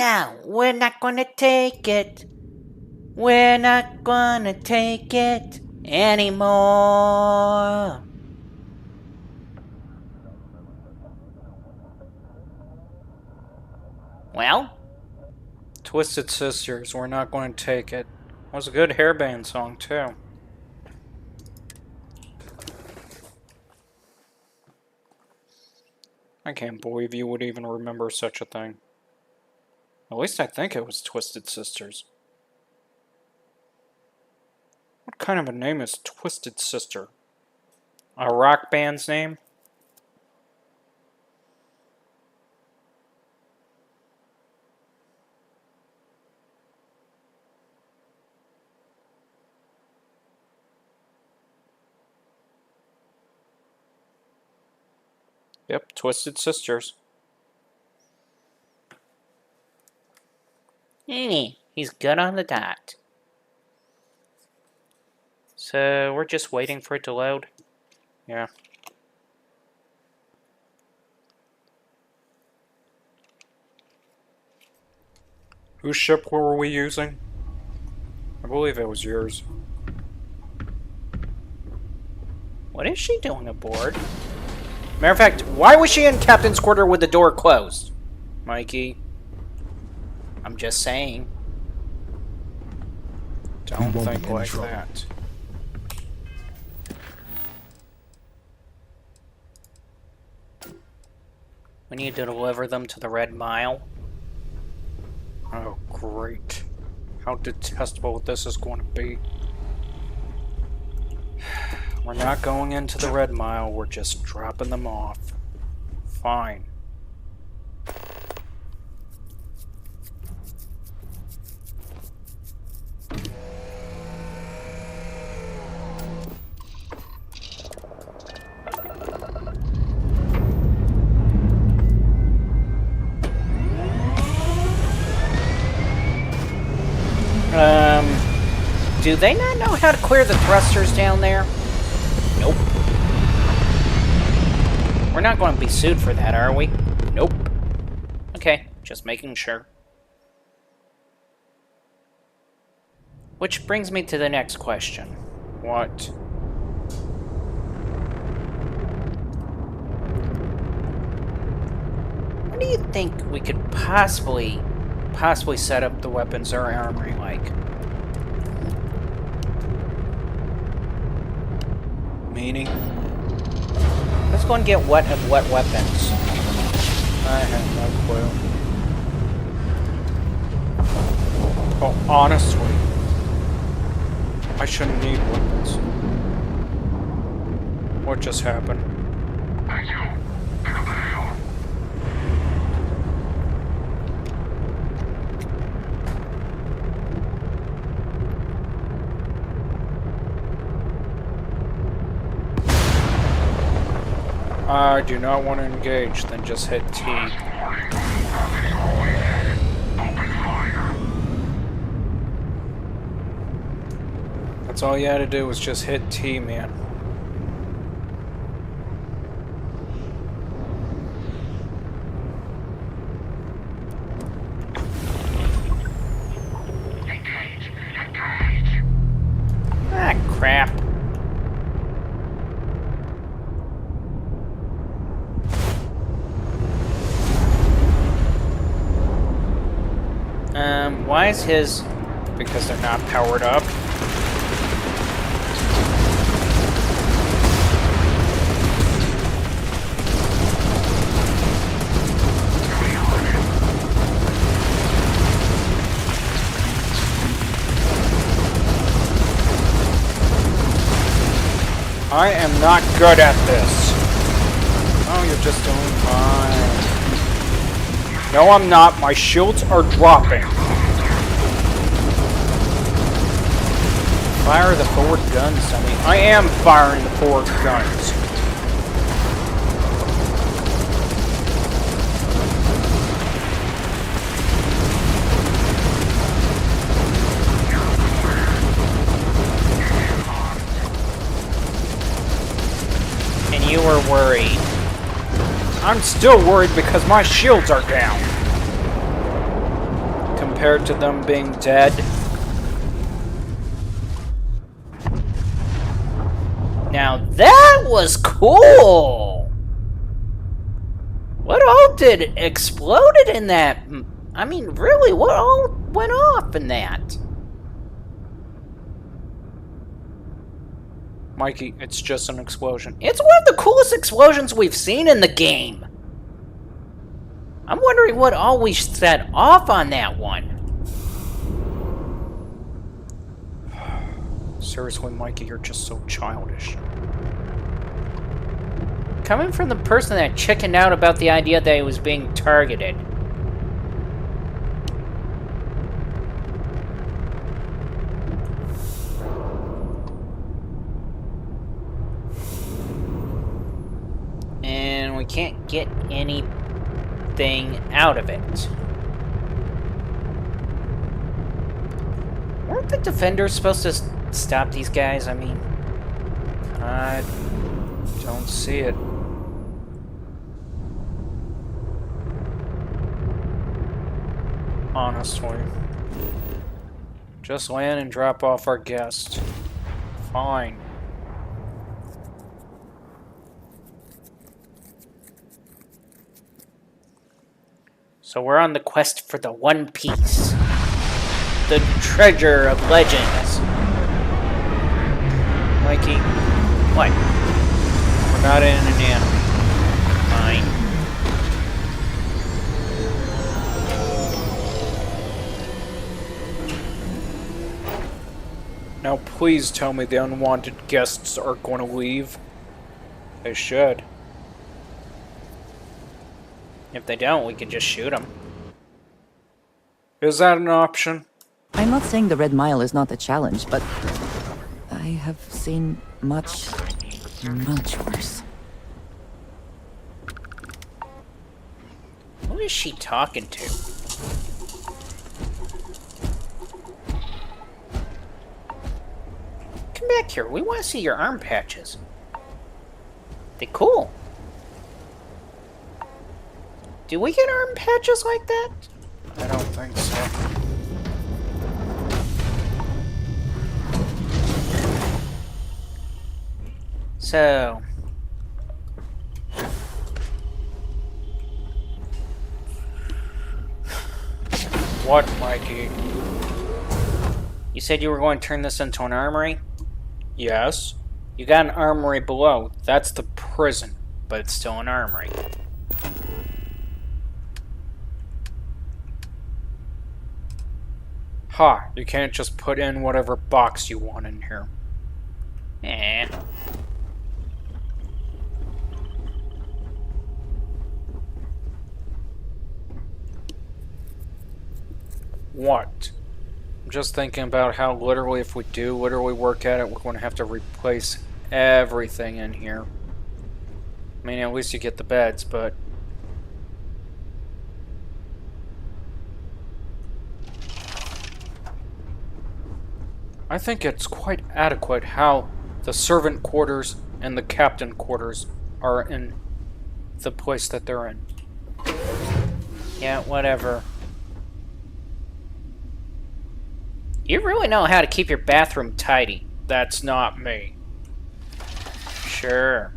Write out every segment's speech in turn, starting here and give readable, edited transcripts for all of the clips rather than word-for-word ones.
No, we're not gonna take it. We're not gonna take it anymore. Well? Twisted Sisters, We're Not Going to Take It. Was a good hairband song, too. I can't believe you would even remember such a thing. At least I think it was Twisted Sisters. What kind of a name is Twisted Sister? A rock band's name? Yep, Twisted Sisters. He's good on the dot. So, we're just waiting for it to load? Yeah. Whose ship were we using? I believe it was yours. What is she doing aboard? Matter of fact, why was she in Captain's quarter with the door closed? Mikey. I'm just saying. Don't think like that. We need to deliver them to the Red Mile. Oh, great. How detestable this is going to be. We're not going into the Red Mile, we're just dropping them off. Fine. Do they not know how to clear the thrusters down there? Nope. We're not going to be sued for that, are we? Nope. Okay, just making sure. Which brings me to the next question. What? What do you think we could possibly set up the weapons or armory like? Meaning? Let's go and get what weapons. I have no clue. Oh, honestly, I shouldn't need weapons. What just happened? I do not want to engage, then just hit T. That's all you had to do was just hit T, man. Ah, crap. Why is his... Because they're not powered up. I am not good at this. Oh, you're just doing fine. No, I'm not. My shields are dropping. Fire the forward guns, dummy. I am firing the forward guns. And you were worried. I'm still worried because my shields are down. compared to them being dead. Now that was cool! What all did exploded in that? I mean, really, what all went off in that? Mikey, it's just an explosion. It's one of the coolest explosions we've seen in the game. I'm wondering what all we set off on that one. Seriously, Mikey, you're just so childish. Coming from the person that chickened out about the idea that he was being targeted. And we can't get anything out of it. Weren't the defenders supposed to stop these guys? I mean, I don't see it. Honestly. Just land and drop off our guest. Fine. so we're on the quest for the One Piece. The treasure of legends. Mikey, what? We're not in an anime. Fine. Now please tell me the unwanted guests are going to leave. They should. If they don't, we can just shoot them. Is that an option? I'm not saying the Red Mile is not a challenge, but I have seen much worse. Who is she talking to? Come back here. We want to see your arm patches. They're cool. Do we get arm patches like that? I don't think so. So... What, Mikey? You said you were going to turn this into an armory? Yes? You got an armory below. That's the prison, but it's still an armory. Ha, you can't just put in whatever box you want in here. Eh. What? I'm just thinking about how literally if we do literally work at it, we're going to have to replace everything in here. I mean, at least you get the beds, but... I think it's quite adequate how the servant quarters and the captain quarters are in the place that they're in. Yeah, whatever. You really know how to keep your bathroom tidy. That's not me. Sure.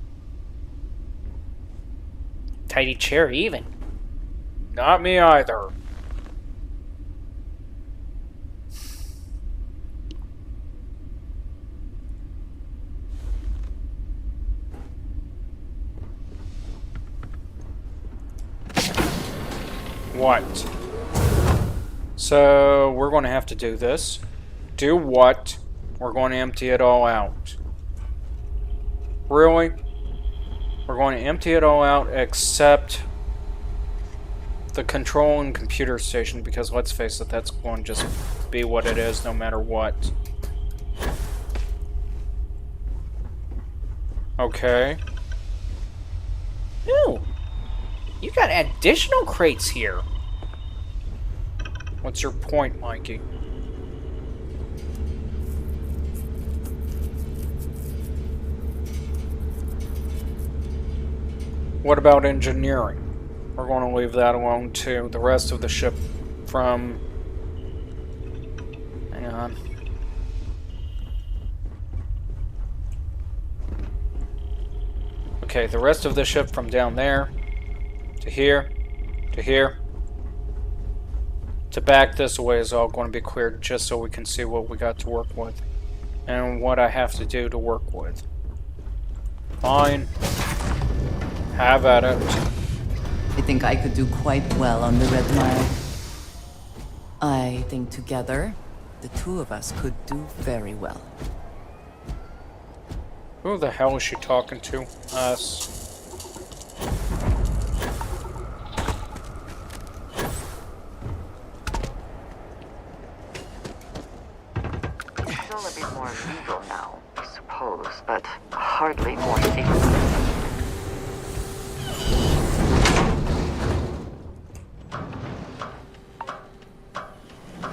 Tidy chair, even. Not me either. What? So, we're going to have to do this. Do what? We're going to empty it all out. Really? We're going to empty it all out except the control and computer station, because let's face it, that's going to just be what it is no matter what. Okay. Ooh. You got additional crates here. What's your point, Mikey? What about engineering? We're going to leave that alone too. The rest of the ship from Hang on. Okay, the rest of the ship from down there to here to here to back this away is all going to be cleared just so we can see what we got to work with and what I have to do to work with. Fine. Have at it. I think I could do quite well on the Red Mile. I think together, the two of us could do very well. Who the hell is she talking to? Us. It's all a bit more legal now, I suppose, but hardly more safe.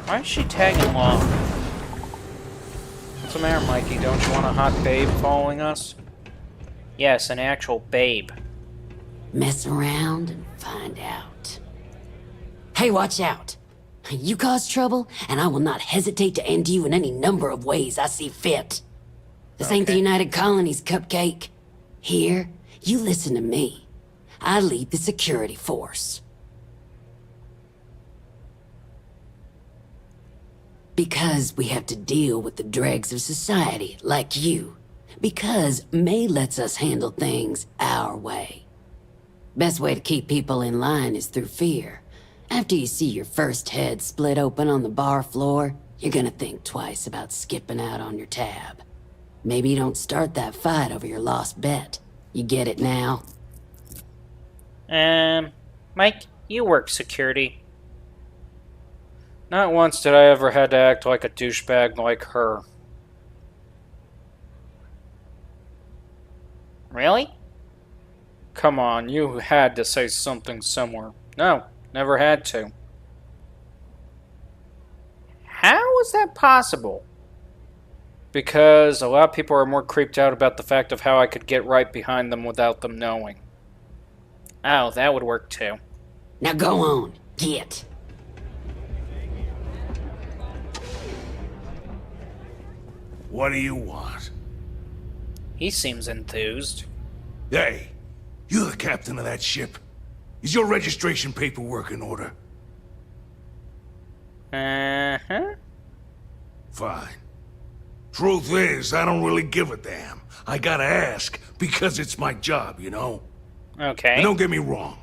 Why is she tagging along? What's the matter, Mikey? Don't you want a hot babe following us? Yes, an actual babe. Mess around and find out. Hey, watch out! You cause trouble, and I will not hesitate to end you in any number of ways I see fit. This ain't the United Colonies, Cupcake. Here, you listen to me. I lead the security force. Because we have to deal with the dregs of society, like you. Because May lets us handle things our way. Best way to keep people in line is through fear. After you see your first head split open on the bar floor, you're gonna think twice about skipping out on your tab. Maybe you don't start that fight over your lost bet. You get it now? Mike, you work security. Not once did I ever had to act like a douchebag like her. Really? Come on, you had to say something similar. No, never had to. How is that possible? Because a lot of people are more creeped out about the fact of how I could get right behind them without them knowing. Oh, that would work too. Now go on, get. What do you want? He seems enthused. Hey, you the captain of that ship? Is your registration paperwork in order? Uh-huh. Fine. Truth is, I don't really give a damn. I gotta ask, because it's my job, you know? Okay. And don't get me wrong.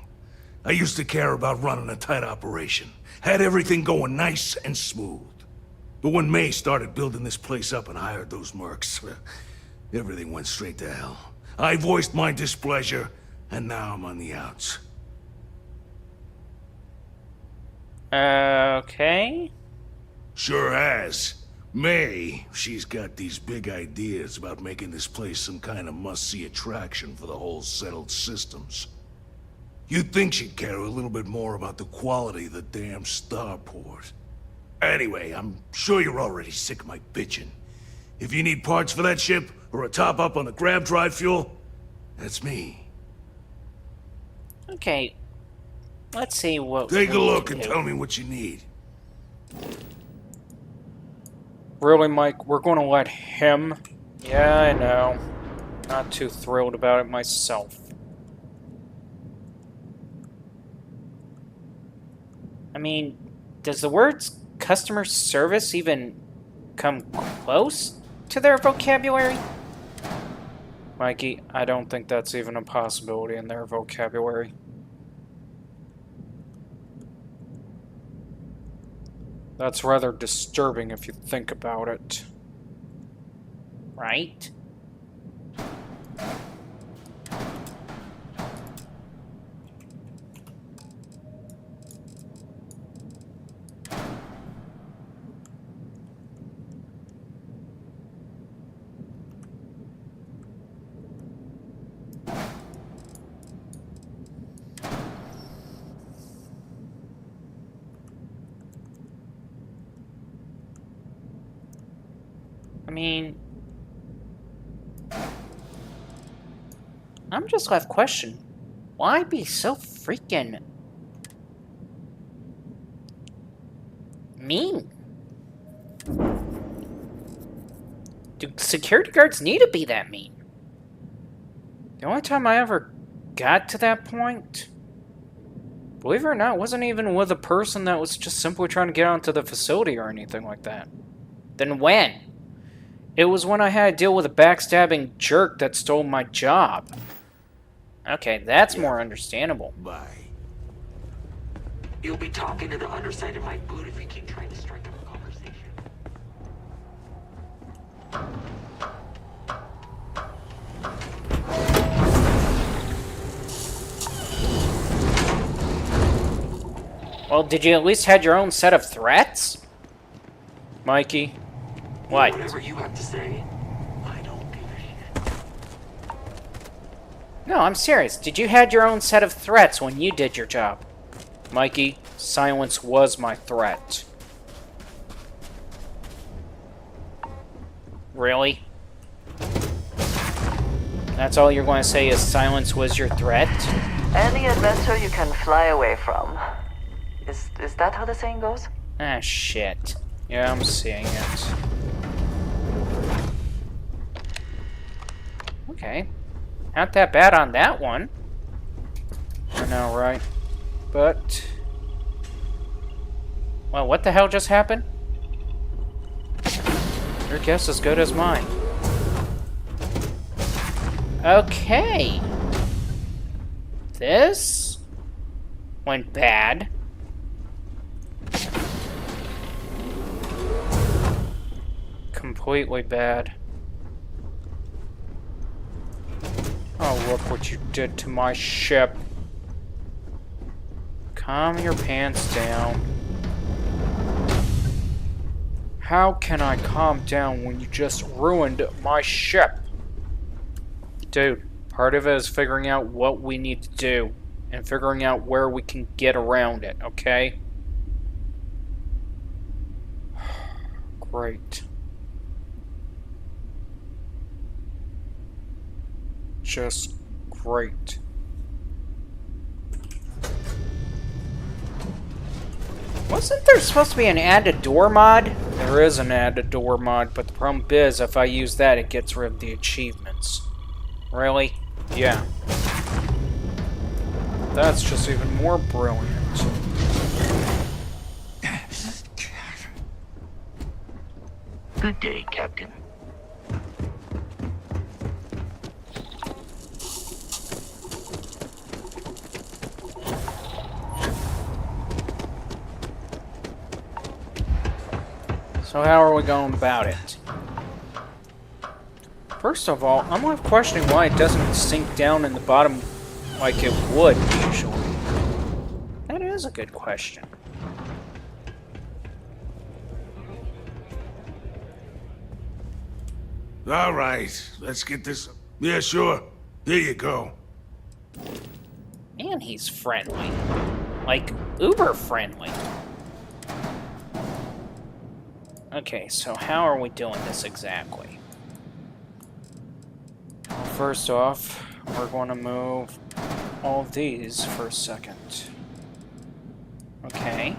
I used to care about running a tight operation. Had everything going nice and smooth. But when May started building this place up and hired those mercs, everything went straight to hell. I voiced my displeasure, and now I'm on the outs. Okay. Sure has. May, she's got these big ideas about making this place some kind of must-see attraction for the whole settled systems. You'd think she'd care a little bit more about the quality of the damn starport. Anyway, I'm sure you're already sick of my bitching. If you need parts for that ship, or a top-up on the grab drive fuel, that's me. Okay. Let's see what... Take a we look can and do. tell me what you need. Really, Mike? We're going to let him? Yeah, I know. Not too thrilled about it myself. I mean, does the words customer service even come close to their vocabulary? Mikey, I don't think that's even a possibility in their vocabulary. That's rather disturbing if you think about it. Right? I mean, I'm just left questioning, why be so freaking mean? Do security guards need to be that mean? The only time I ever got to that point, believe it or not, wasn't even with a person that was just simply trying to get onto the facility or anything like that. Then when? It was when I had to deal with a backstabbing jerk that stole my job. Okay, that's more understandable. Bye. You'll be talking to the underside of my boot if you keep trying to strike up a conversation. Well, did you at least had your own set of threats? Mikey, What? Whatever you have to say, I don't give a shit. No, I'm serious. Did you had your own set of threats when you did your job? Mikey, silence was my threat. Really? That's all you're going to say is silence was your threat? Any adventure you can fly away from. Is that how the saying goes? Ah, shit. Yeah, I'm seeing it. Okay. Not that bad on that one. I know, right? But Well, what the hell just happened? your guess is as good as mine. Okay. This went bad. Completely bad. Oh, look what you did to my ship. Calm your pants down. How can I calm down when you just ruined my ship? Dude, part of it is figuring out what we need to do and figuring out where we can get around it, okay? Great. Just great. Wasn't there supposed to be an add a door mod? There is an add a door mod, but the problem is if I use that, it gets rid of the achievements. Really? Yeah. That's just even more brilliant. Good day, Captain. So how are we going about it? First of all, I'm left questioning why it doesn't sink down in the bottom like it would usually. That is a good question. All right, let's get this. Yeah, sure. Here you go. Man, he's friendly. Like, uber friendly. Okay, so how are we doing this exactly? First off, we're going to move all of these for a second. Okay.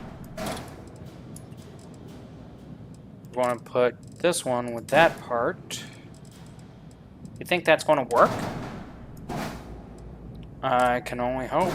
We're going to put this one with that part. You think that's going to work? I can only hope.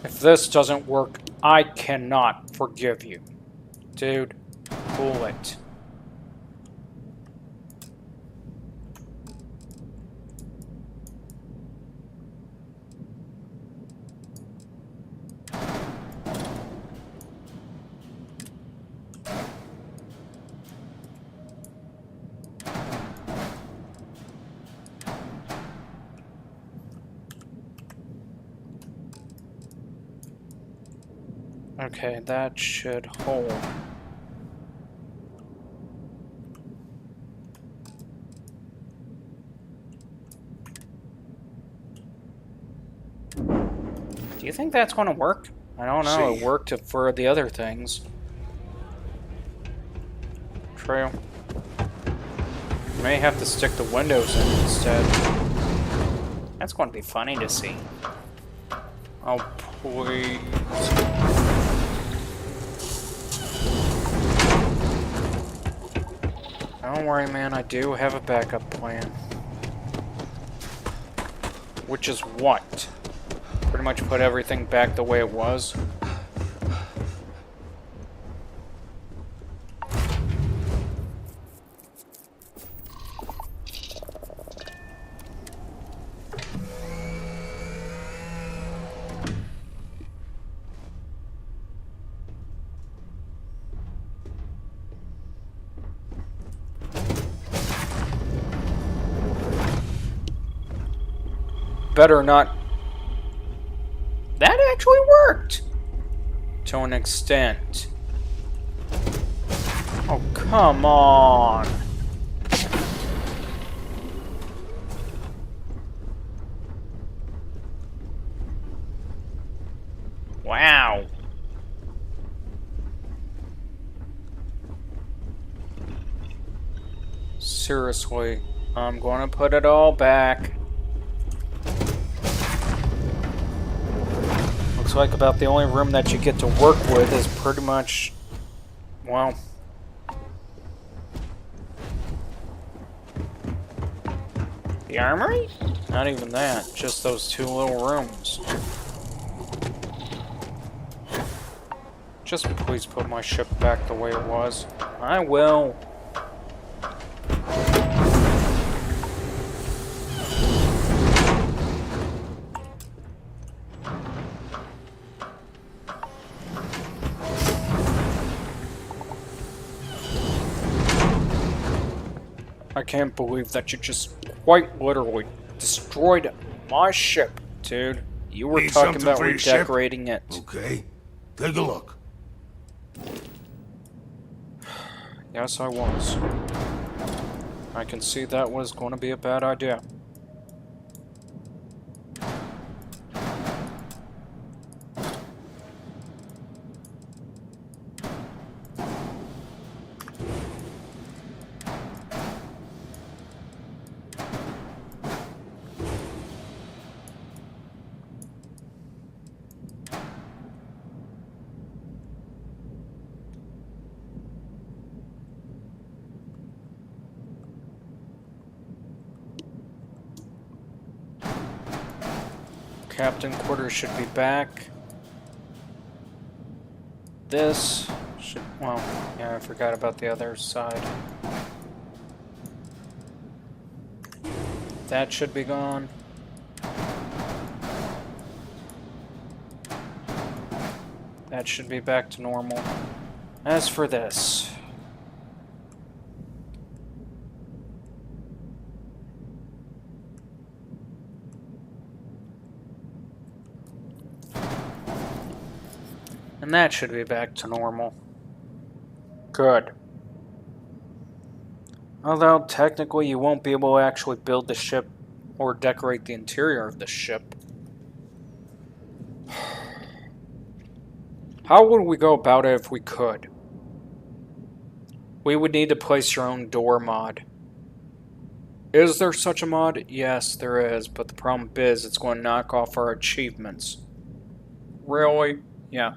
If this doesn't work, I cannot forgive you. Dude, cool it. Okay, that should hold. Do you think that's going to work? I don't know. See. It worked for the other things. True. May have to stick the windows in instead. That's going to be funny to see. Oh, please. Don't worry, man. I do have a backup plan. Which is what? Pretty much put everything back the way it was. Better not. That actually worked! To an extent. Oh, come on. Wow. Seriously, I'm gonna put it all back. Looks like about the only room that you get to work with is pretty much, well, The armory? not even that, just those two little rooms. Just please put my ship back the way it was. I will. I can't believe that you just quite literally destroyed my ship, dude. You were Need talking something about for your ship? redecorating it. Okay, take a look. Yes, I was. I can see that was going to be a bad idea. Captain quarters should be back. This should, well, yeah, I forgot about the other side. That should be gone. That should be back to normal. As for this, and that should be back to normal. Good. Although, technically, you won't be able to actually build the ship or decorate the interior of the ship. How would we go about it if we could? We would need to place your own door mod. Is there such a mod? Yes, there is, but the problem is it's going to knock off our achievements. Really? Yeah.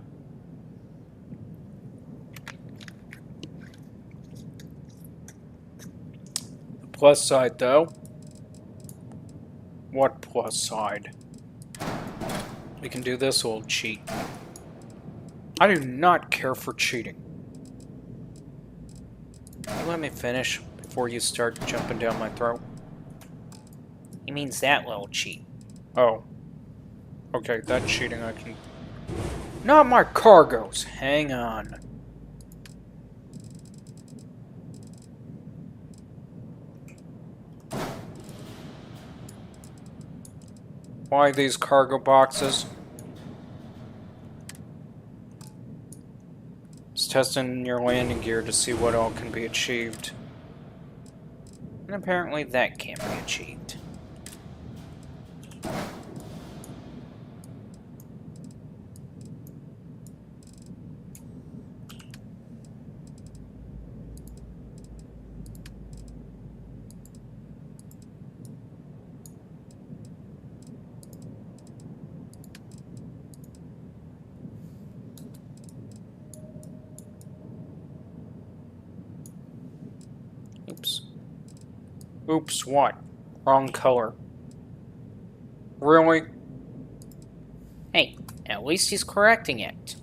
The plus side, though. What plus side? We can do this old cheat. I do not care for cheating. Can you let me finish before you start jumping down my throat? He means that little cheat. Oh. Okay, that cheating I can... Not my cargoes! Hang on. Why these cargo boxes? Just testing your landing gear to see what all can be achieved. And apparently that can't be achieved. Oops, what? Wrong color. Really? Hey, at least he's correcting it.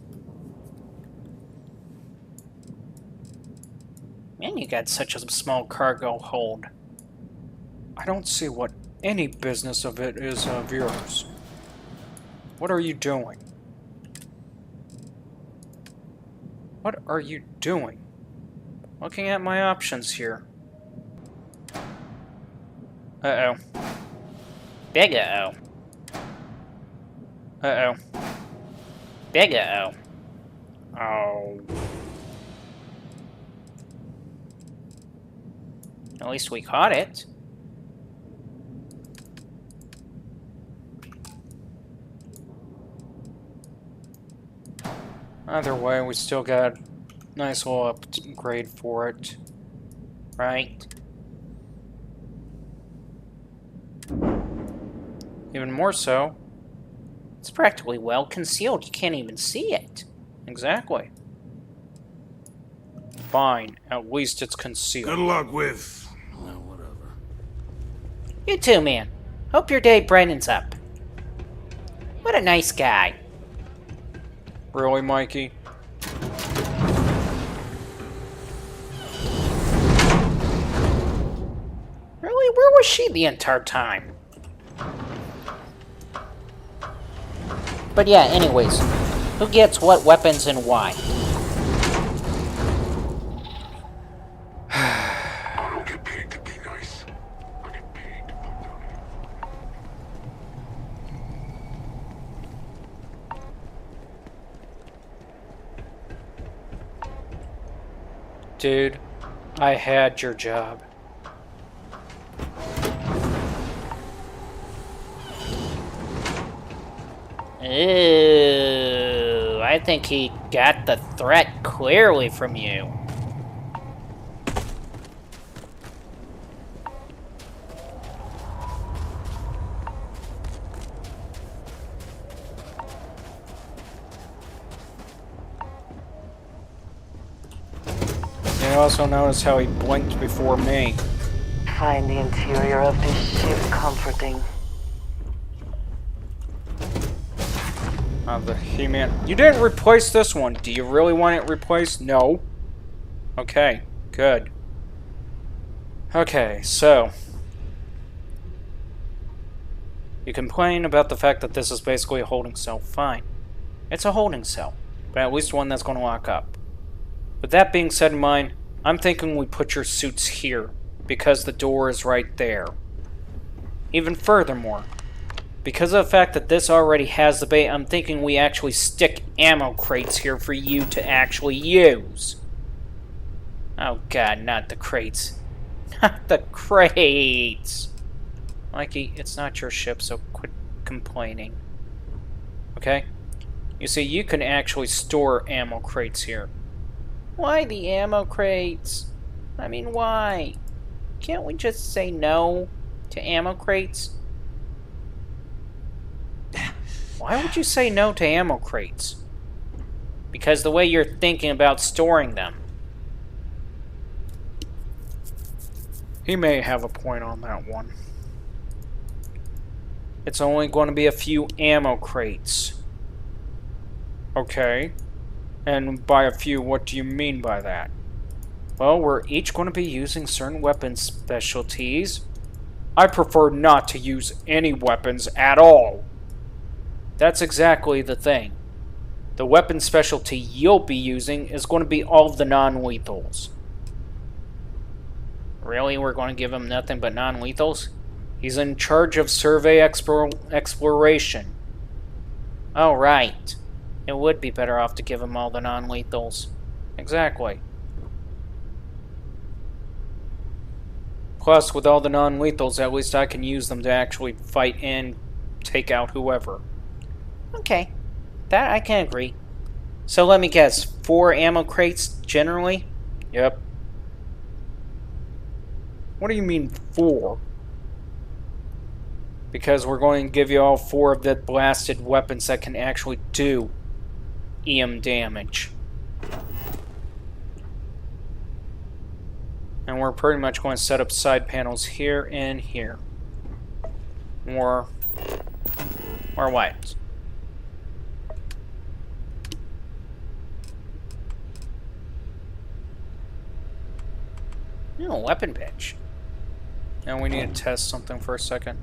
Man, you got such a small cargo hold. I don't see what any business of it is of yours. What are you doing? What are you doing? Looking at my options here. Uh-oh. Big uh-oh. Uh-oh. Big uh-oh. Oh. At least we caught it. Either way, we still got a nice little upgrade for it. Right. Even more so. It's practically well concealed. You can't even see it. Exactly. Fine. At least it's concealed. Good luck with... well, whatever. You too, man. Hope your day brightens up. What a nice guy. Really, Mikey? Really? Where was she the entire time? But yeah, anyways. Who gets what weapons and why? I don't get paid to be nice. I get paid to put down Dude, I had your job. Ooh, I think he got the threat clearly from you. You also notice how he blinked before me. Find the interior of this ship comforting. The He-Man. You didn't replace this one. Do you really want it replaced? No. Okay, good. Okay, so. You complain about the fact that this is basically a holding cell. Fine. It's a holding cell, but at least one that's going to lock up. With that being said in mind, I'm thinking we put your suits here, because the door is right there. Even furthermore, because of the fact that this already has the bait, I'm thinking we actually stick ammo crates here for you to actually use. Oh god, not the crates. Not the crates! Mikey, it's not your ship, so quit complaining. Okay? You see, you can actually store ammo crates here. Why the ammo crates? I mean, why? Can't we just say no to ammo crates? Why would you say no to ammo crates? Because the way you're thinking about storing them. He may have a point on that one. It's only going to be a few ammo crates. Okay. And by a few, what do you mean by that? Well, we're each going to be using certain weapon specialties. I prefer not to use any weapons at all. That's exactly the thing. The weapon specialty you'll be using is going to be all of the non-lethals. Really? We're going to give him nothing but non-lethals? He's in charge of survey exploration. Oh, right. It would be better off to give him all the non-lethals. Exactly. Plus, with all the non-lethals, at least I can use them to actually fight and take out whoever. Okay. That I can agree. So let me guess, 4 ammo crates generally? Yep. What do you mean 4? Because we're going to give you all 4 of the blasted weapons that can actually do EM damage. And we're pretty much going to set up side panels here and here. Or what? No, weapon bench. And we need to test something for a second.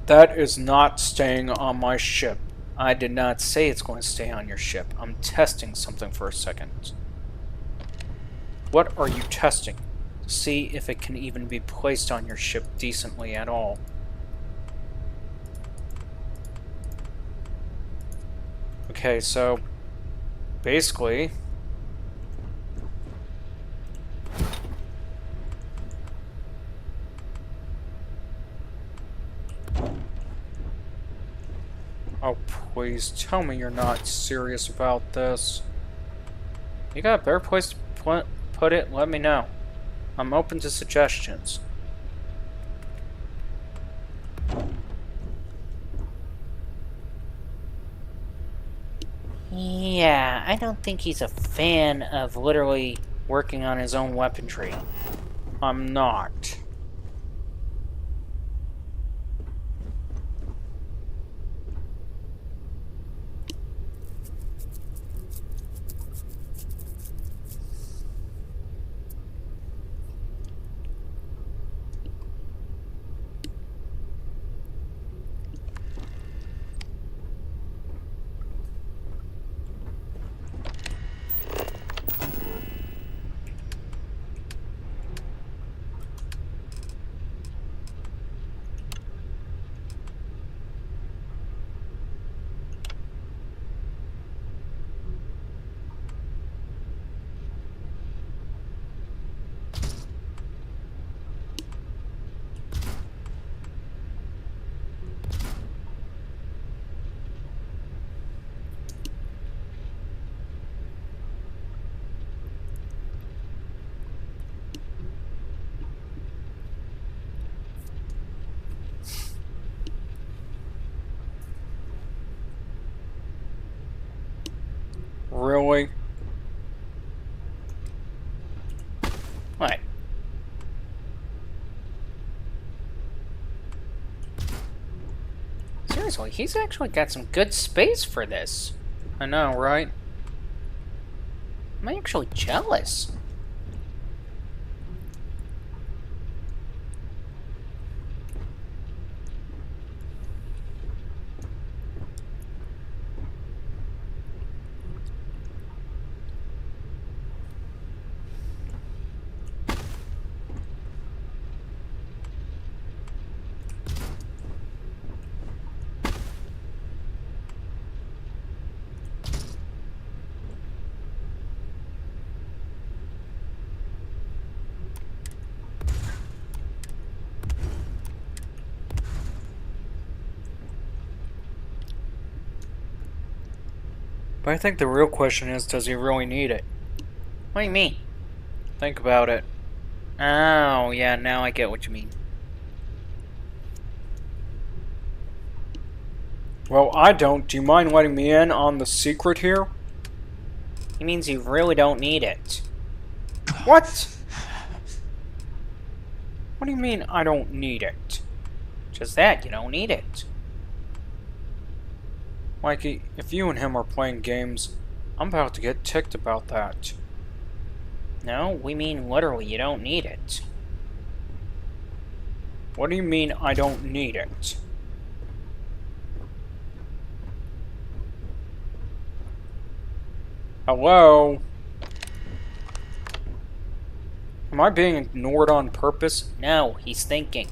That is not staying on my ship. I did not say it's going to stay on your ship. I'm testing something for a second. What are you testing? To see if it can even be placed on your ship decently at all. Okay, so basically oh, please tell me you're not serious about this. You got a better place to put it? Let me know. I'm open to suggestions. Yeah, I don't think he's a fan of literally working on his own weaponry. I'm not. Really? What? Seriously, he's actually got some good space for this. I know, right? I'm actually jealous. But I think the real question is, does he really need it? What do you mean? Think about it. Oh, yeah, now I get what you mean. Well, I don't. Do you mind letting me in on the secret here? He means you really don't need it. What? What do you mean I don't need it? Just that, you don't need it. Mikey, if you and him are playing games, I'm about to get ticked about that. No, we mean literally, you don't need it. What do you mean I don't need it? Hello? Am I being ignored on purpose? No, he's thinking.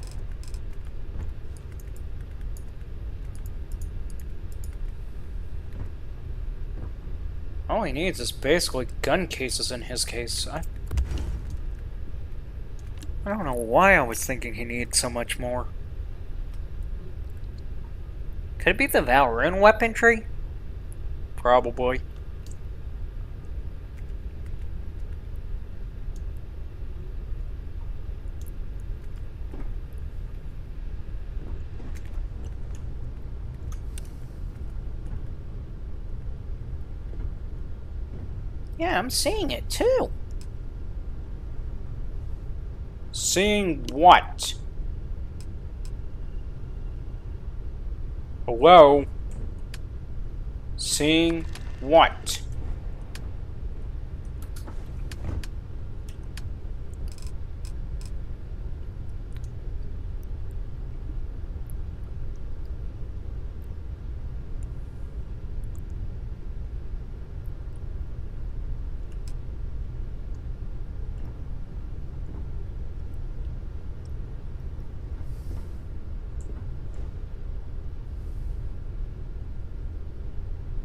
All he needs is basically gun cases in his case. I don't know why I was thinking he needed so much more. Could it be the Valrune weaponry? Probably. Yeah, I'm seeing it too. Seeing what? Hello? Seeing what?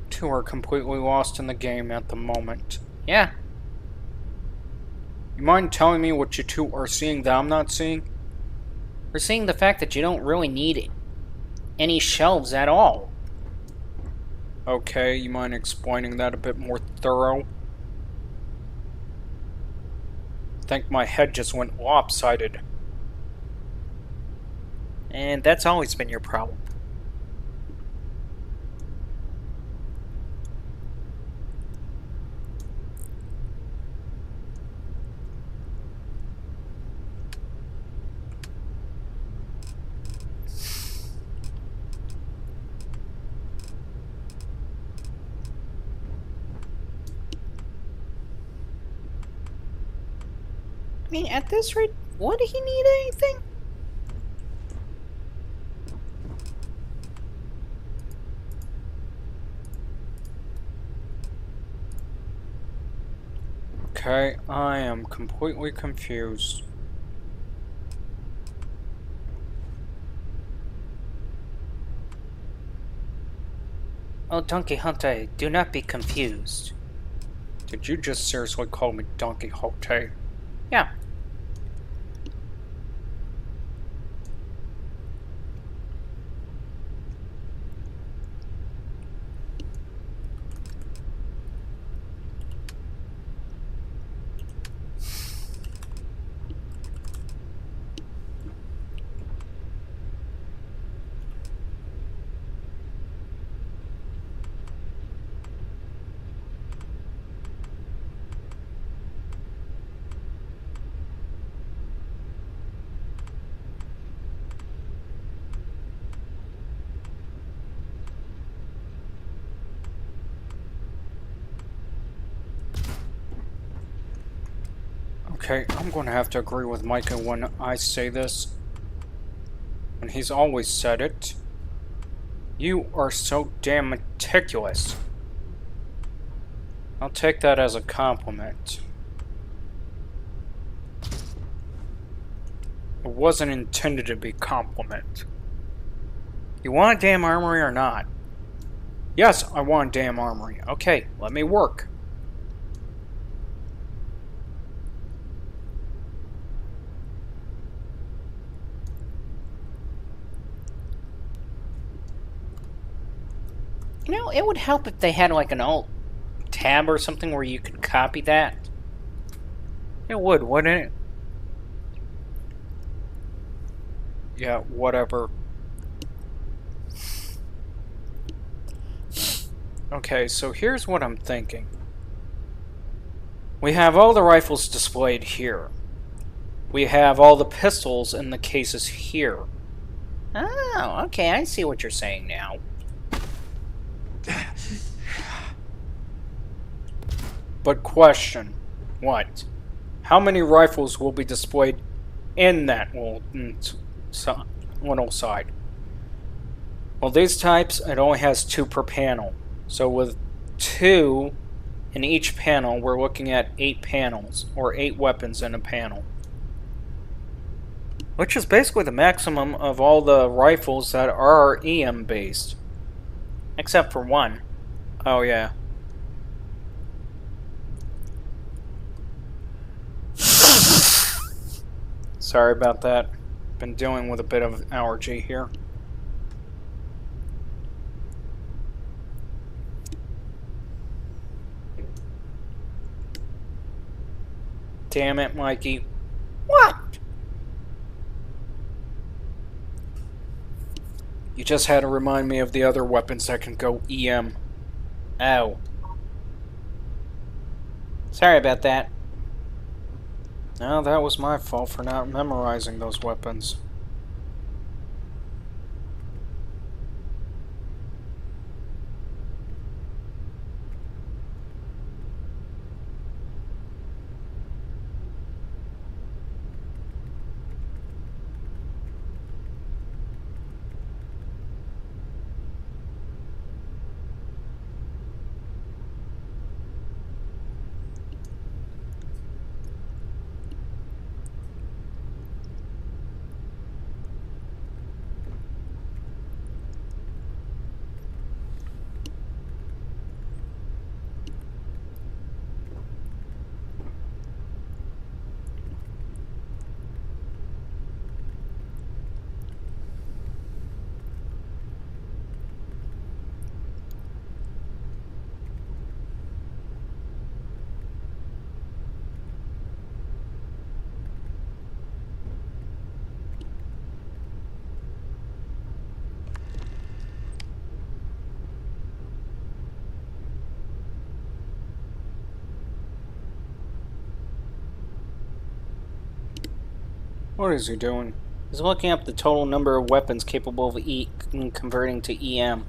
Two are completely lost in the game at the moment. Yeah. You mind telling me what you two are seeing that I'm not seeing? We're seeing the fact that you don't really need any shelves at all. Okay, you mind explaining that a bit more thorough? I think my head just went lopsided. And that's always been your problem. I mean, at this rate, would he need anything? Okay, I am completely confused. Oh, Don Quixote, do not be confused. Did you just seriously call me Don Quixote? Yeah. Okay, I'm going to have to agree with Micah when I say this. And he's always said it. You are so damn meticulous. I'll take that as a compliment. It wasn't intended to be a compliment. You want a damn armory or not? Yes, I want a damn armory. Okay, let me work. You know, it would help if they had like an alt tab or something where you could copy that. It would, wouldn't it? Yeah, whatever. Okay, so here's what I'm thinking. We have all the rifles displayed here. We have all the pistols in the cases here. Oh, okay, I see what you're saying now. But question, what? How many rifles will be displayed in that little side? Well, these types, it only has 2 per panel. So with 2 in each panel, we're looking at 8 panels, or 8 weapons in a panel. Which is basically the maximum of all the rifles that are EM based. Except for one. Oh yeah. Sorry about that. Been dealing with a bit of allergy here. Damn it, Mikey. What? You just had to remind me of the other weapons that can go EM. Oh. Sorry about that. No, that was my fault for not memorizing those weapons. What is he doing? He's looking up the total number of weapons capable of converting to EM.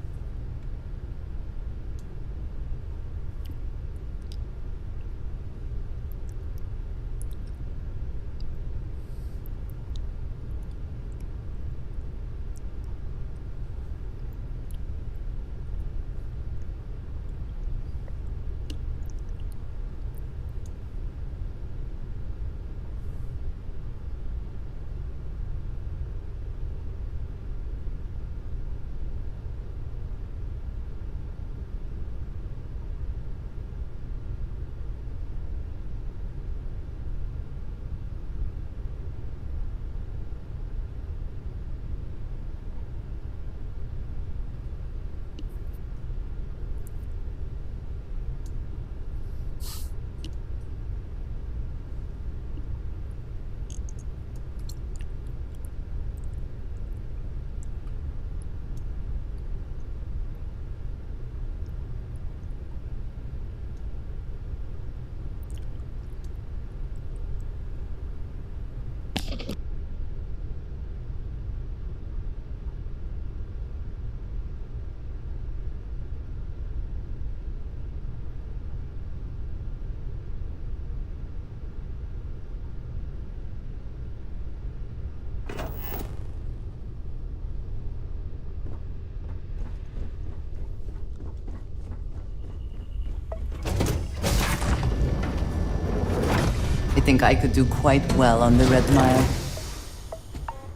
I think I could do quite well on the Red Mile.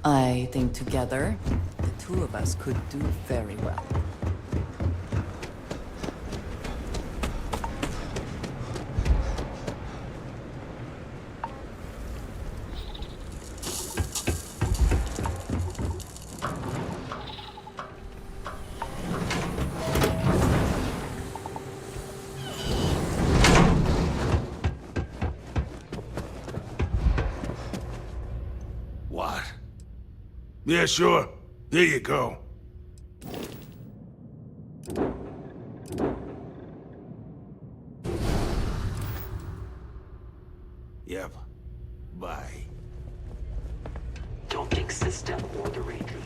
I think together, the two of us could do very well. What? Yeah, sure. Here you go. Yep. Bye. Don't think system or the Rangers.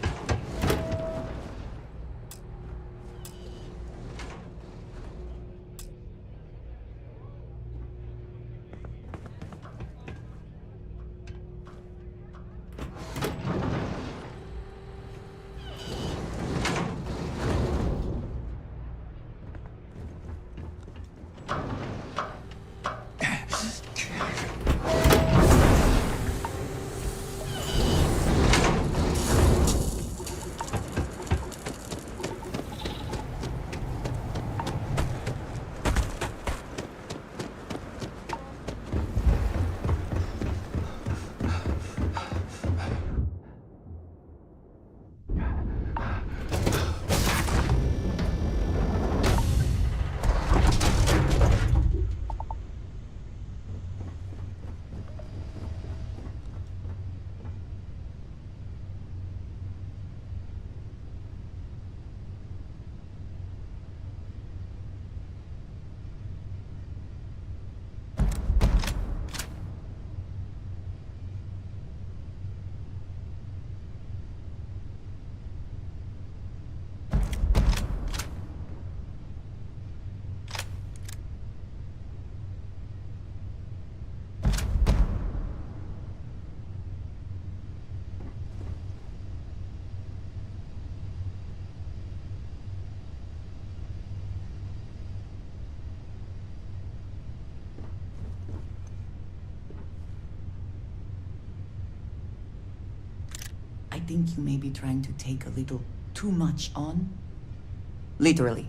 think you may be trying to take a little too much on. Literally.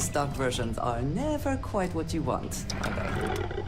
stock versions are never quite what you want, are they?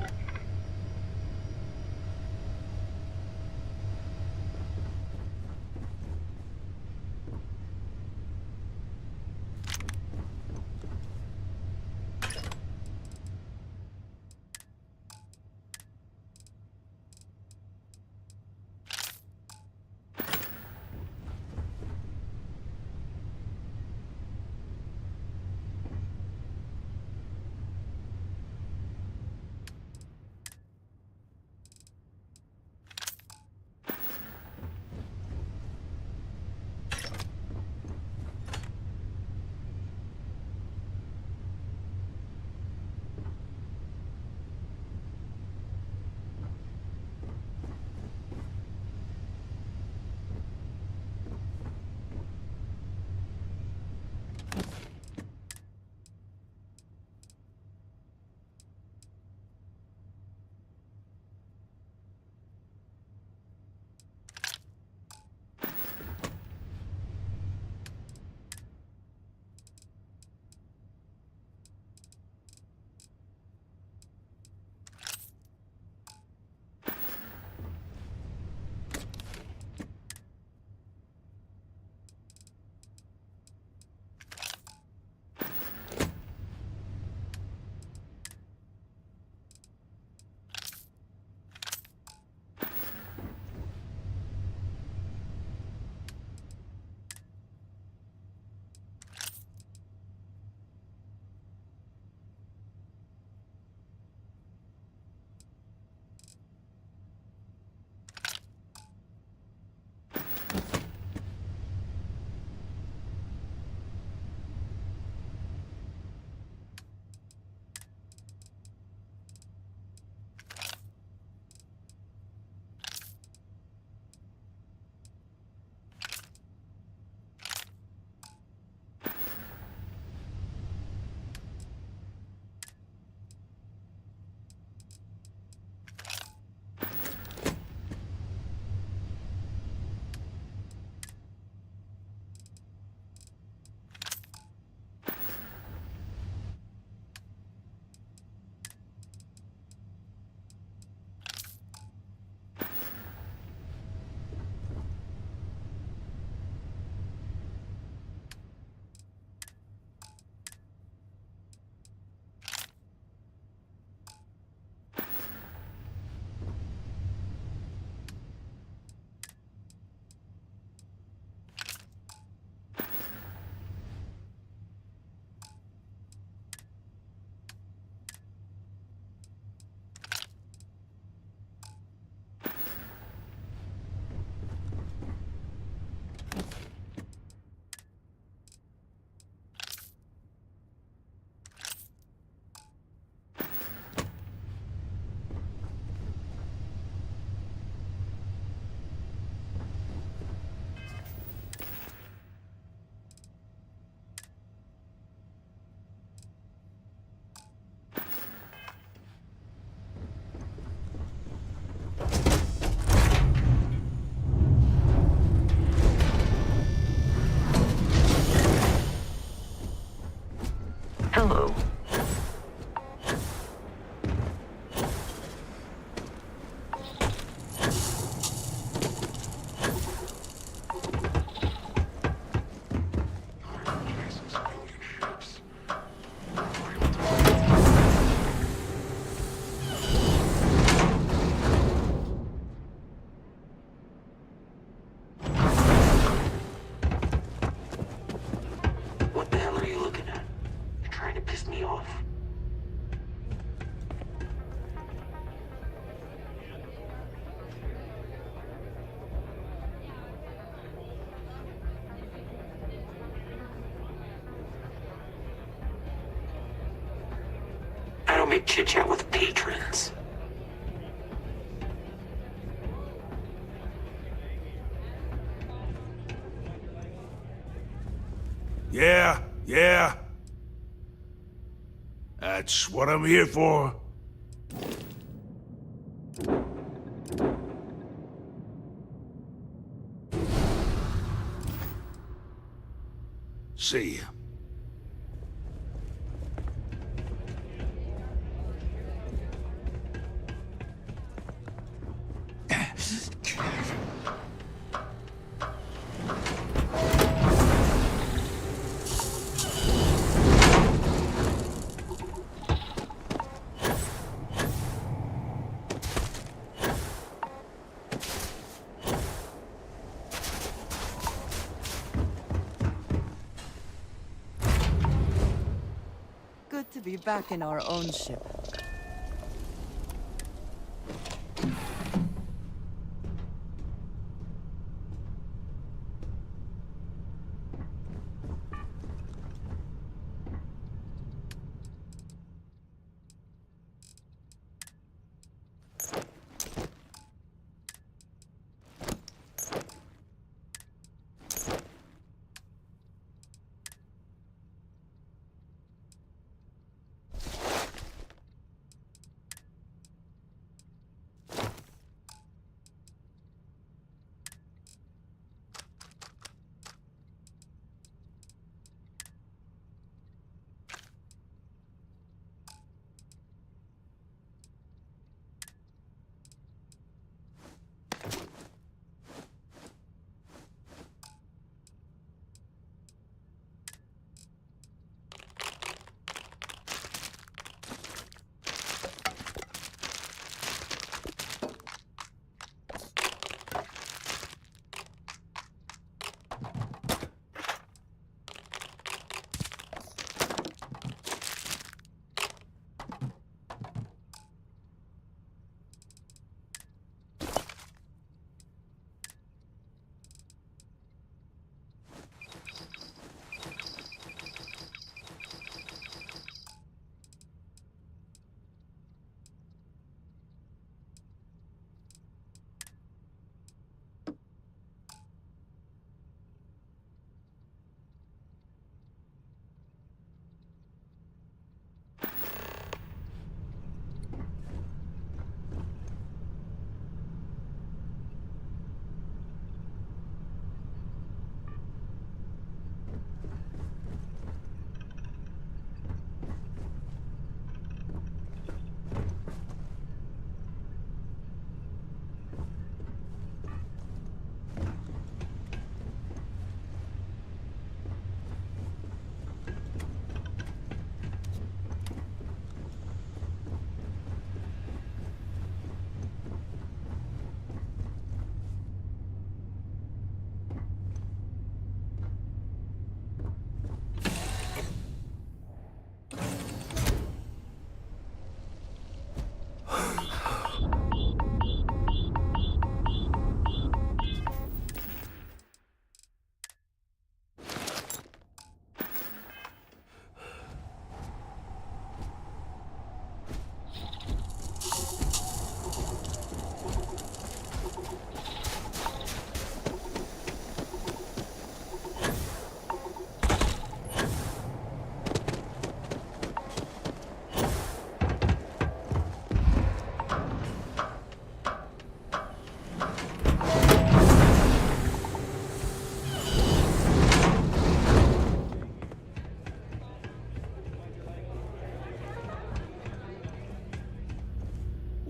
Hello. What the hell are you looking at? You're trying to piss me off. I don't make chit chat with patrons. Yeah. That's what I'm here for. See ya. back in our own ship.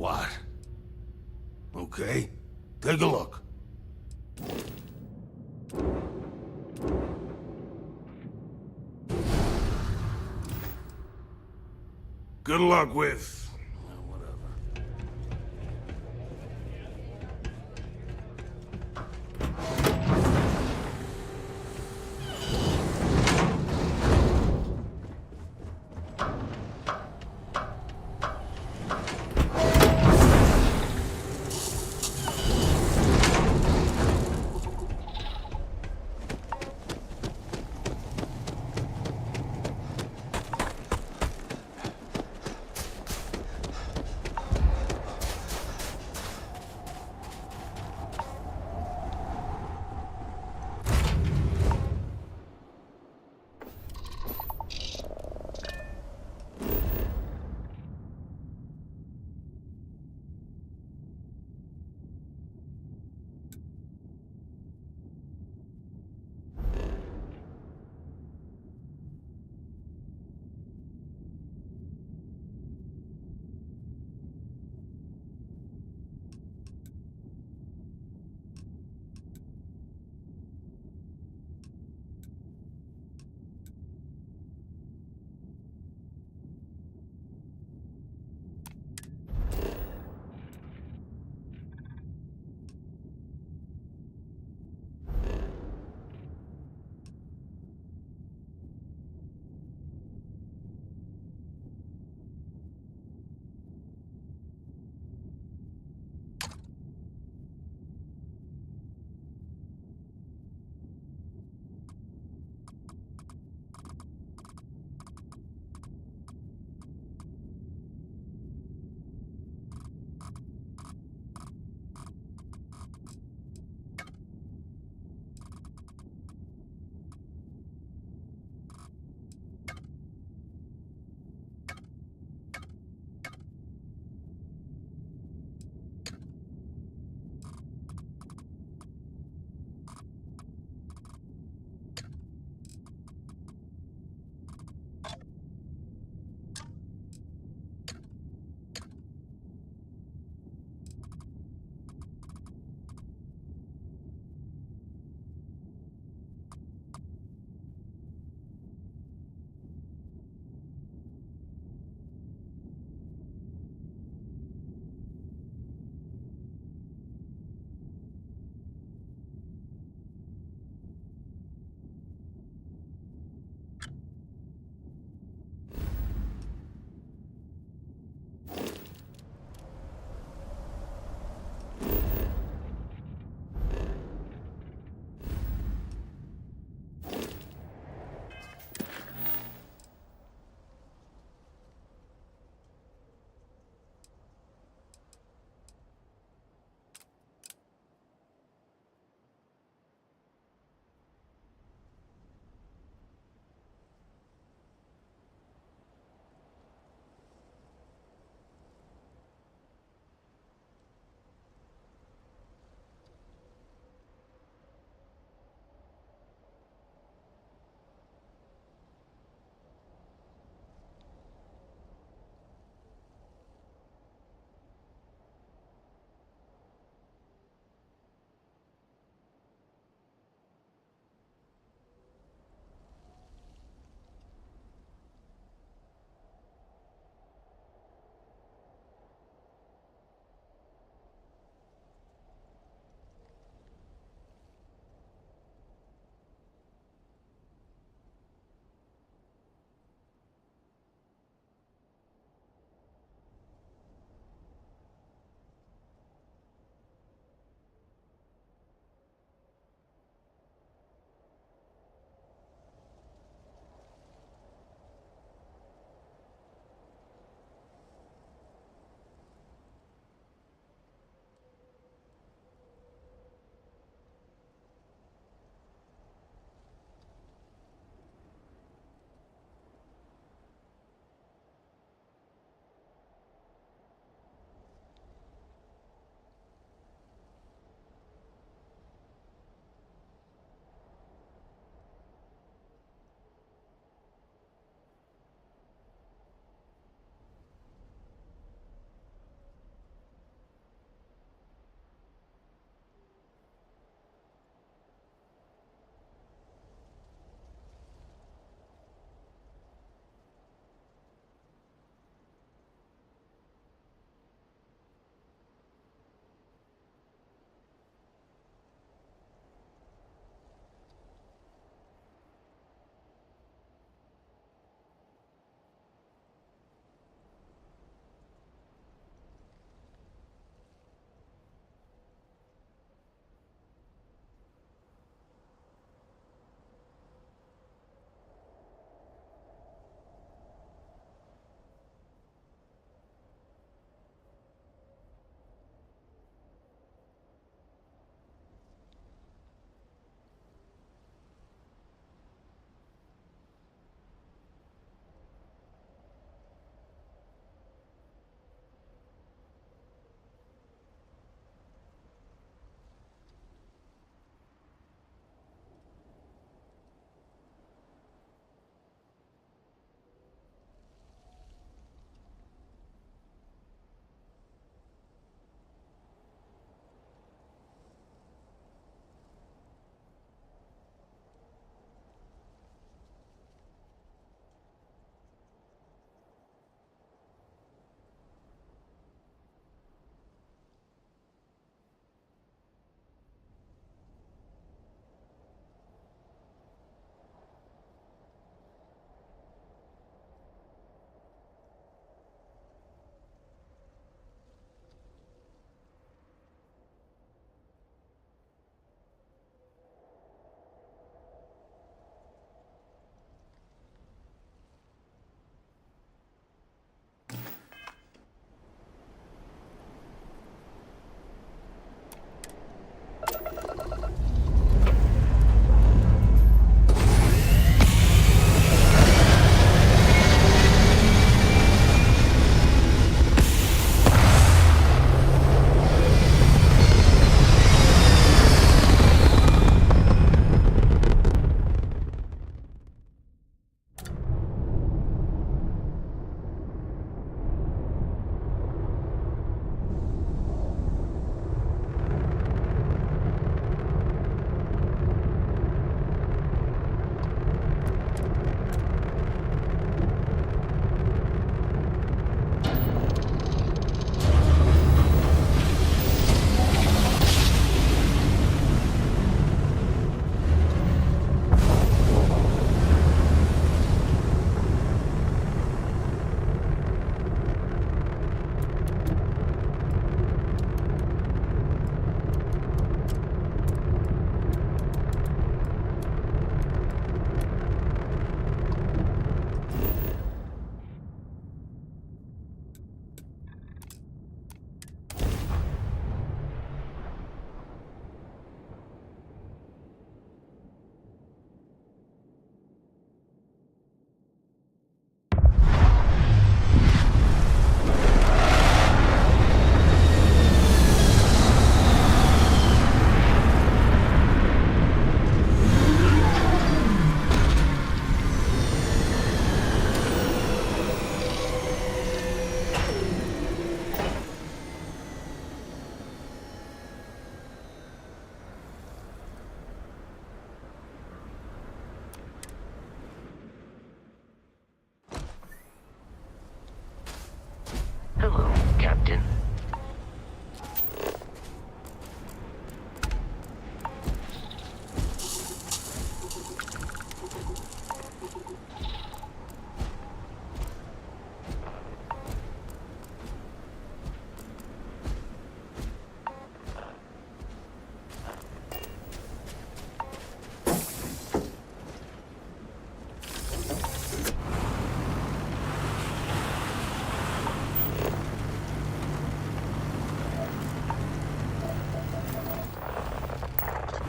What? Okay, take a look. Good luck with... whatever.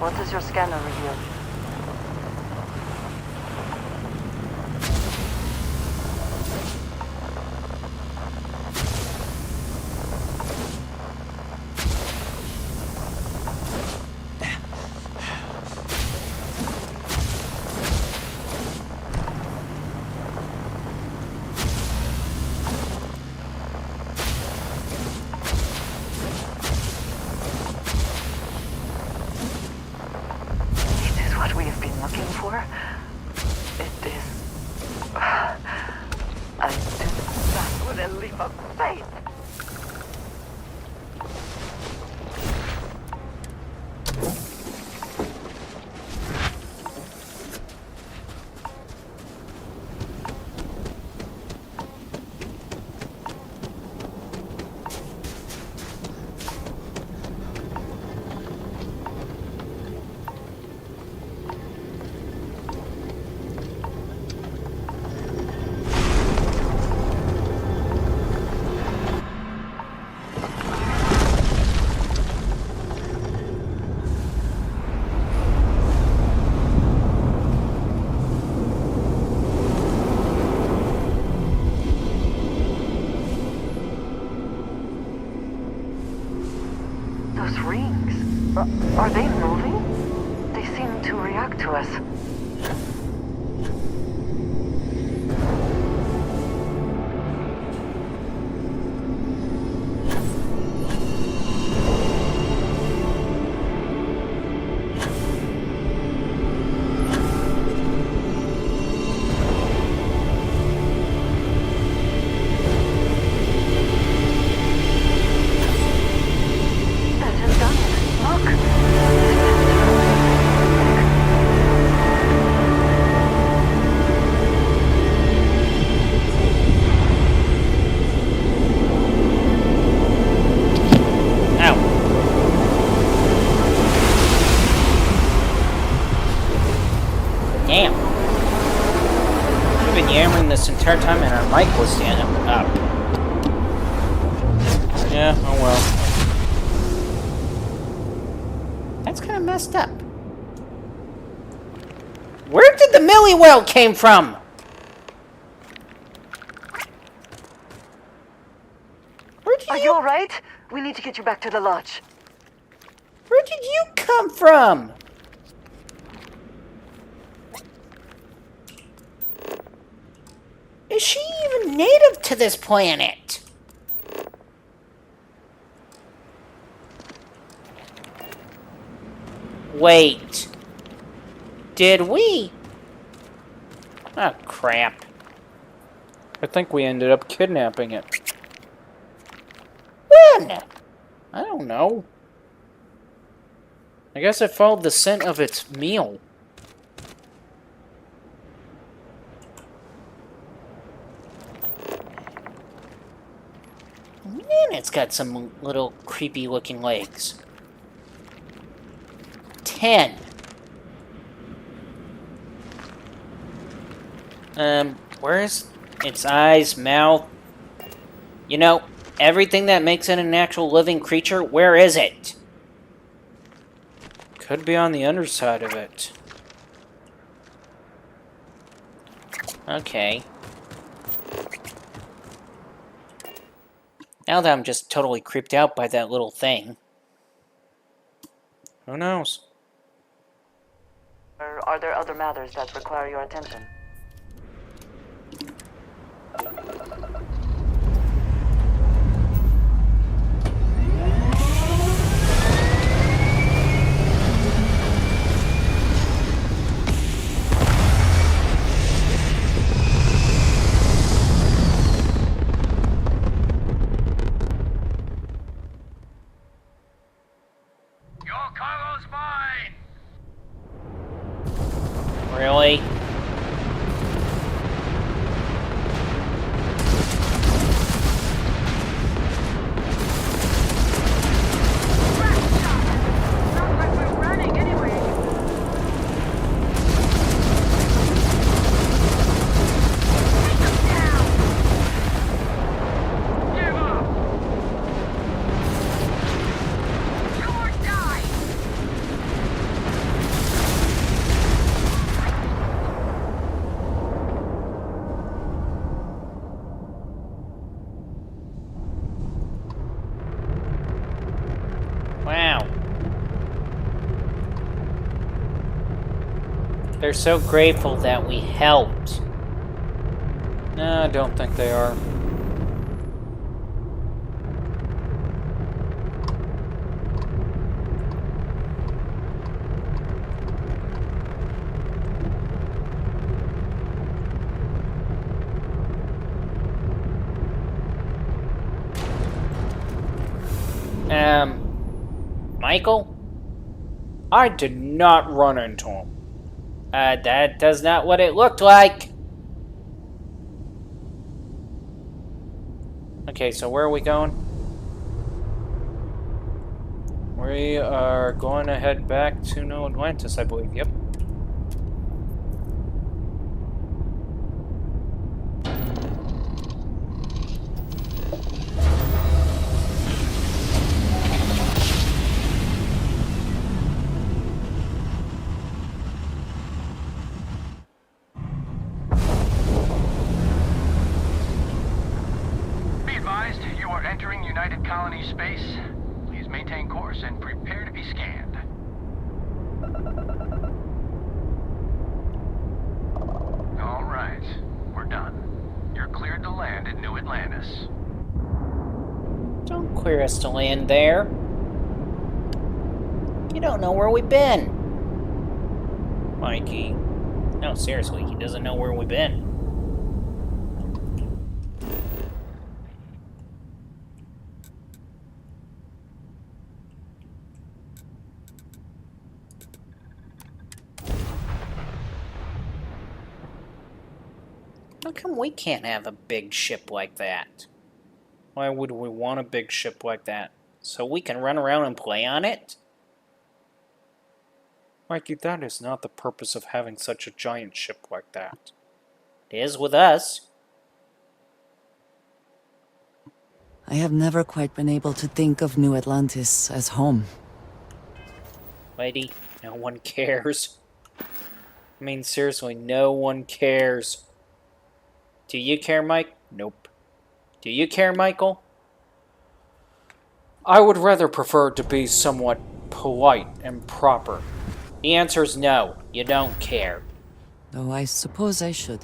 What does your scanner reveal? It is what we have been looking for. It is. I did that with a leap of faith. Those rings, are they moving? They seem to react to us. That has done it. Look! Ow. Damn. We've been yammering this entire time and our mic was standing up. Yeah, oh well. That's kind of messed up. Where did the Millie Well came from? Where did Are you alright? We need to get you back to the lodge. Where did you come from? Is she even native to this planet? Wait. Did we? Oh, crap. I think we ended up kidnapping it. When? I don't know. I guess it followed the scent of its meal. Man, it's got some little creepy looking legs. 10. Where's its eyes, mouth? You know, everything that makes it an actual living creature, where is it? Could be on the underside of it. Okay. Now that I'm just totally creeped out by that little thing. Who knows? Or are there other matters that require your attention? Really? They're so grateful that we helped. Nah, I don't think they are. Michael? I did not run into him. That does not what it looked like. Okay, so where are we going? We are going to head back to New Atlantis, I believe. Yep. Be advised, you are entering United Colony space. Please maintain course and prepare to be scanned. All right, we're done. You're cleared to land in New Atlantis. Don't clear us to land there. You don't know where we've been. Mikey. No, seriously, he doesn't know where we've been. How come we can't have a big ship like that? Why would we want a big ship like that? So we can run around and play on it? Mikey, that is not the purpose of having such a giant ship like that. It is with us. I have never quite been able to think of New Atlantis as home. Lady, no one cares. I mean, seriously, no one cares. Do you care, Mike? Nope. Do you care, Michael? I would rather prefer to be somewhat polite and proper. The answer is no. You don't care. Though I suppose I should.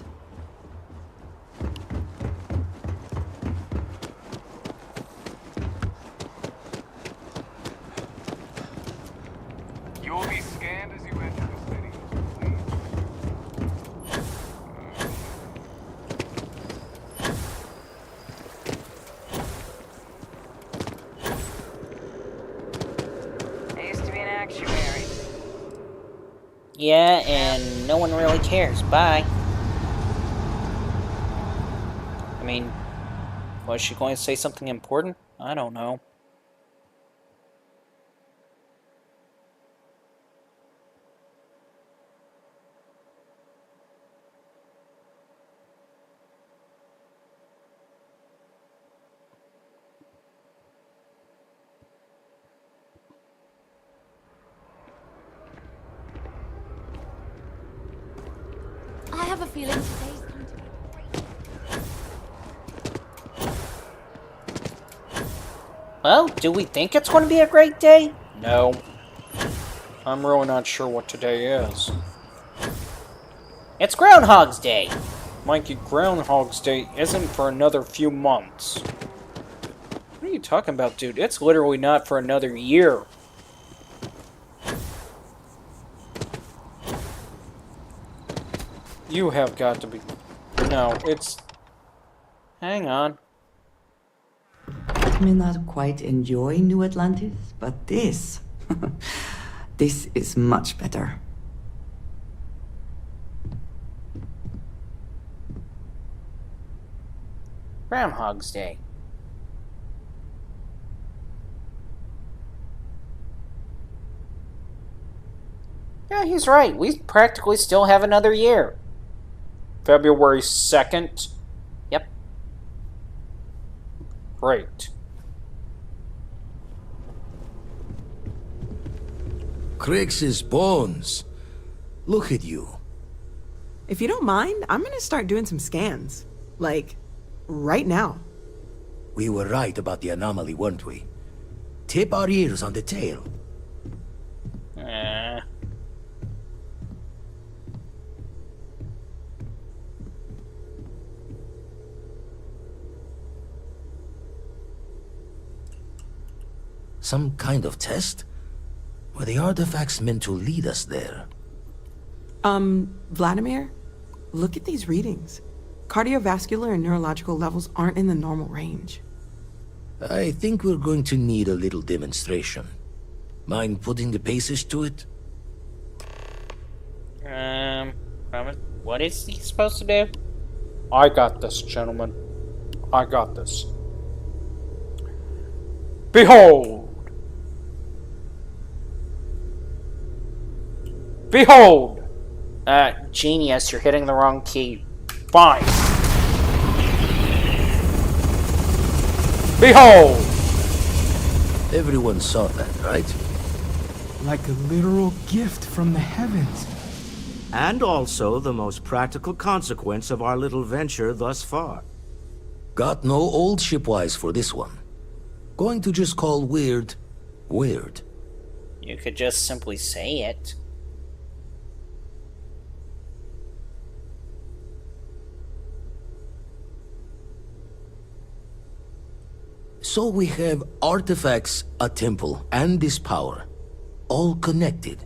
You will be scanned as you enter the city. Please. I used to be an actuary. Yeah, and no one really cares. Bye. I mean, was she going to say something important? I don't know. I have a feeling today's going to be great. Well, do we think it's going to be a great day? No. I'm really not sure what today is. It's Groundhog's Day. Mikey, Groundhog's Day isn't for another few months. What are you talking about, dude? It's literally not for another year. You have got to be... No, it's... Hang on. I may not quite enjoy New Atlantis, but this... this is much better. Groundhog's Day. Yeah, he's right. We practically still have another year. February 2nd? Yep. Great. Crix's bones. Look at you. If you don't mind, I'm gonna start doing some scans. Like, right now. We were right about the anomaly, weren't we? Tip our ears on the tail. Some kind of test? Were the artifacts meant to lead us there? Vladimir, look at these readings. Cardiovascular and neurological levels aren't in the normal range. I think we're going to need a little demonstration. Mind putting the paces to it? What is he supposed to do? I got this, gentlemen. I got this. Behold! Behold! Genius, you're hitting the wrong key. Fine. Behold! Everyone saw that, right? Like a literal gift from the heavens. And also the most practical consequence of our little venture thus far. Got no old shipwise for this one. Going to just call weird, weird. You could just simply say it. So we have artifacts, a temple, and this power. All connected.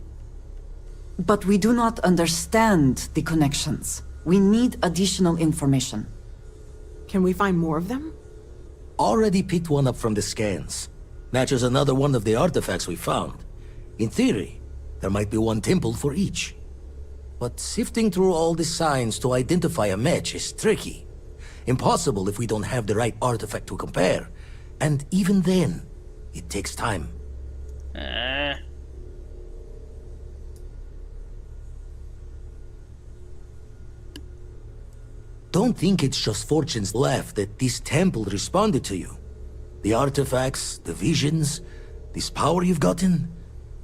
But we do not understand the connections. We need additional information. Can we find more of them? Already picked one up from the scans. Matches another one of the artifacts we found. In theory, there might be one temple for each. But sifting through all the signs to identify a match is tricky. Impossible if we don't have the right artifact to compare. And even then, it takes time. Don't think it's just Fortune's laugh that this temple responded to you. The artifacts, the visions, this power you've gotten,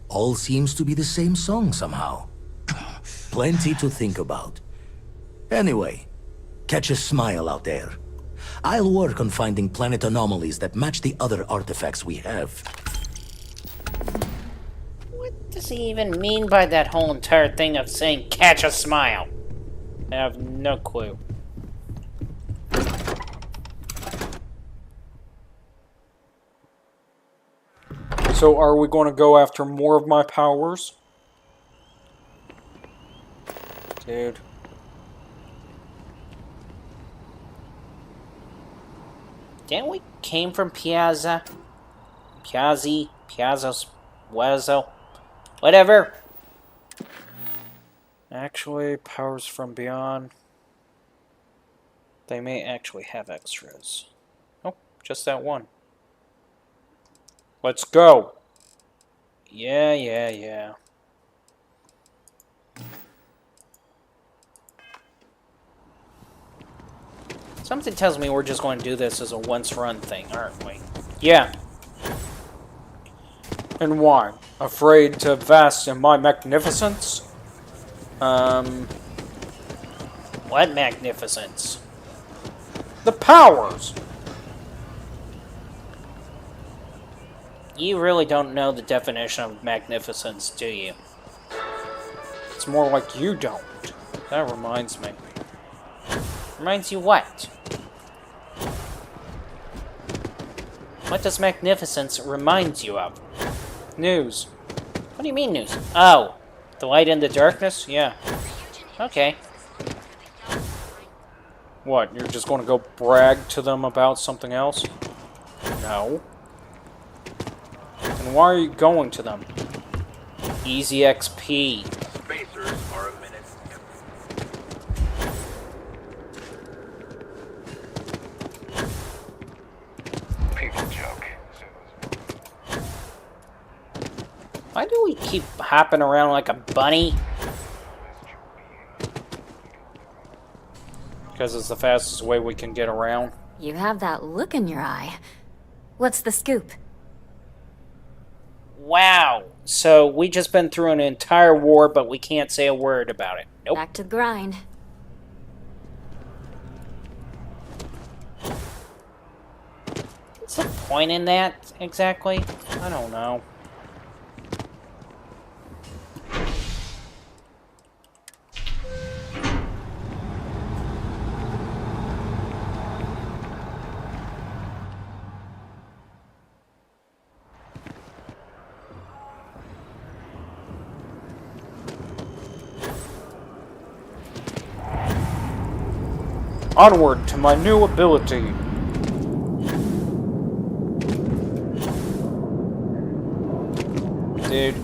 all seems to be the same song somehow. Plenty to think about. Anyway, catch a smile out there. I'll work on finding planet anomalies that match the other artifacts we have. What does he even mean by that whole entire thing of saying catch a smile? I have no clue. So are we going to go after more of my powers? Dude. Didn't we came from Piazza? Piazza's Wezzo? Whatever. Actually, powers from beyond. They may actually have extras. Oh, just that one. Let's go. Yeah. Something tells me we're just going to do this as a once-run thing, aren't we? Yeah. And why? Afraid to vest in my magnificence? What magnificence? The powers! You really don't know the definition of magnificence, do you? It's more like you don't. That reminds me. Reminds you what? What does magnificence remind you of? News. What do you mean news? Oh, the light in the darkness? Yeah. Okay. What, you're just going to go brag to them about something else? No. And why are you going to them? Easy XP. Spacers are a minute. People joke. Why do we keep hopping around like a bunny? Because it's the fastest way we can get around. You have that look in your eye. What's the scoop? Wow. So we just been through an entire war, but we can't say a word about it. Nope. Back to the grind. What's the point in that, exactly? I don't know. Onward to my new ability. Dude.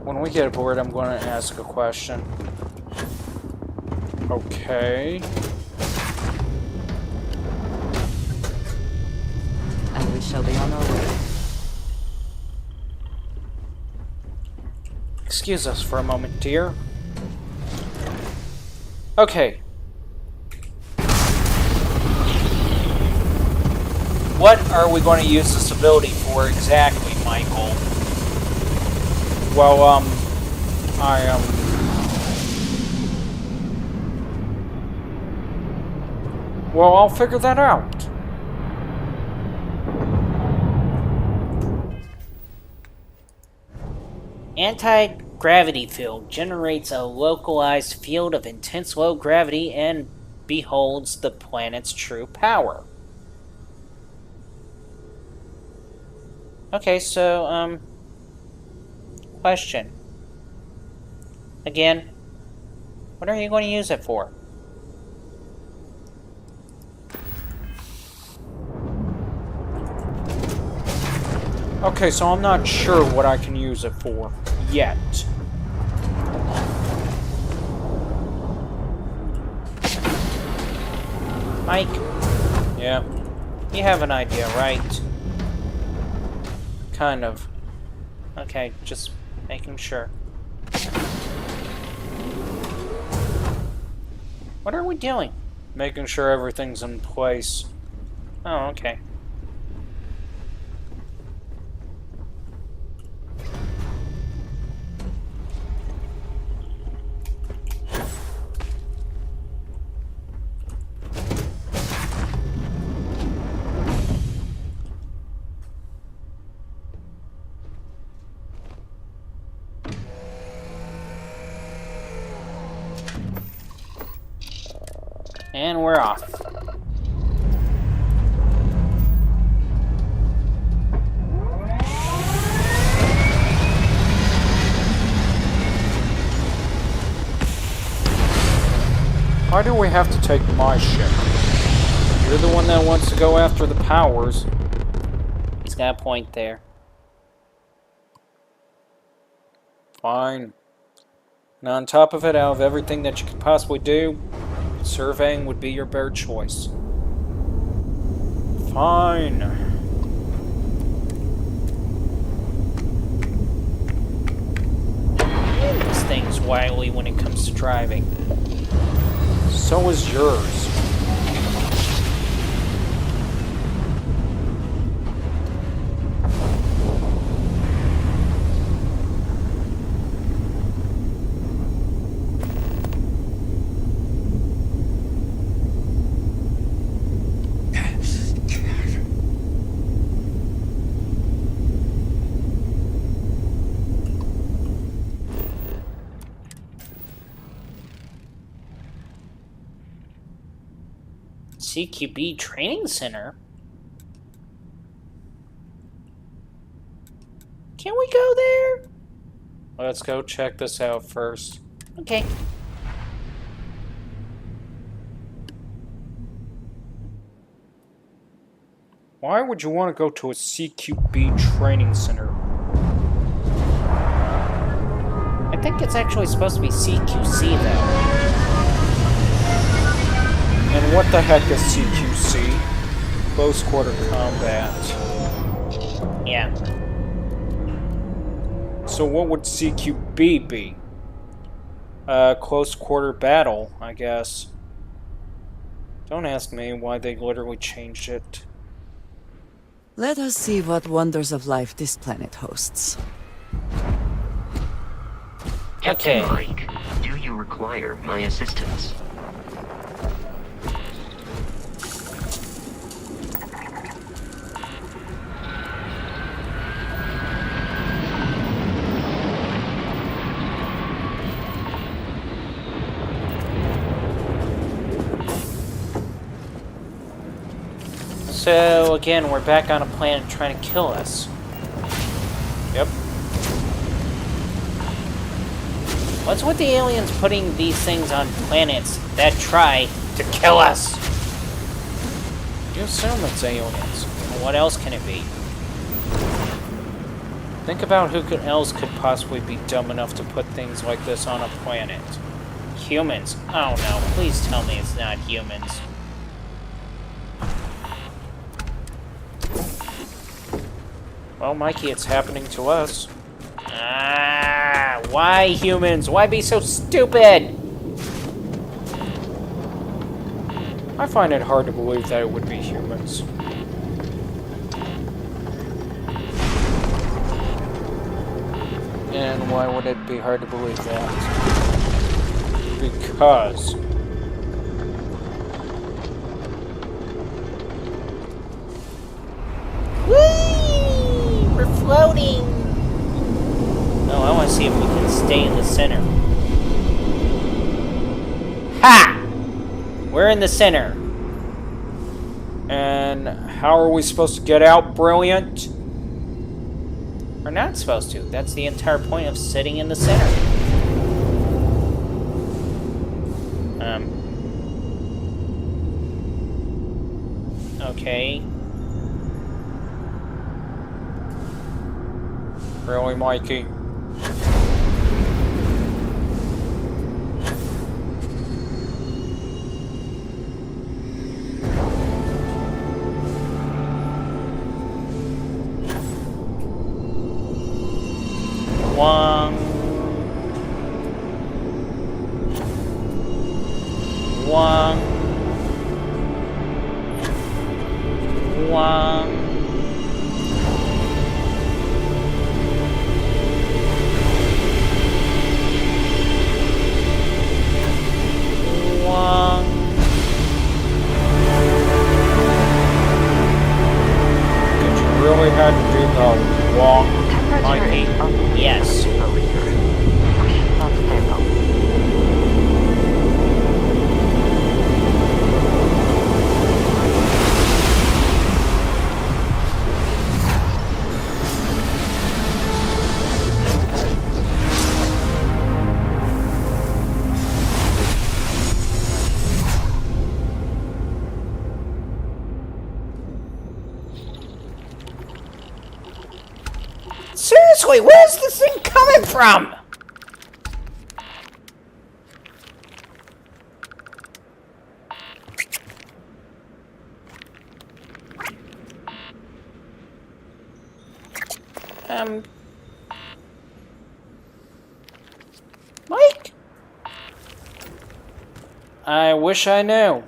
When we get aboard, I'm going to ask a question. Okay. And we shall be on our way. Excuse us for a moment, dear. Okay. What are we going to use this ability for exactly, Michael? Well, well, I'll figure that out. Anti-gravity field generates a localized field of intense low gravity and beholds the planet's true power. Okay, so, question. Again, what are you going to use it for? Okay, so I'm not sure what I can use it for yet. Mike? Yeah. You have an idea, right? Kind of. Okay, just making sure. What are we doing? Making sure everything's in place. Oh, okay. And we're off. Why do we have to take my ship? You're the one that wants to go after the powers. He's got a point there. Fine. And on top of it, out of everything that you could possibly do, surveying would be your better choice. Fine. This thing's wily when it comes to driving. So is yours. CQB Training Center? Can we go there? Let's go check this out first. Okay. Why would you want to go to a CQB training center? I think it's actually supposed to be CQC, though. And what the heck is CQC? Close quarter combat. Yeah. So what would CQB be? Close quarter battle, I guess. Don't ask me why they literally changed it. Let us see what wonders of life this planet hosts. Captain Mike, do you require my assistance? So, again, we're back on a planet trying to kill us. Yep. What's with the aliens putting these things on planets that try to kill us? You assume it's aliens. Well, what else can it be? Think about who else could possibly be dumb enough to put things like this on a planet. Humans. Oh no, please tell me it's not humans. Well, Mikey, it's happening to us. Ah, why humans? Why be so stupid? I find it hard to believe that it would be humans. And why would it be hard to believe that? Because... Whee! We're floating! Oh, I want to see if we can stay in the center. Ha! We're in the center. And how are we supposed to get out, Brilliant? We're not supposed to. That's the entire point of sitting in the center. Okay. Really, Mikey? One. Did you really have to do the long Mikey? Yes. Not stable. Seriously, where's this thing coming from? Mike? I wish I knew.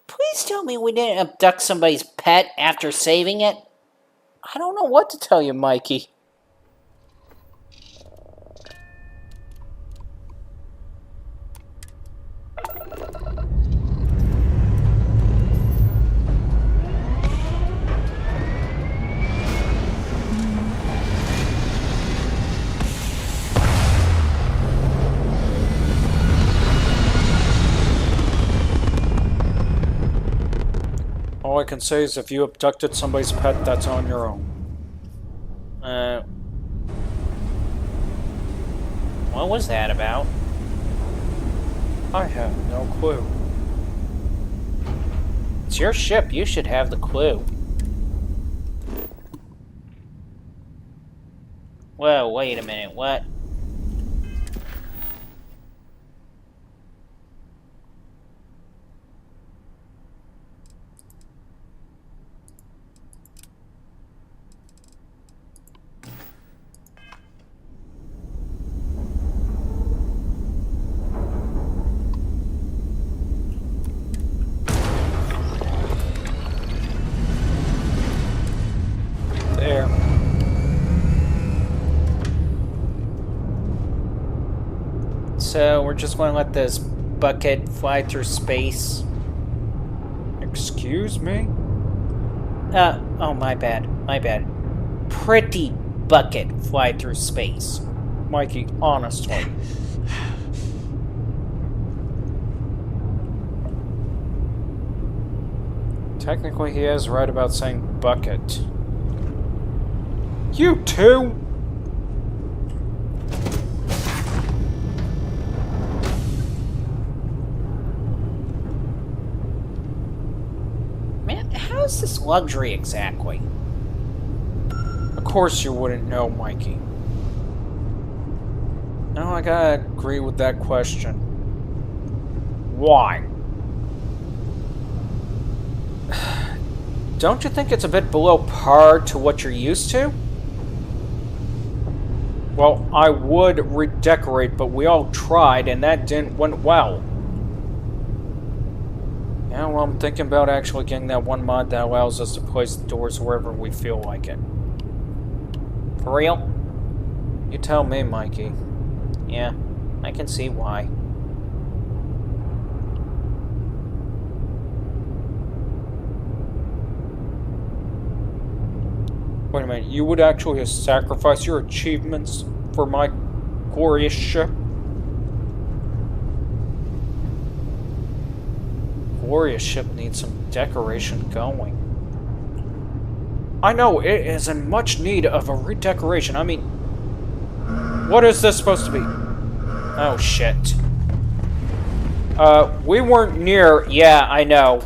Please tell me we didn't abduct somebody's pet after saving it. I don't know what to tell you, Mikey. All I can say is if you abducted somebody's pet, that's on your own. What was that about? I have no clue. It's your ship. You should have the clue. Whoa, wait a minute. What? There. So, we're just going to let this bucket fly through space? Excuse me? Oh, my bad. My bad. Pretty bucket fly through space. Mikey, honestly. Technically, he is right about saying bucket. You too? Man, how is this luxury exactly? Of course you wouldn't know, Mikey. No, I gotta agree with that question. Why? Don't you think it's a bit below par to what you're used to? Well, I would redecorate, but we all tried, and that went well. Yeah, well, I'm thinking about actually getting that one mod that allows us to place the doors wherever we feel like it. For real? You tell me, Mikey. Yeah, I can see why. Wait a minute, you would actually sacrifice your achievements for my glorious ship? Glorious ship needs some decoration going. I know, it is in much need of a redecoration. I mean, what is this supposed to be? Oh, shit. We weren't near... Yeah, I know.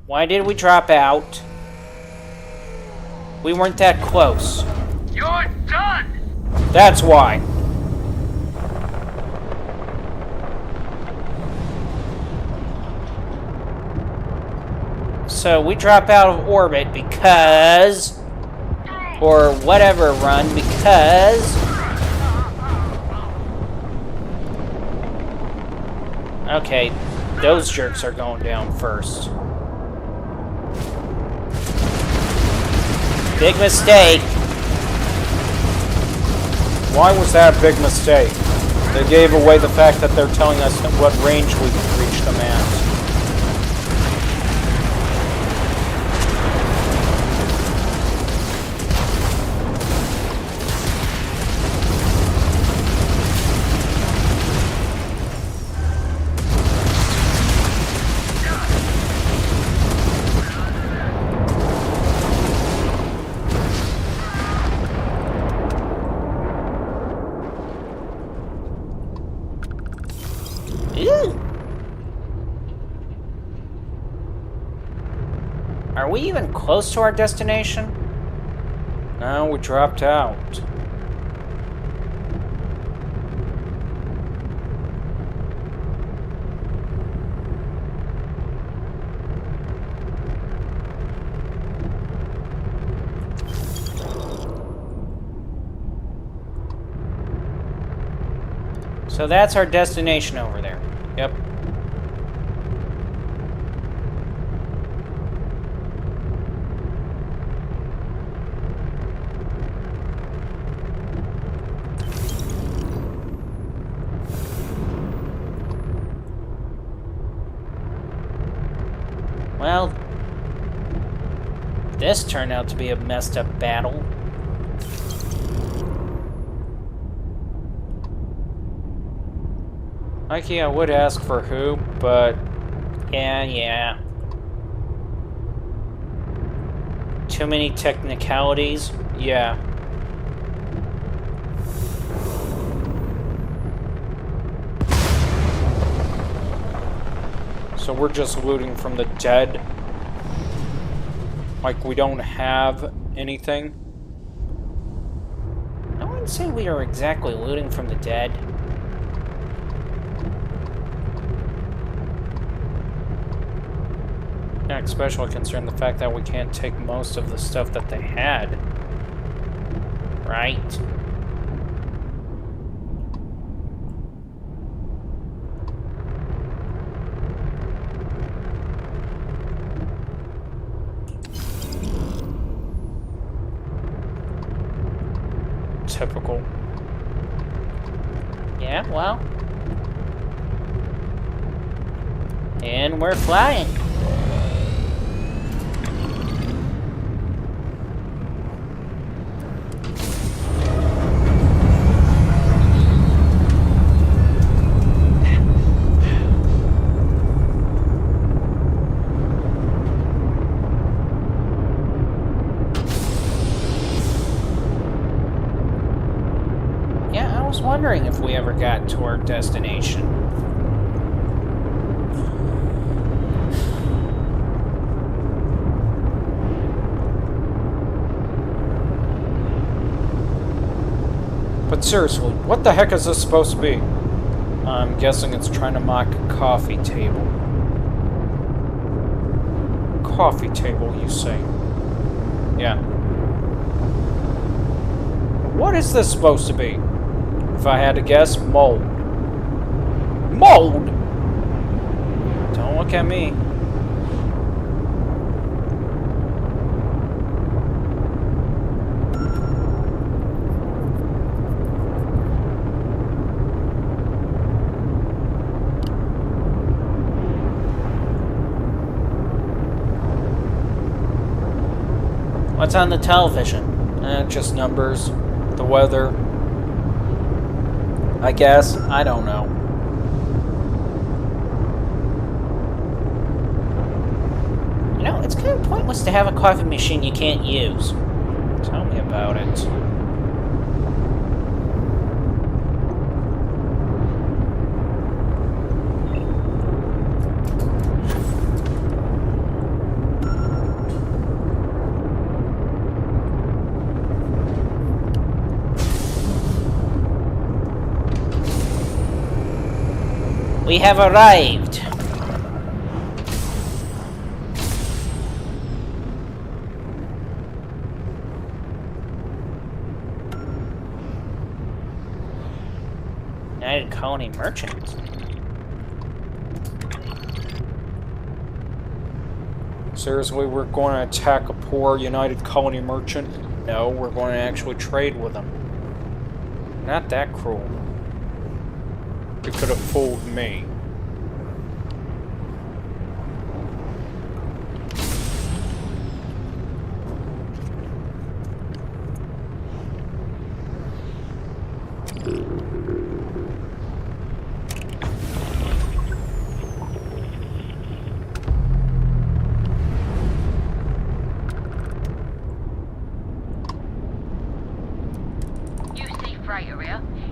Why did we drop out? We weren't that close. You're done! That's why. So we drop out of orbit because... Or whatever run because... Okay, those jerks are going down first. Big mistake. Why was that a big mistake? They gave away the fact that they're telling us what range we can reach them at. Are we even close to our destination? No, we dropped out. So that's our destination over there. Yep. Well, this turned out to be a messed up battle. Mikey, I would ask for who, but... Yeah. Too many technicalities. Yeah. So we're just looting from the dead? Like we don't have anything? I wouldn't say we are exactly looting from the dead. Yeah, especially considering the fact that we can't take most of the stuff that they had. Right? Typical. Yeah, well. And we're flying. Yeah, I was wondering if we ever got to our destination. But seriously, what the heck is this supposed to be? I'm guessing it's trying to mock a coffee table. Coffee table, you say? Yeah. What is this supposed to be? If I had to guess, mold. Mold?! Don't look at me. What's on the television? Just numbers. The weather. I guess. I don't know. You know, it's kind of pointless to have a coffee machine you can't use. Tell me about it. We have arrived. United Colony Merchant. Seriously, we're going to attack a poor United Colony merchant? No, we're going to actually trade with him. Not that cruel. You could have fooled me.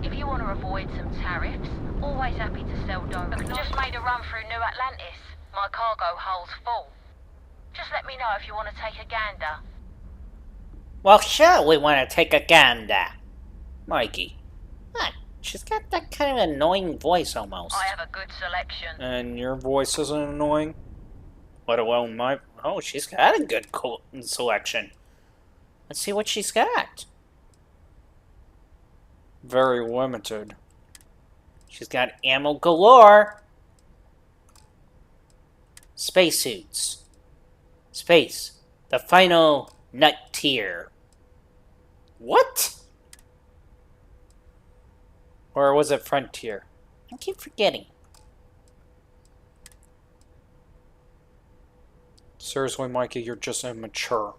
If you want to avoid some tariffs, always happy to sell direct. Just made a run through New Atlantis. My cargo hold's full. Just let me know if you want to take a gander. Well, sure, we want to take a gander. Mikey. Huh, she's got that kind of annoying voice almost. I have a good selection. And your voice isn't annoying? Let alone my... Oh, she's got a good selection. Let's see what she's got. Very limited. She's got ammo galore. Spacesuits. Space. The final nut tier. What? Or was it Frontier? I keep forgetting. Seriously, Mikey, you're just immature.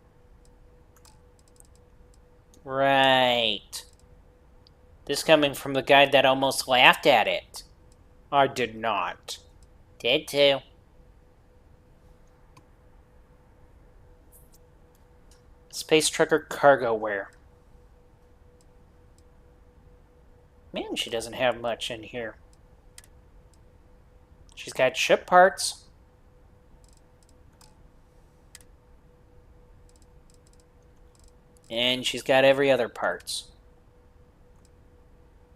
Right. This coming from the guy that almost laughed at it. I did not. Did too. Space Trucker cargo wear. Man, she doesn't have much in here. She's got ship parts. And she's got every other parts.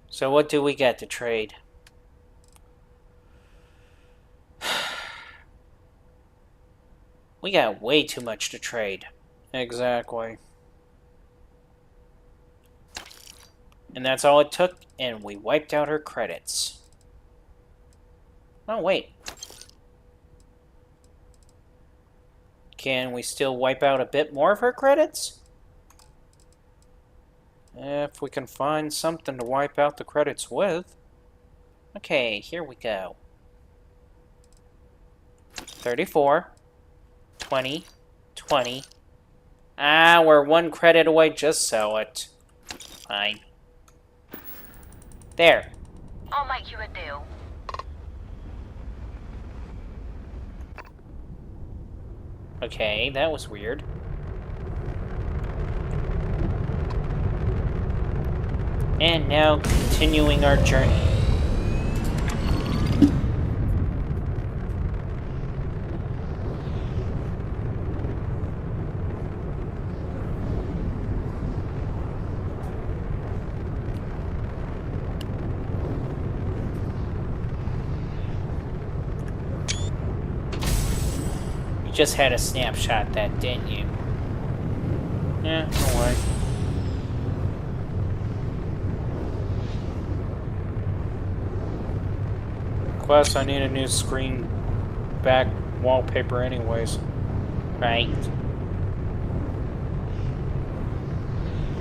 So what do we got to trade? We got way too much to trade. Exactly. And that's all it took, and we wiped out her credits. Oh, wait. Can we still wipe out a bit more of her credits? If we can find something to wipe out the credits with. Okay, here we go. 34. 20. 20. Ah, we're 1 credit away. Just sell it. Fine. There. I'll make you a deal. Okay, that was weird. And now continuing our journey. You just had a snapshot that, didn't you? Yeah, no way. Plus, I need a new screen back wallpaper anyways. Right.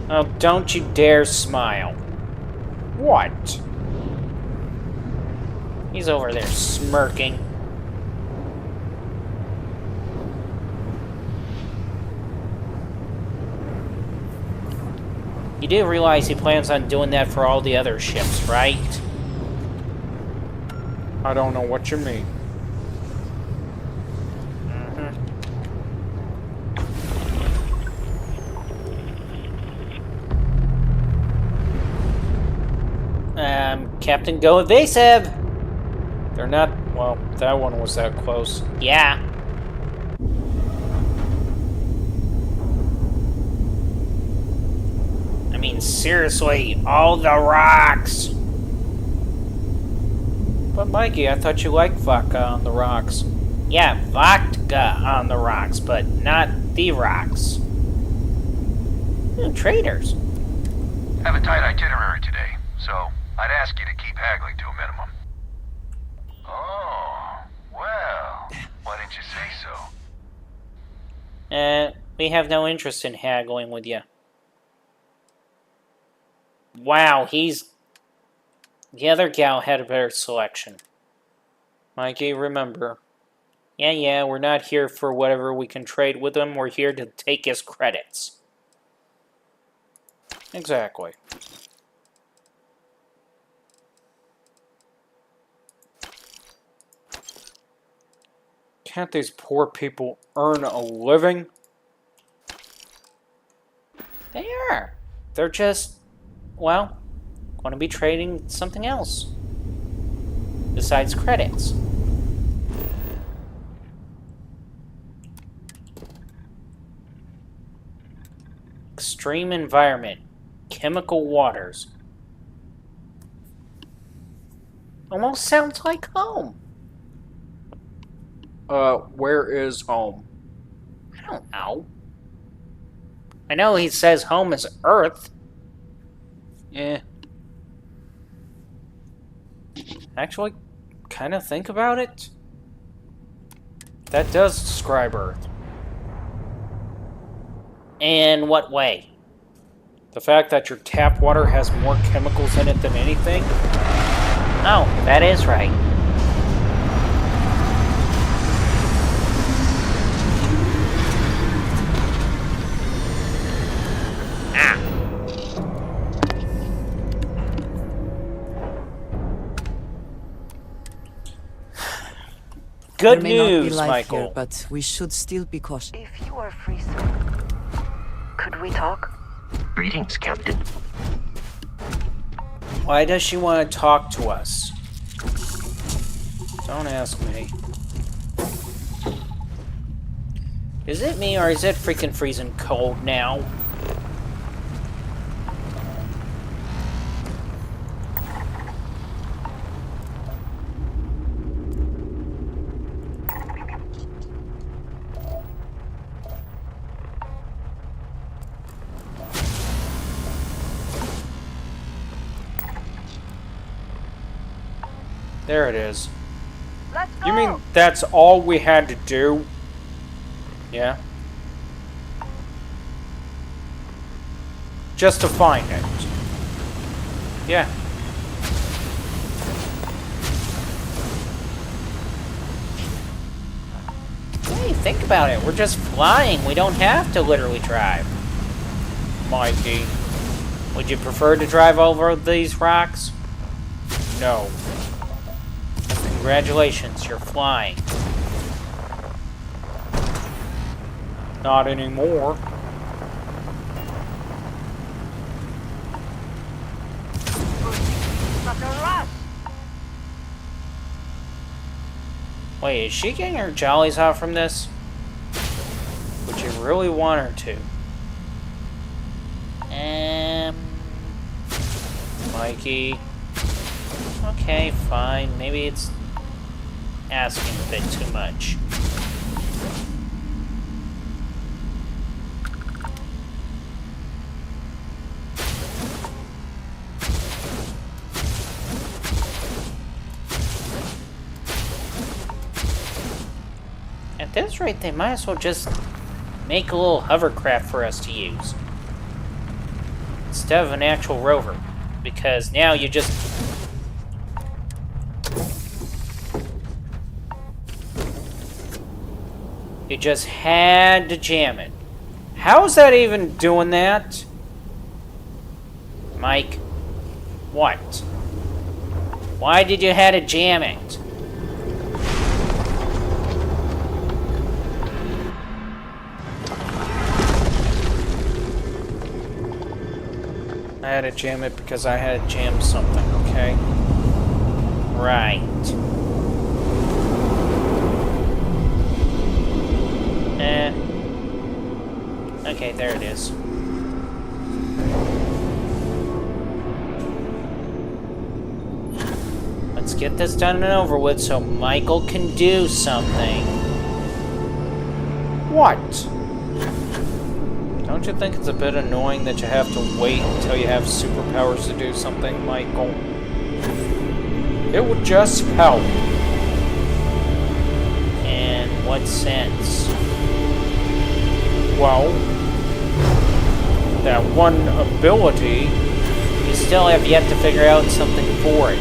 Oh, don't you dare smile. What? He's over there smirking. You do realize he plans on doing that for all the other ships, right? I don't know what you mean. Captain Go Evasive! They're not... Well, that one was that close. Yeah. I mean, seriously, all the rocks! But Mikey, I thought you liked vodka on the rocks. Yeah, vodka on the rocks, but not the rocks. Traitors. Have a tight itinerary today, so I'd ask you to keep haggling to a minimum. Oh, well, why didn't you say so? We have no interest in haggling with you. Wow, the other gal had a better selection. Mikey, remember. Yeah, we're not here for whatever we can trade with him. We're here to take his credits. Exactly. Can't these poor people earn a living? They are. They're just, well, going to be trading something else. Besides credits. Extreme environment. Chemical waters. Almost sounds like home. Where is home? I don't know. I know he says home is Earth. Actually, kind of think about it. That does describe Earth. In what way? The fact that your tap water has more chemicals in it than anything? Oh, that is right. Good there may not be news, life Michael. Here, but we should still be cautious. If you are free, sir, could we talk? Greetings, Captain. Why does she want to talk to us? Don't ask me. Is it me or is it freaking freezing cold now? There it is. Let's go. You mean that's all we had to do? Yeah. Just to find it. Yeah. Hey, think about it. We're just flying. We don't have to literally drive. Mikey. Would you prefer to drive over these rocks? No. Congratulations, you're flying. Not anymore. gotta rush! Wait, is she getting her jollies out from this? Would you really want her to? Mikey. Okay, fine. Maybe it's asking a bit too much. At this rate, they might as well just make a little hovercraft for us to use instead of an actual rover, because now you just had to jam it. How is that even doing that? Mike, what? Why did you have to jam it? I had to jam it because I had to jam something, okay? Right. Okay, there it is. Let's get this done and over with so Michael can do something. What? Don't you think it's a bit annoying that you have to wait until you have superpowers to do something, Michael? It would just help. In what sense? Well, that one ability, you still have yet to figure out something for it.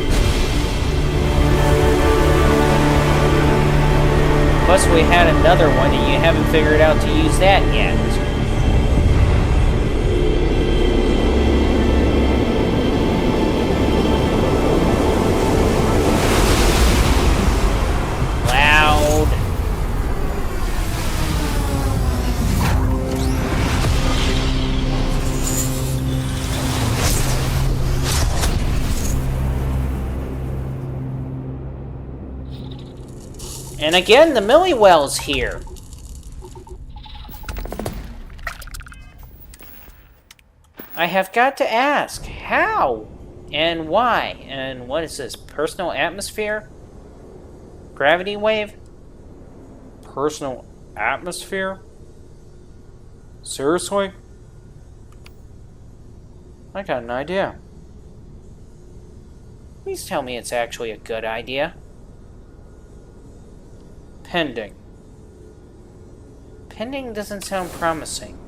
Plus we had another one and you haven't figured out to use that yet. And again, the Millywell's here. I have got to ask, how? And why? And what is this, personal atmosphere? Gravity wave? Personal atmosphere? Seriously? I got an idea. Please tell me it's actually a good idea. Pending. Pending doesn't sound promising.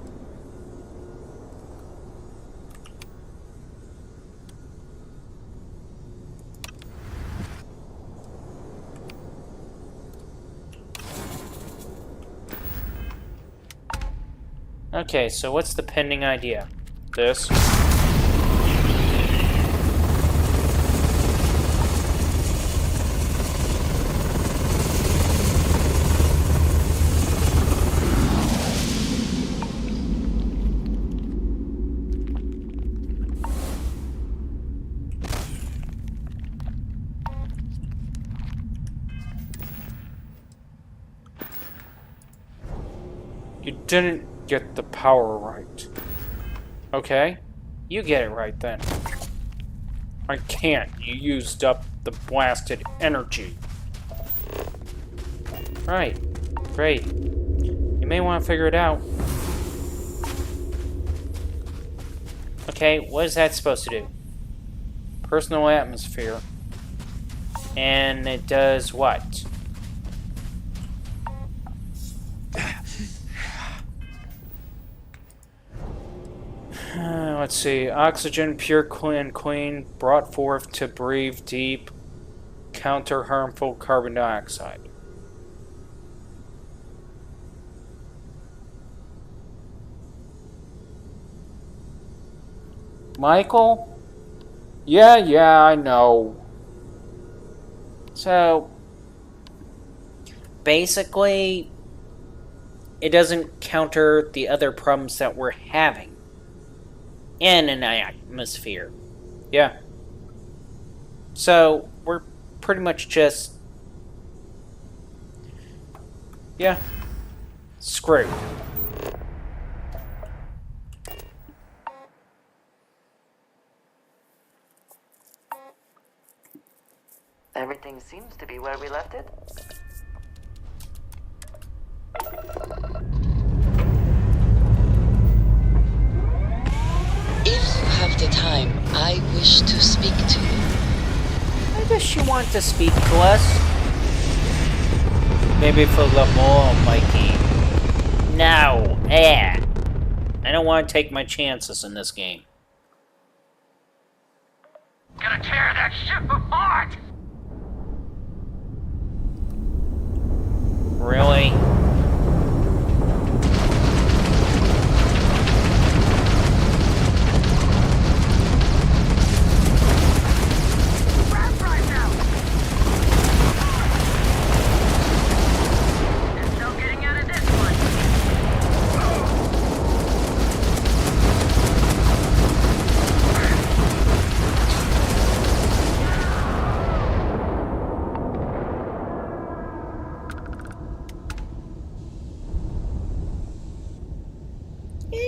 Okay, so what's the pending idea? This. You didn't get the power right. Okay? You get it right then. I can't. You used up the blasted energy. Right. Great. You may want to figure it out. Okay, what is that supposed to do? Personal atmosphere. And it does what? Let's see. Oxygen, pure and clean, brought forth to breathe deep, counter harmful carbon dioxide. Michael? Yeah, I know. So, basically, it doesn't counter the other problems that we're having in an atmosphere. Yeah. So, we're pretty much just... yeah. Screwed. Everything seems to be where we left it. If you have the time, I wish to speak to you. Why does she want to speak to us? Maybe for Lamore, Mikey. No. I don't want to take my chances in this game. Gonna tear that ship apart! Really?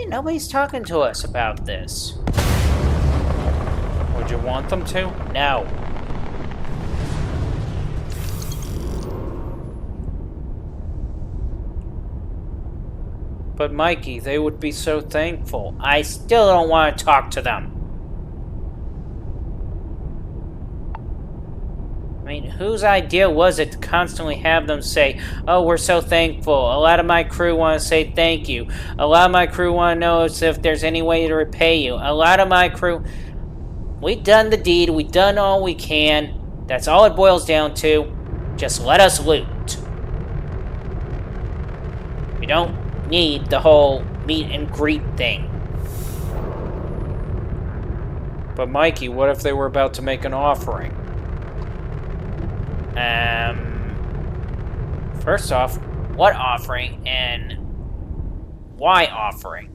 Nobody's talking to us about this. Would you want them to? No. But Mikey, they would be so thankful. I still don't want to talk to them. I mean, whose idea was it to constantly have them say, oh, we're so thankful. A lot of my crew want to say thank you. A lot of my crew want to know if there's any way to repay you. A lot of my crew... We've done the deed. We've done all we can. That's all it boils down to. Just let us loot. We don't need the whole meet and greet thing. But Mikey, what if they were about to make an offering? First off, what offering and why offering?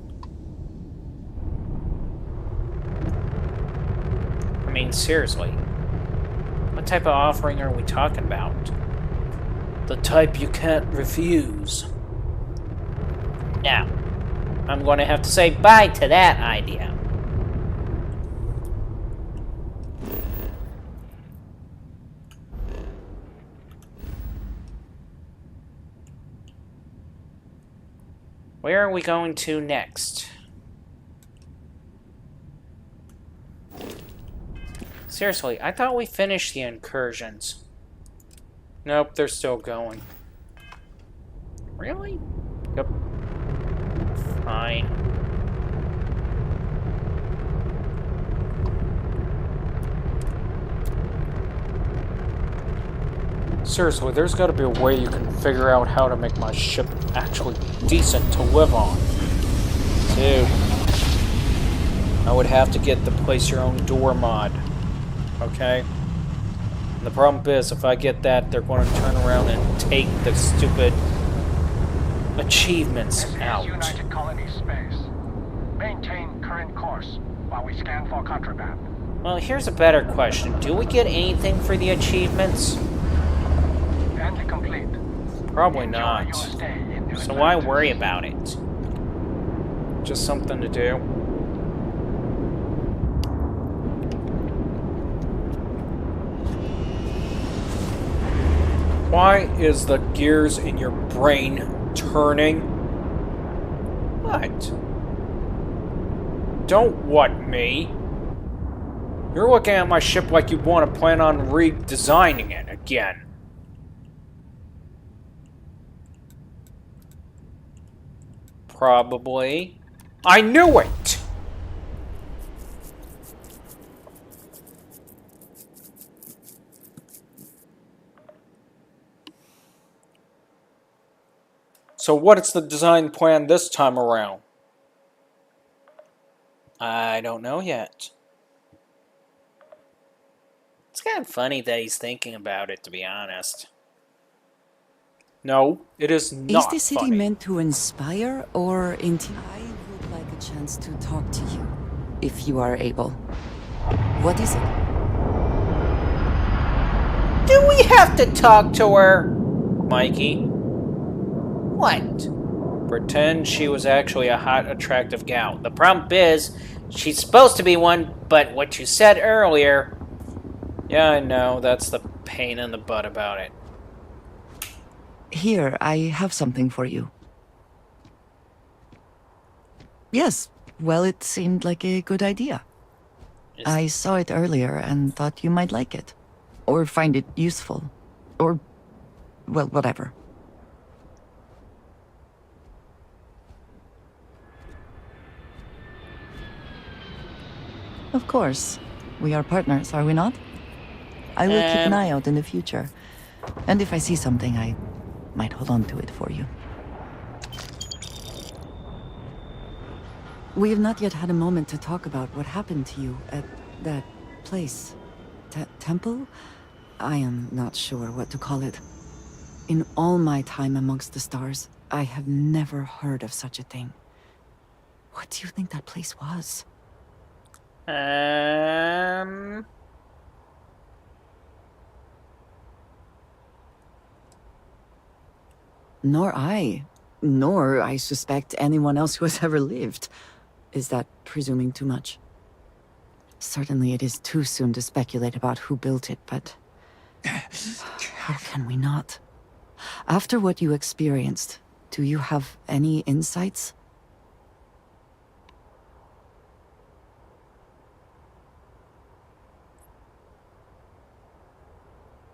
I mean, seriously. What type of offering are we talking about? The type you can't refuse. Now, I'm going to have to say bye to that idea. Where are we going to next? Seriously, I thought we finished the incursions. Nope, they're still going. Really? Yep. Fine. Seriously, there's got to be a way you can figure out how to make my ship actually decent to live on. Dude. I would have to get the place your own door mod. Okay? And the problem is, if I get that, they're going to turn around and take the stupid achievements out. United Colony space. Maintain current course while we scan for contraband. Well, here's a better question. Do we get anything for the achievements? And complete. Probably not. So why worry about it? Just something to do. Why is the gears in your brain turning? What? Don't what me? You're looking at my ship like you want to plan on redesigning it again. Probably. I knew it! So what is the design plan this time around? I don't know yet. It's kind of funny that he's thinking about it, to be honest. No, it is not Is the city funny. meant to inspire or intimidate? I would like a chance to talk to you, if you are able. What is it? Do we have to talk to her? Mikey. What? Pretend she was actually a hot, attractive gal. The problem is, she's supposed to be one, but what you said earlier... Yeah, I know, that's the pain in the butt about it. Here, I have something for you. Yes, well, it seemed like a good idea. I saw it earlier and thought you might like it. Or find it useful. Or, well, whatever. Of course. We are partners, are we not? I will keep an eye out in the future. And if I see something, I might hold on to it for you. We have not yet had a moment to talk about what happened to you at that place. Temple? I am not sure what to call it. In all my time amongst the stars, I have never heard of such a thing. What do you think that place was? Nor I suspect anyone else who has ever lived. Is that presuming too much? Certainly it is too soon to speculate about who built it, but... how can we not? After what you experienced, do you have any insights?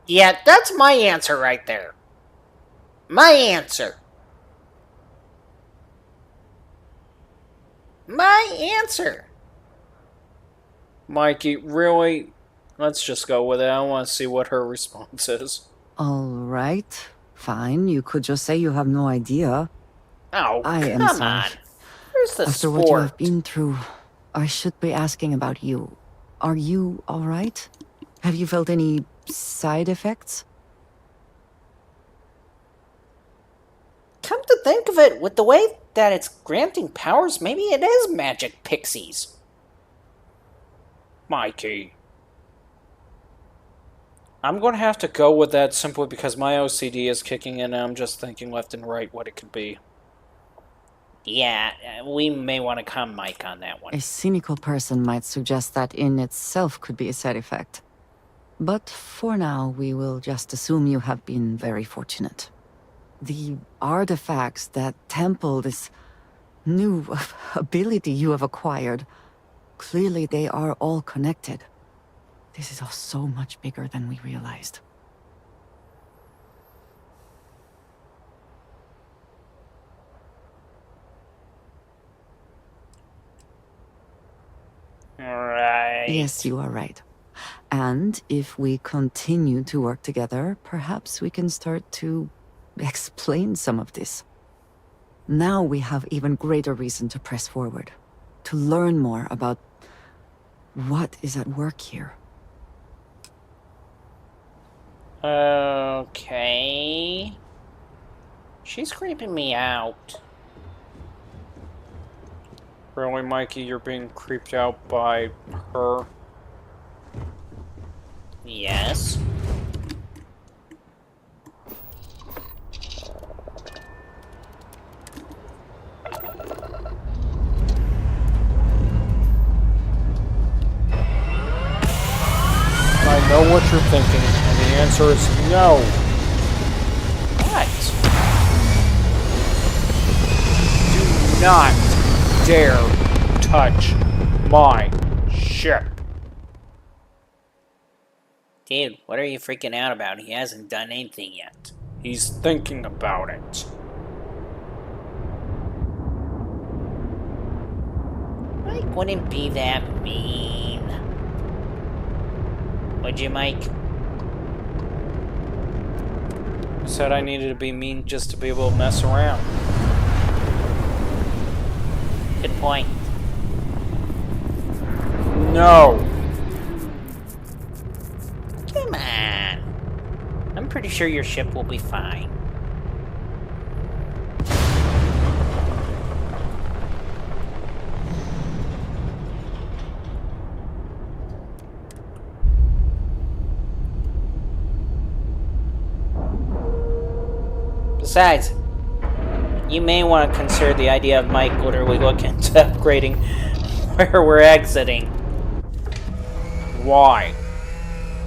Yeah, that's my answer right there. My answer. My answer. Mikey, really? Let's just go with it. I want to see what her response is. All right. Fine. You could just say you have no idea. Oh, I am come sorry. on. Where's the After sport? what you have been through, I should be asking about you. Are you all right? Have you felt any side effects? Come to think of it, with the way that it's granting powers, maybe it is magic pixies. Mikey. I'm going to have to go with that simply because my OCD is kicking in and I'm just thinking left and right what it could be. Yeah, we may want to calm Mike on that one. A cynical person might suggest that in itself could be a side effect. But for now, we will just assume you have been very fortunate. The artifacts that temple this new ability you have acquired, clearly they are all connected. This is all so much bigger than we realized. Right. Yes, you are right. And if we continue to work together, perhaps we can start to explain some of this. Now we have even greater reason to press forward, to learn more about what is at work here. Okay. She's creeping me out. Really, Mikey, you're being creeped out by her? Yes. I know what you're thinking, and the answer is no. What? Do not dare touch my ship. Dude, what are you freaking out about? He hasn't done anything yet. He's thinking about it. Mike wouldn't be that mean. Would you, Mike? I said I needed to be mean just to be able to mess around. Good point. No! Come on. I'm pretty sure your ship will be fine. Besides, you may want to consider the idea of Mike literally looking into upgrading where we're exiting. Why?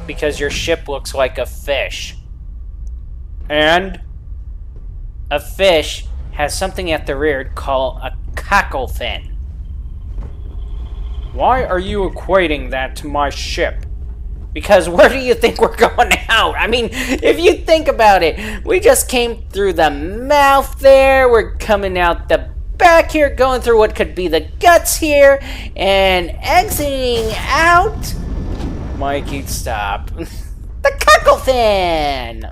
Because your ship looks like a fish. And a fish has something at the rear called a cockle fin. Why are you equating that to my ship? Because where do you think we're going out? I mean, if you think about it, we just came through the mouth there, we're coming out the back here, going through what could be the guts here, and exiting out... Mikey, stop. The cockle fin!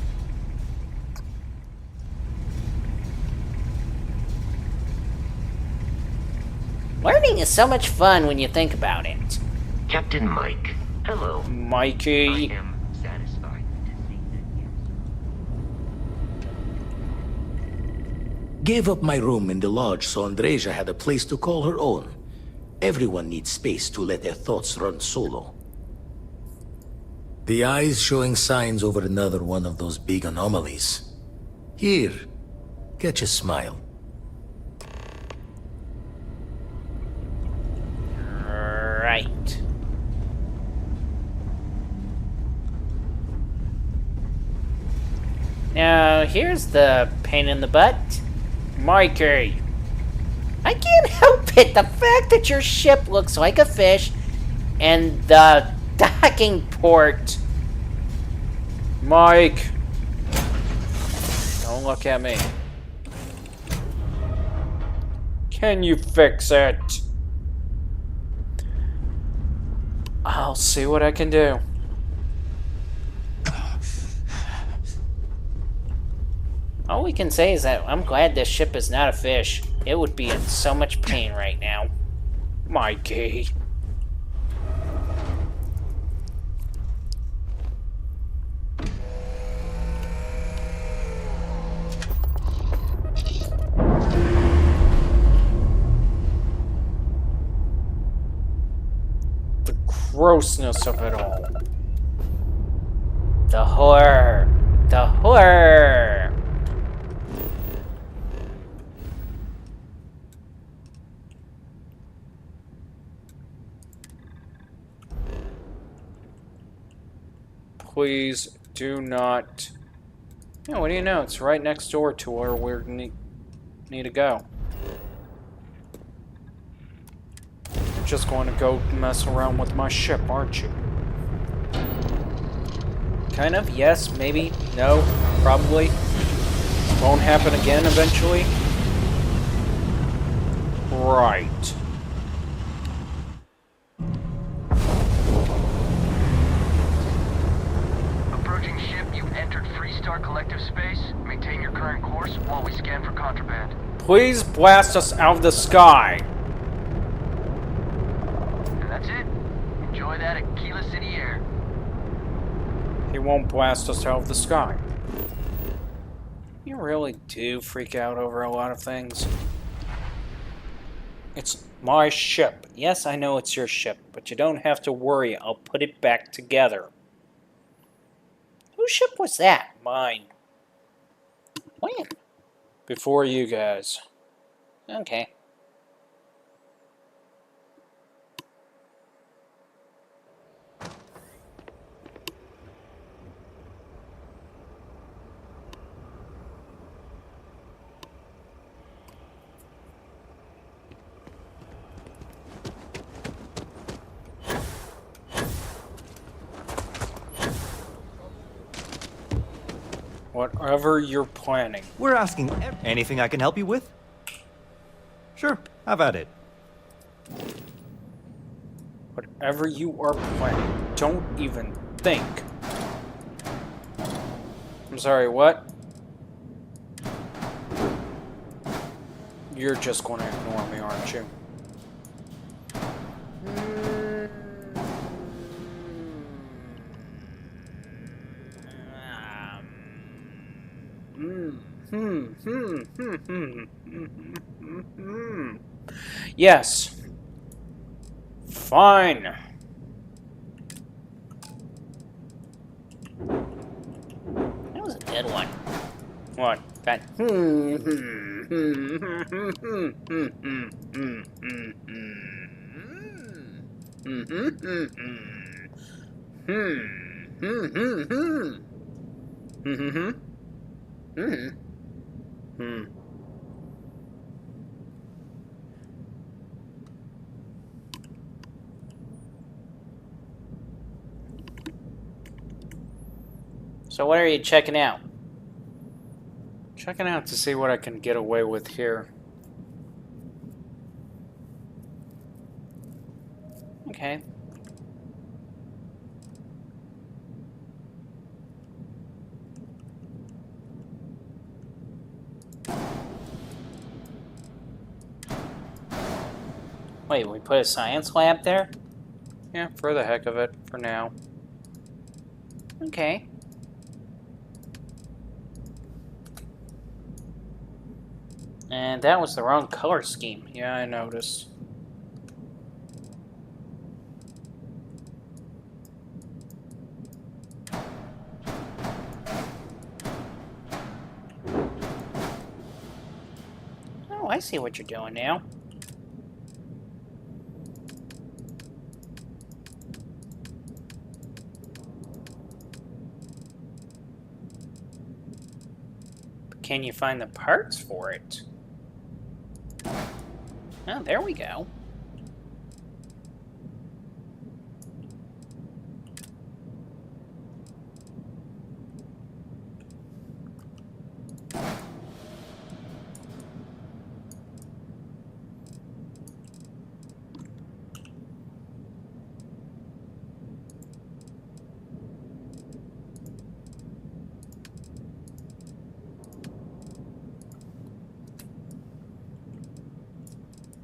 Learning is so much fun when you think about it. Captain Mike. Hello. Mikey. I am satisfied to see that Gave up my room in the lodge so Andreja had a place to call her own. Everyone needs space to let their thoughts run solo. The eye's showing signs over another one of those big anomalies. Here, catch a smile. Right. Now, here's the pain in the butt. Mikey. I can't help it. The fact that your ship looks like a fish and the docking port. Mike. Don't look at me. Can you fix it? I'll see what I can do. All we can say is that I'm glad this ship is not a fish. It would be in so much pain right now. Mikey. The grossness of it all. The horror. The horror. Please do not... Yeah, what do you know? It's right next door to where we need to go. You're just going to go mess around with my ship, aren't you? Kind of, yes, maybe, no, probably. Won't happen again eventually. Right. Approaching ship, you've entered Freestar Collective space. Maintain your current course while we scan for contraband. Please blast us out of the sky. And that's it. Enjoy that Aquila City air. He won't blast us out of the sky. You really do freak out over a lot of things. It's my ship. Yes, I know it's your ship, but you don't have to worry. I'll put it back together. Whose ship was that? Mine. When? Before you guys. Okay. Whatever you're planning. We're asking anything I can help you with? Sure, have at it. Whatever you are planning, don't even think. I'm sorry, what? You're just going to ignore me, aren't you? Yes. Fine. That was a good one. What? But So what are you checking out? Checking out to see what I can get away with here. Okay. Wait, we put a science lab there? Yeah, for the heck of it, for now. Okay. And that was the wrong color scheme. Yeah, I noticed. Oh, I see what you're doing now. Can you find the parts for it? Oh, there we go.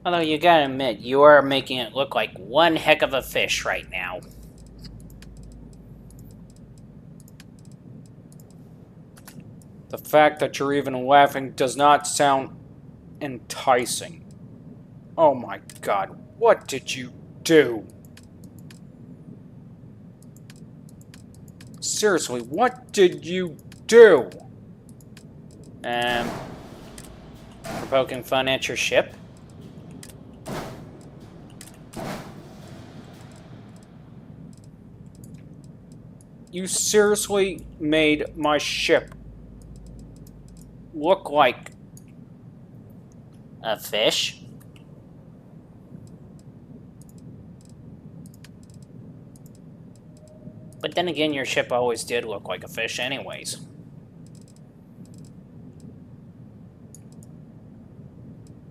Although you gotta admit, you are making it look like one heck of a fish right now. The fact that you're even laughing does not sound enticing. Oh my god, what did you do? Seriously, what did you do? For poking fun at your ship? You seriously made my ship look like a fish? But then again, your ship always did look like a fish anyways.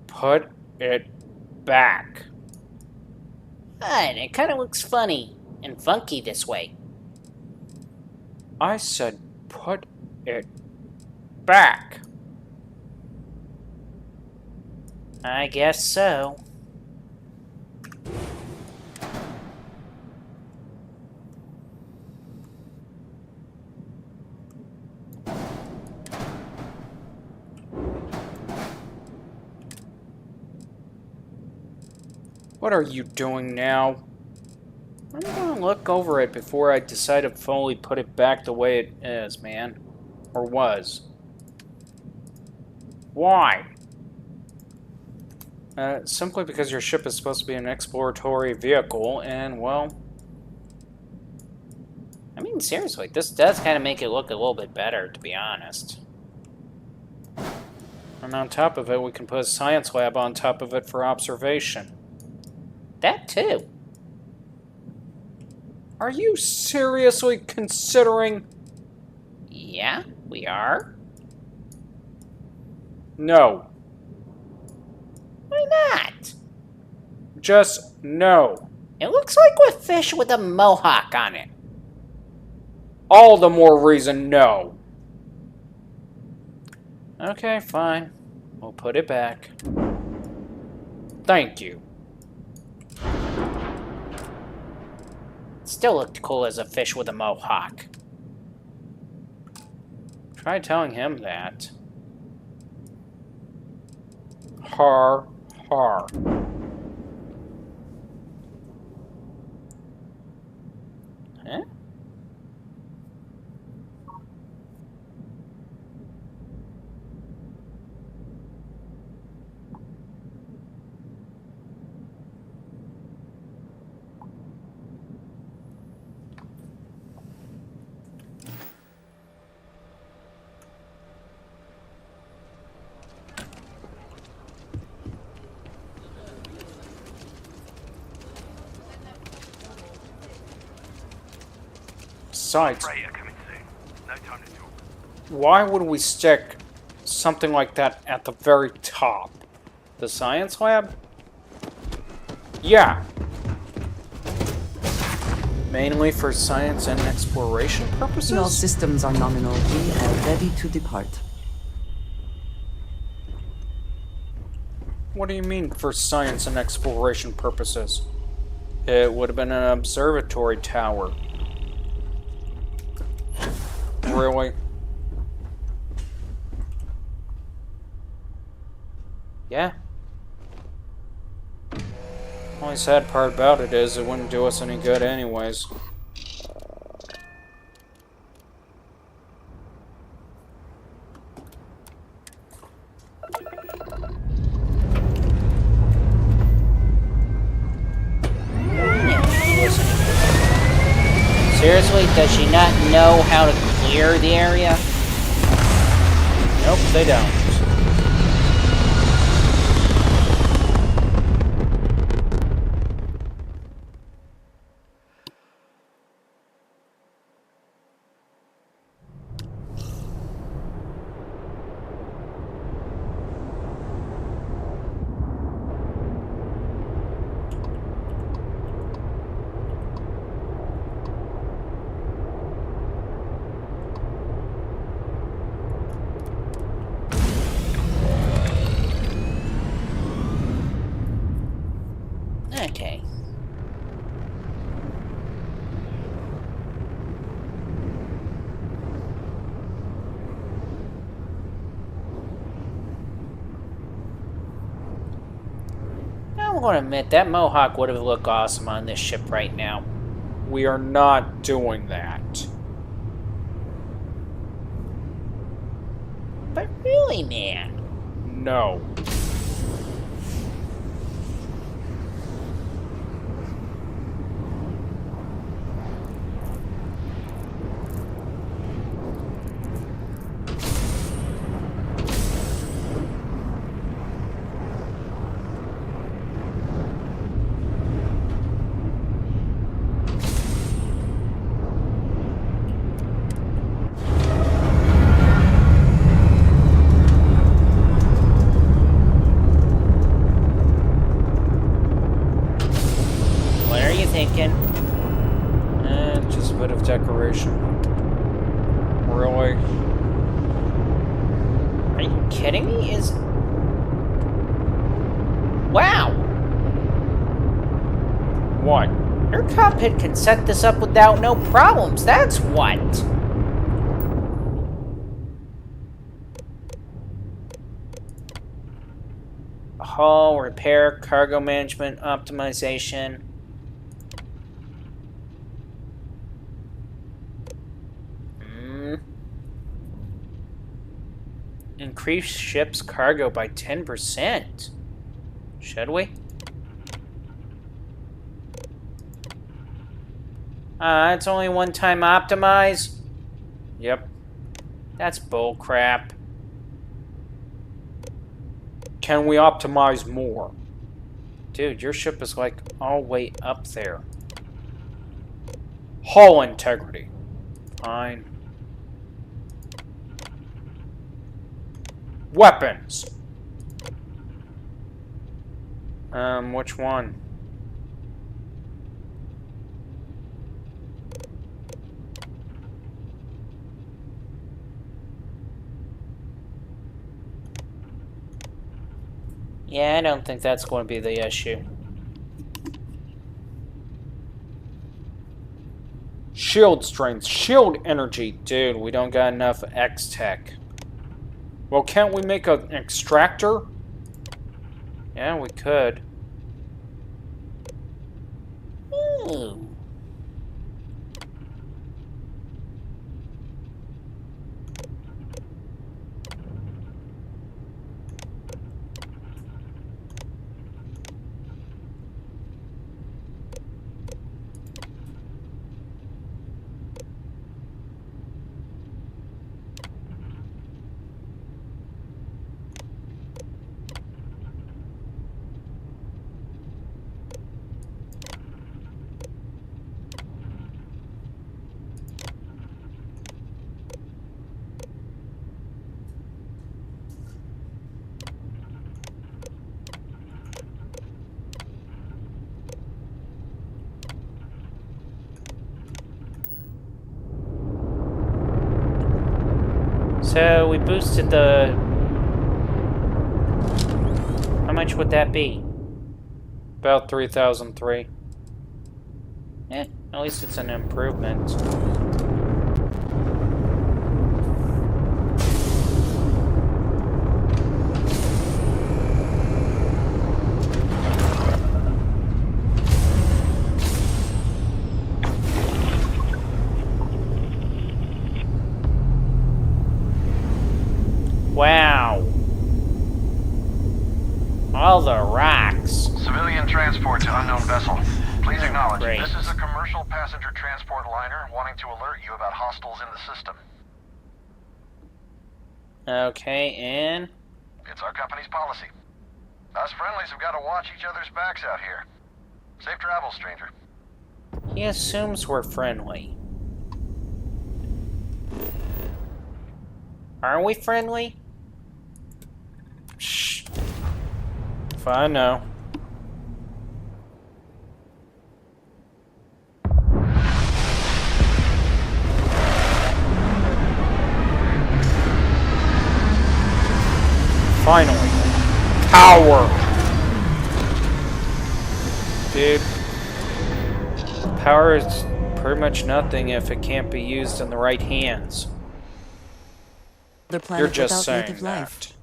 Put it back. And it kind of looks funny and funky this way. I said put it back. I guess so. What are you doing now? I'm gonna look over it before I decide to fully put it back the way it is, man. Or was. Why? Simply because your ship is supposed to be an exploratory vehicle, and, well... I mean, seriously, this does kind of make it look a little bit better, to be honest. And on top of it, we can put a science lab on top of it for observation. That too. Are you seriously considering... Yeah, we are. No. Why not? Just no. It looks like a fish with a mohawk on it. All the more reason no. Okay, fine. We'll put it back. Thank you. Still looked cool as a fish with a mohawk. Try telling him that. Har, har. Huh? Besides, why would we stick something like that at the very top? The science lab? Yeah. Mainly for science and exploration purposes? All systems are nominal. We are ready to depart. What do you mean for science and exploration purposes? It would have been an observatory tower. Really? Yeah. Only sad part about it is it wouldn't do us any good anyways. Seriously, does she not know how to clear the area? Nope, they don't. Okay. I'm gonna admit that Mohawk would have looked awesome on this ship right now. We are not doing that. But really, man. No. Thinking. Just a bit of decoration. Really? Are you kidding me? Wow! What? Your cockpit can set this up without no problems, that's what! Hull, repair, cargo management, optimization. Increase ship's cargo by 10%. Should we? It's only one-time optimize? Yep. That's bull crap. Can we optimize more? Dude, your ship is like all way up there. Hull integrity. Fine. Weapons. Which one? Yeah, I don't think that's going to be the issue. Shield strength, shield energy. Dude, we don't got enough X-Tech. Well, can't we make an extractor? Yeah, we could. Ooh. So we boosted the... How much would that be? About 3003. At least it's an improvement. Wow. All the rocks. Civilian transport to unknown vessel. Please acknowledge, Great. this is a commercial passenger transport liner wanting to alert you about hostiles in the system. Okay, and... It's our company's policy. Us friendlies have got to watch each other's backs out here. Safe travels, stranger. He assumes we're friendly. Aren't we friendly? Shh. If I know. Finally. Power! Dude. Power is pretty much nothing if it can't be used in the right hands. The planet You're just without saying native that. life.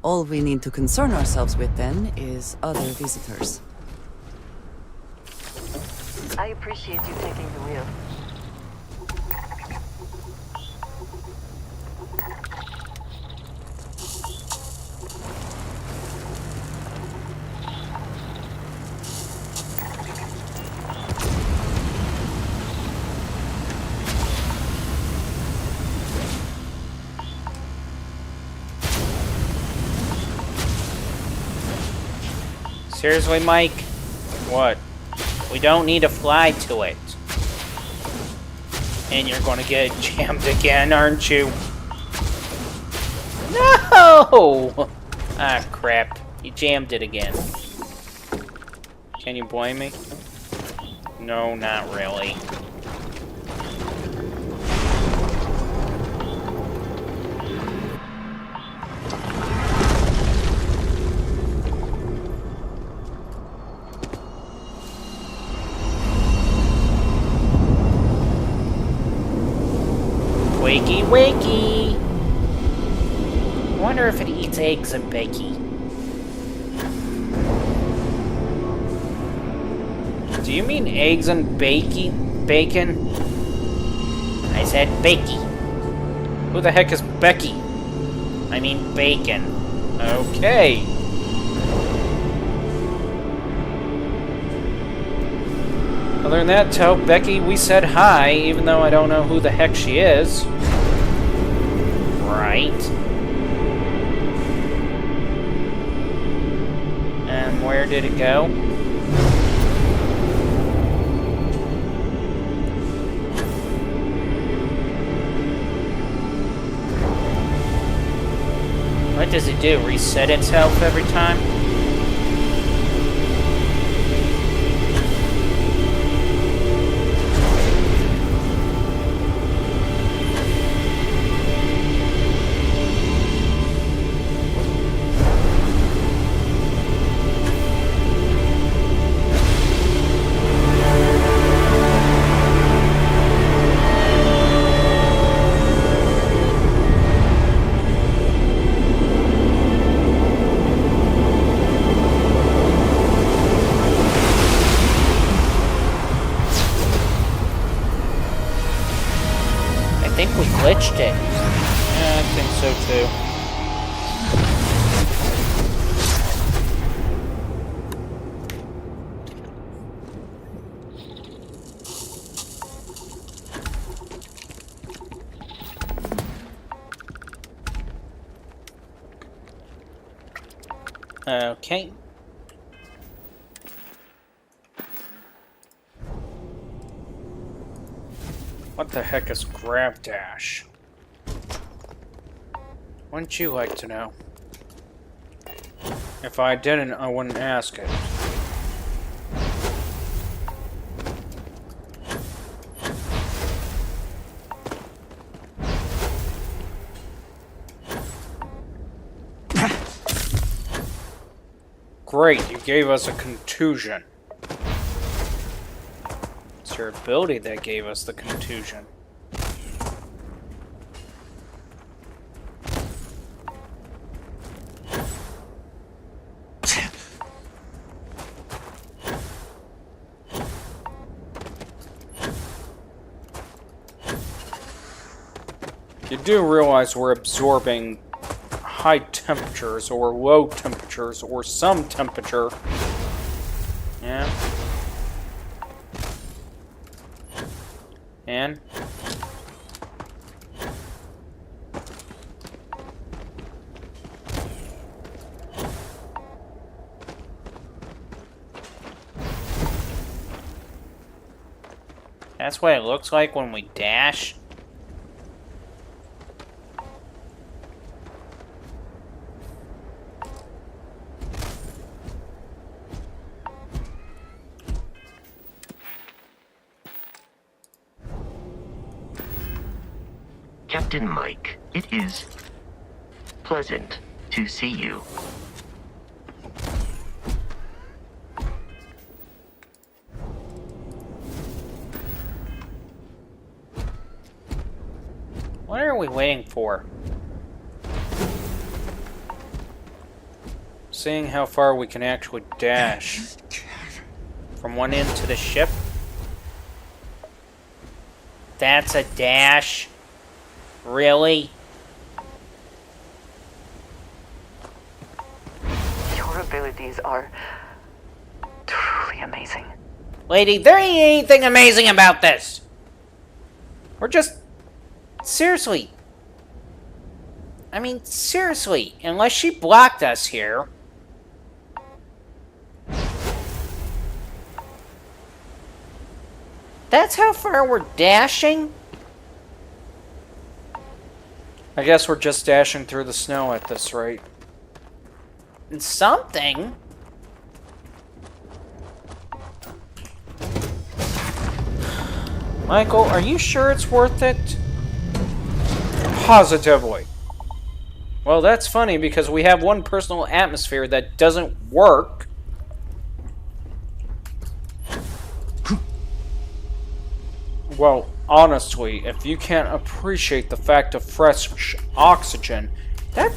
All we need to concern ourselves with then is other visitors. I appreciate you taking the wheel. Seriously, Mike? What? We don't need to fly to it. And you're gonna get jammed again, aren't you? No! Ah, crap. You jammed it again. Can you blame me? No, not really. Wakey, wakey! I wonder if it eats eggs and bacon. Do you mean eggs and bacon? I said bacon. Who the heck is Becky? I mean bacon. Okay. Other than that, tell Becky we said hi, even though I don't know who the heck she is. Right. And where did it go? What does it do? Reset itself every time? I think we glitched it. Yeah, I think so too. Okay. What the heck is grab dash? Wouldn't you like to know? If I didn't, I wouldn't ask it. Great, you gave us a contusion. It's your ability that gave us the contusion. You do realize we're absorbing high temperatures or low temperatures or some temperature. Yeah. And That's what it looks like when we dash. Captain Mike, it is pleasant to see you. What are we waiting for? seeing how far we can actually dash from one end to the ship. That's a dash? Really? Your abilities are truly amazing. Lady, there ain't anything amazing about this. We're just... Seriously. I mean, seriously. Unless she blocked us here. That's how far we're dashing? I guess we're just dashing through the snow at this rate. Something. Michael, are you sure it's worth it? Positively. Well, that's funny because we have one personal atmosphere that doesn't work. Well, honestly, if you can't appreciate the fact of fresh oxygen, that...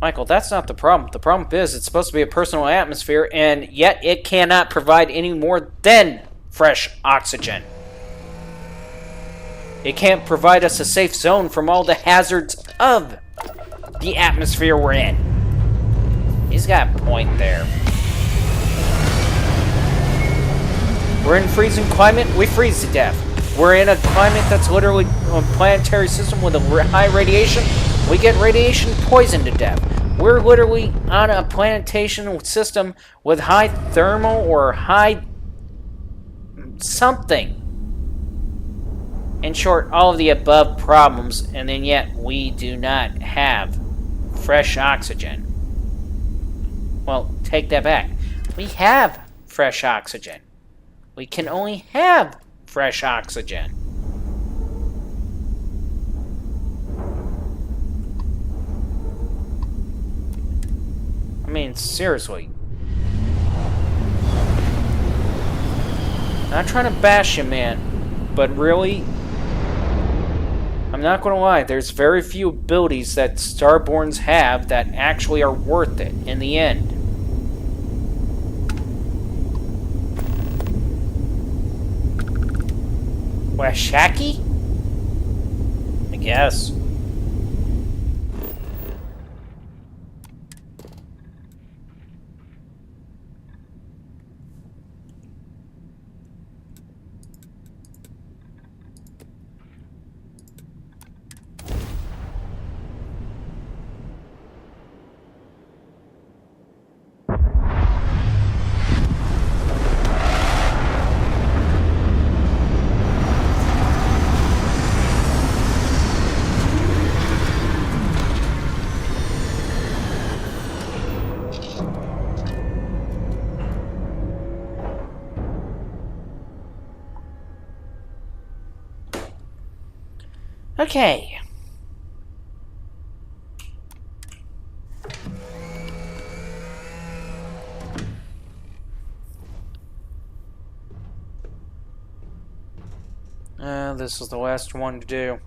Michael, that's not the problem. The problem is it's supposed to be a personal atmosphere, and yet it cannot provide any more than fresh oxygen. It can't provide us a safe zone from all the hazards of the atmosphere we're in. He's got a point there. We're in freezing climate, we freeze to death. We're in a climate that's literally a planetary system with a high radiation, we get radiation poisoned to death. We're literally on a plantation system with high thermal or high something. In short, all of the above problems, and then yet we do not have fresh oxygen. Well, take that back. We have fresh oxygen. We can only have fresh oxygen. I mean, seriously. Not trying to bash you, man, but really, I'm not going to lie, there's very few abilities that Starborns have that actually are worth it in the end. Washaki? I guess. Okay. This is the last one to do.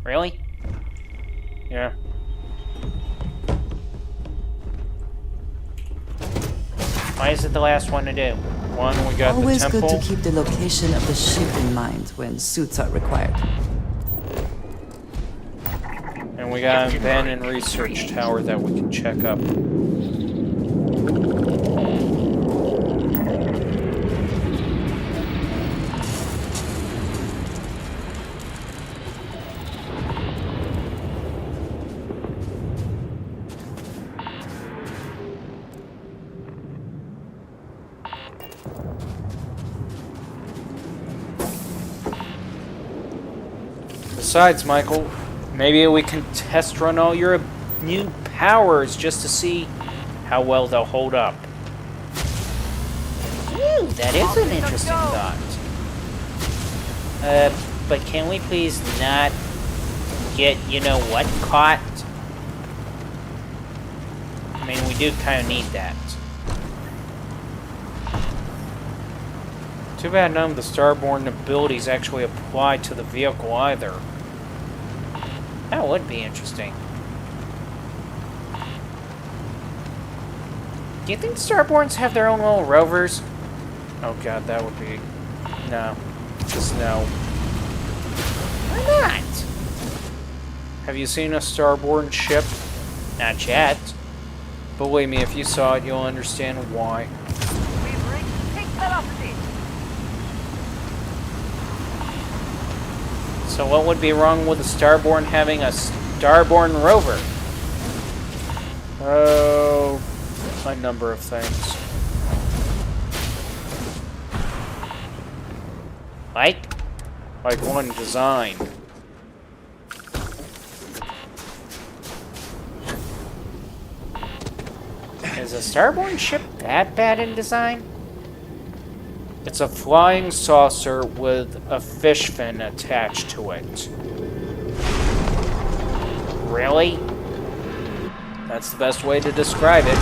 Really? Yeah. Why is it the last one to do? One, we got Always the temple. good to keep the location of the ship in mind when suits are required. And we got an abandoned research tower that we can check up. Besides, Michael, Maybe we can test run all your new powers just to see how well they'll hold up. Ooh, that is an interesting thought. But can we please not get, you know what, caught? I mean, we do kind of need that. too bad none of the Starborn abilities actually apply to the vehicle either. That would be interesting. Do you think Starborns have their own little rovers? Oh god, that would be... No. Just no. Why not? Have you seen a Starborn ship? Not yet. Believe me, if you saw it, you'll understand why. We've reached peak velocity. So what would be wrong with a Starborn having a Starborn rover? Oh, a number of things. Like? Like one, design. Is a Starborn ship that bad in design? It's a flying saucer with a fish fin attached to it. Really? That's the best way to describe it.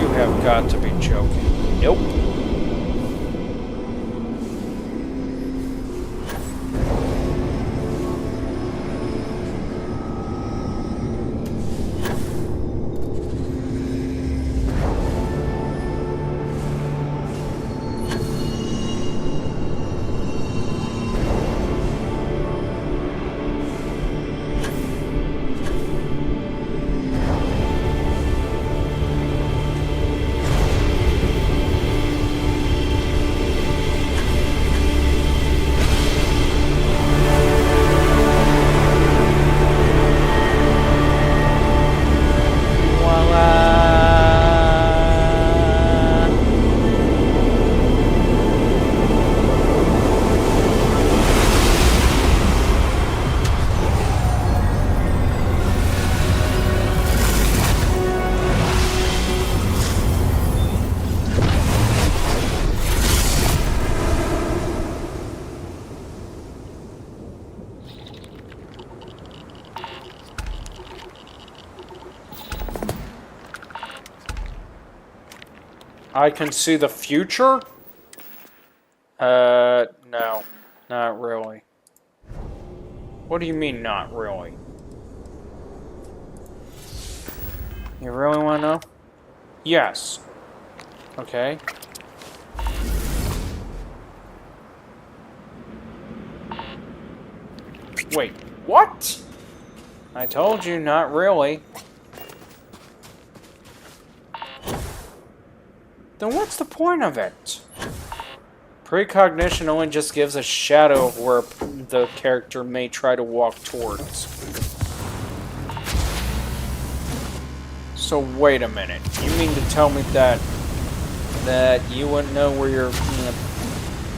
You have got to be joking. Nope. I can see the future? No. Not really. What do you mean, not really? You really want to know? Yes. Okay. Wait, what? I told you, not really. Then what's the point of it? Precognition only just gives a shadow of where the character may try to walk towards. So wait a minute. You mean to tell me that you wouldn't know where your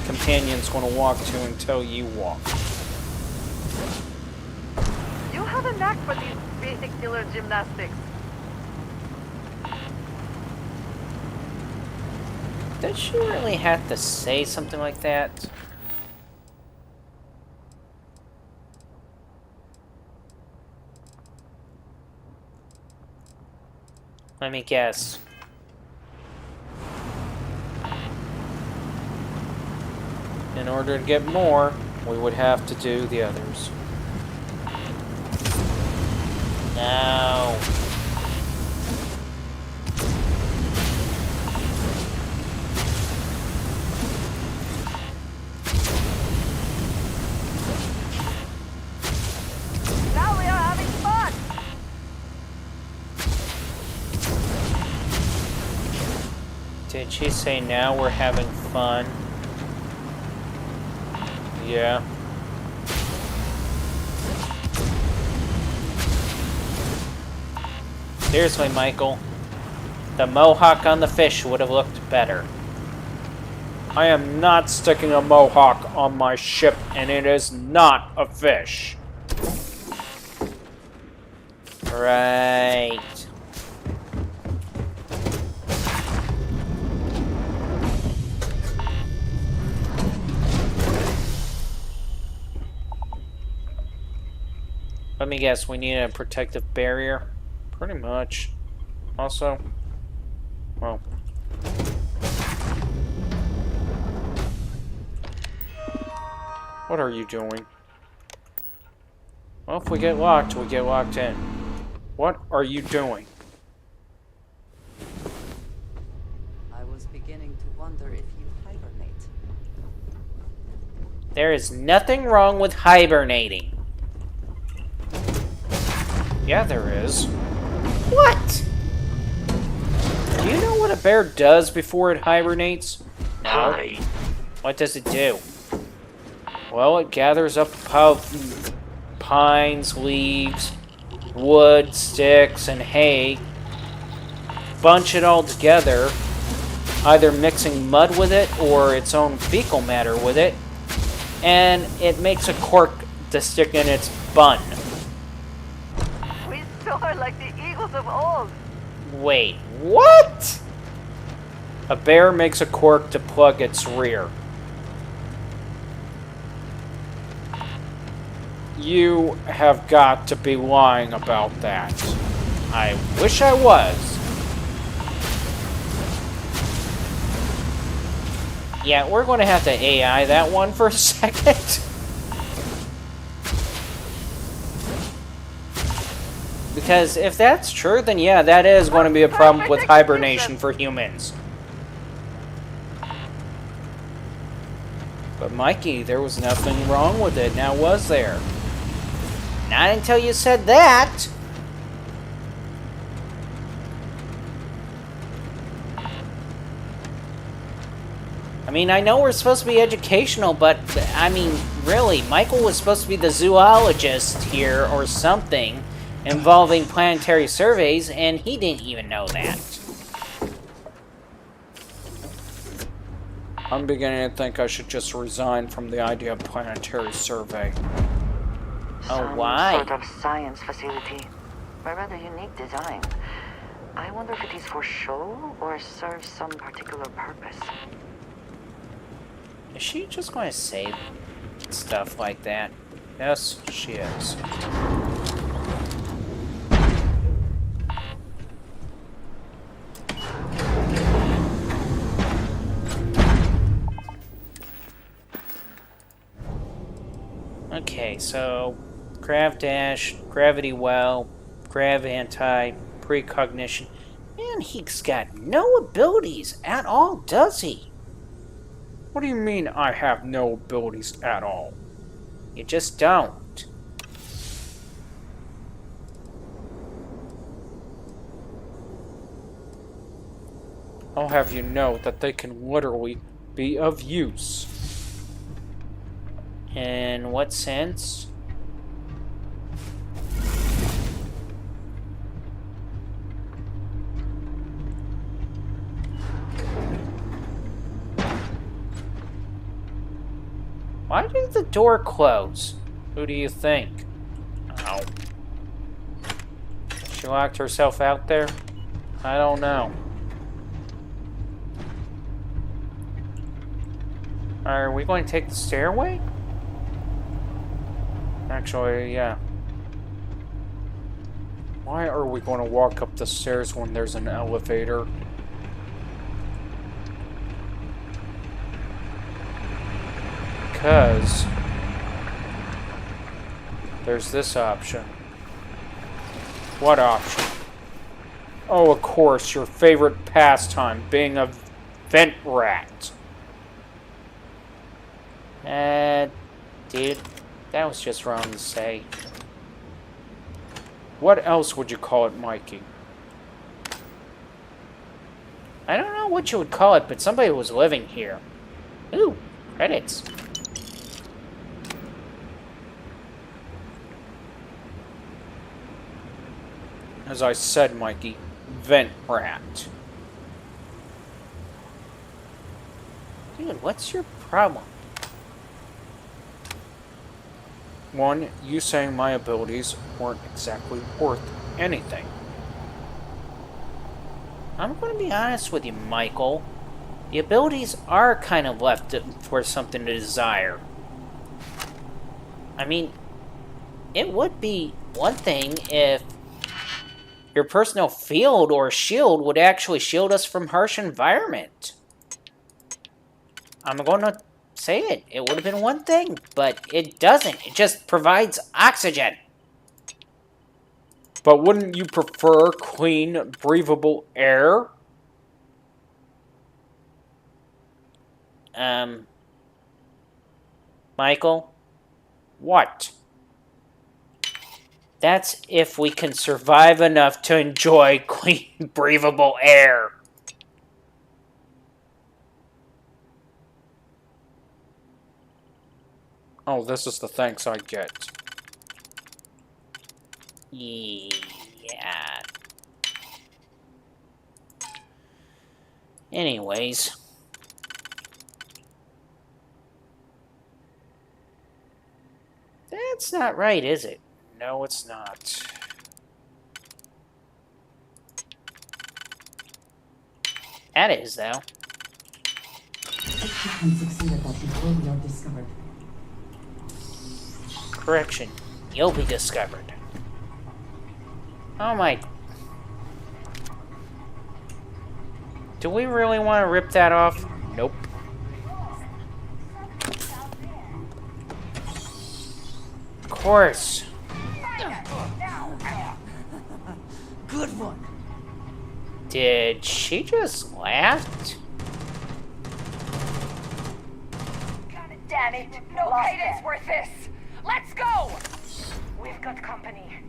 companion's going to walk to until you walk? You have a knack for these basic killer gymnastics. Does she really have to say something like that? Let me guess. In order to get more, we would have to do the others. No. Now we are having fun! Did she say now we're having fun? Yeah. Seriously, Michael. The mohawk on the fish would have looked better. I am not sticking a mohawk on my ship, and it is not a fish. Right. Let me guess, we need a protective barrier? Pretty much. Also, well. What are you doing? Well, if we get locked, we get locked in. What are you doing? I was beginning to wonder if you hibernate. There is nothing wrong with hibernating. Yeah, there is. What? Do you know what a bear does before it hibernates? No. What does it do? Well, it gathers up a pile of pines, leaves, wood, sticks, and hay, bunch it all together, either mixing mud with it or its own fecal matter with it, and it makes a cork to stick in its bun. We soar like the eagles of old. Wait, what? A bear makes a cork to plug its rear. You have got to be lying about that. I wish I was. Yeah, we're going to have to AI that one for a second. Because if that's true, then yeah, that is going to be a problem with hibernation for humans. But Mikey, there was nothing wrong with it, now was there? Not until you said that. I mean, I know we're supposed to be educational, but, I mean, really, Michael was supposed to be the zoologist here or something involving planetary surveys, and he didn't even know that. I'm beginning to think I should just resign from the idea of planetary survey. Oh, why? Some sort of science facility. A rather unique design. I wonder if it is for show or serves some particular purpose. Is she just going to say stuff like that? Yes, she is. Okay, so grav dash, gravity well, grav anti, precognition. Man, he's got no abilities at all, does he? What do you mean I have no abilities at all? You just don't. I'll have you know that they can literally be of use. In what sense? Why did the door close? Who do you think? Oh. She locked herself out there? I don't know. Are we going to take the stairway? Actually, yeah. Why are we going to walk up the stairs when there's an elevator? Because there's this option. What option? Oh, of course, your favorite pastime, being a vent rat. Dude, that was just wrong to say. What else would you call it, Mikey? I don't know what you would call it, but somebody was living here. Ooh, credits. As I said, Mikey, vent rat. Dude, what's your problem? One, you saying my abilities weren't exactly worth anything. I'm going to be honest with you, Michael. The abilities are kind of left for something to desire. I mean, it would be one thing if your personal field or shield would actually shield us from harsh environment. I'm going to say it. It would have been one thing, but it doesn't. It just provides oxygen. But wouldn't you prefer clean, breathable air? Michael? What? That's if we can survive enough to enjoy clean, breathable air. Oh, this is the thanks I get. Yeah. Anyways. That's not right, is it? No, it's not. That is, though. Correction. You'll be discovered. Oh my... Do we really want to rip that off? Nope. Of course. Good one. Did she just laugh? God damn it! No cadence worth this! Let's go! We've got company.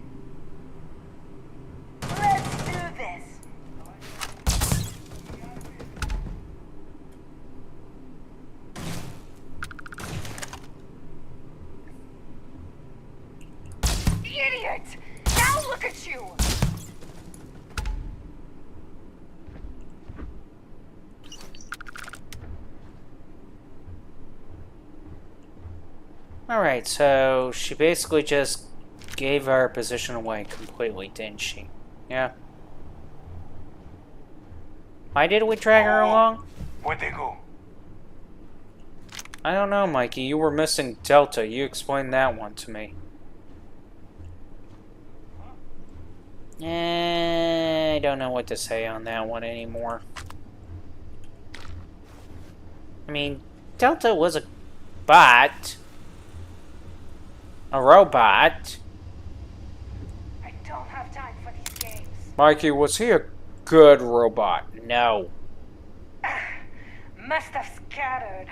Let's do this. Idiot! Now look at you! Alright, so she basically just gave our position away completely, didn't she? Yeah. Why did we drag her along? Where'd they go? I don't know, Mikey. You were missing Delta. You explained that one to me. I don't know what to say on that one anymore. I mean, Delta was a bot. A robot. I don't have time for these games. Mikey, was he a good robot? No. Must have scattered.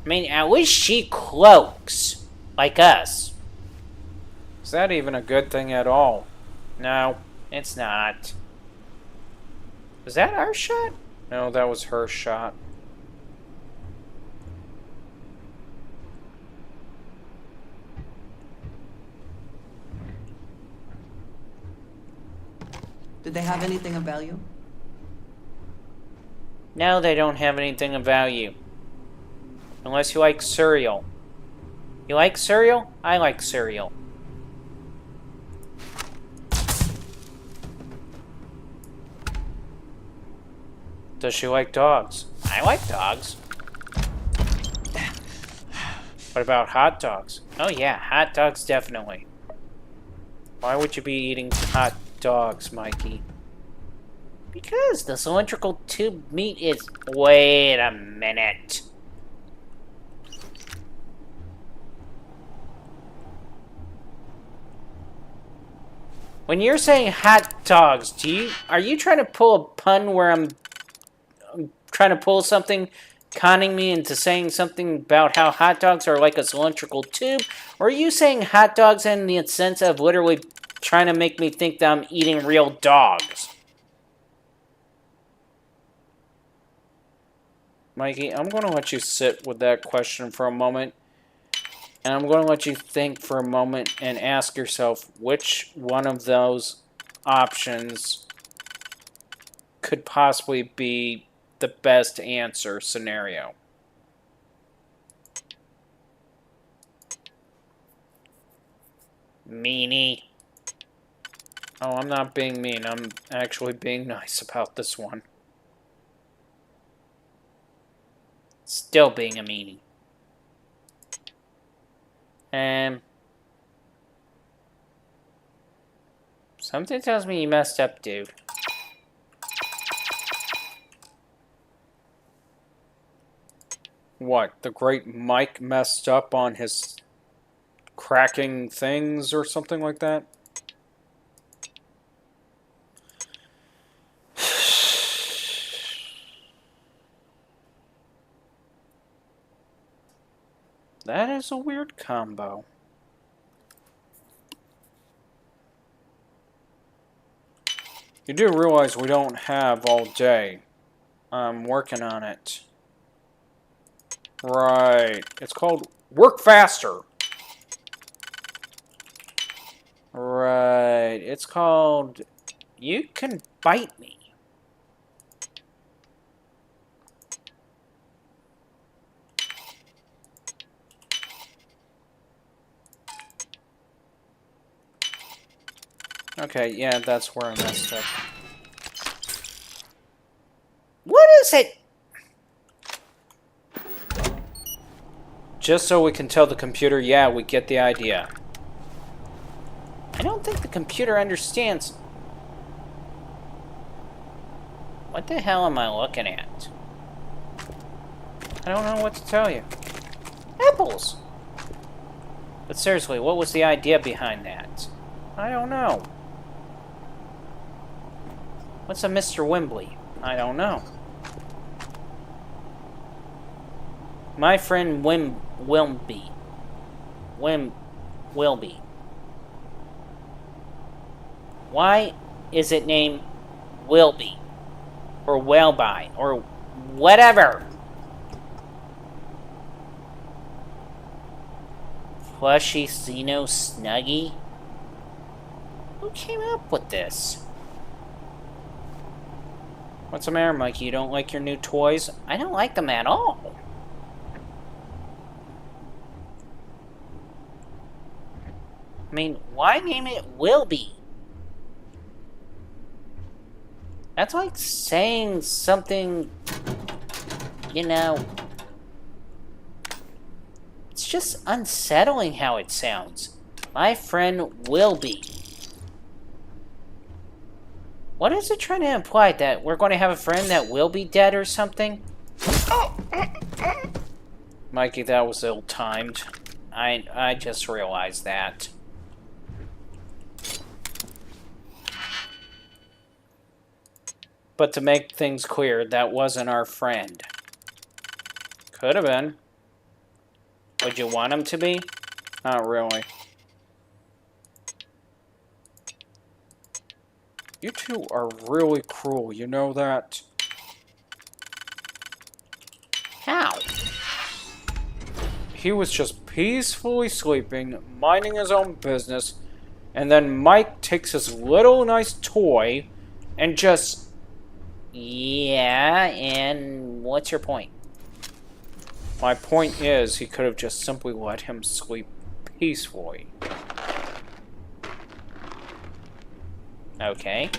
I mean, at least she cloaks. Like us. Is that even a good thing at all? No, it's not. Was that our shot? No, that was her shot. Did they have anything of value? No, they don't have anything of value. Unless you like cereal. You like cereal? I like cereal. Does she like dogs? I like dogs. What about hot dogs? Oh yeah, hot dogs definitely. Why would you be eating hot dogs, Mikey? Because the cylindrical tube meat is... Wait a minute. When you're saying hot dogs, are you trying to pull a pun where I'm trying to pull something, conning me into saying something about how hot dogs are like a cylindrical tube? Or are you saying hot dogs in the sense of literally trying to make me think that I'm eating real dogs? Mikey, I'm going to let you sit with that question for a moment. And I'm going to let you think for a moment and ask yourself which one of those options could possibly be the best answer scenario. Meanie. Oh, I'm not being mean. I'm actually being nice about this one. Still being a meanie. Something tells me you messed up, dude. What? The great Mike messed up on his cracking things or something like that? That is a weird combo. You do realize we don't have all day. I'm working on it. Right. It's called Work Faster. Right. It's called You Can Bite Me. Okay, yeah, that's where I messed up. What is it? Just so we can tell the computer, yeah, we get the idea. I don't think the computer understands. What the hell am I looking at? I don't know what to tell you. Apples! But seriously, what was the idea behind that? I don't know. What's a Mr. Wembley? I don't know. My friend Wilby. Why is it named Wilby? Or Wellby? Or whatever? Plushy Xeno Snuggie? Who came up with this? What's the matter, Mikey? You don't like your new toys? I don't like them at all. I mean, why name it Wilby? That's like saying something, you know... It's just unsettling how it sounds. My friend Wilby. What is it trying to imply? That we're going to have a friend that will be dead or something? Mikey, that was ill-timed. I just realized that. But to make things clear, that wasn't our friend. Could have been. Would you want him to be? Not really. You two are really cruel, you know that? How? He was just peacefully sleeping, minding his own business, and then Mike takes his little nice toy and just... Yeah, and what's your point? My point is, he could have just simply let him sleep peacefully. Okay.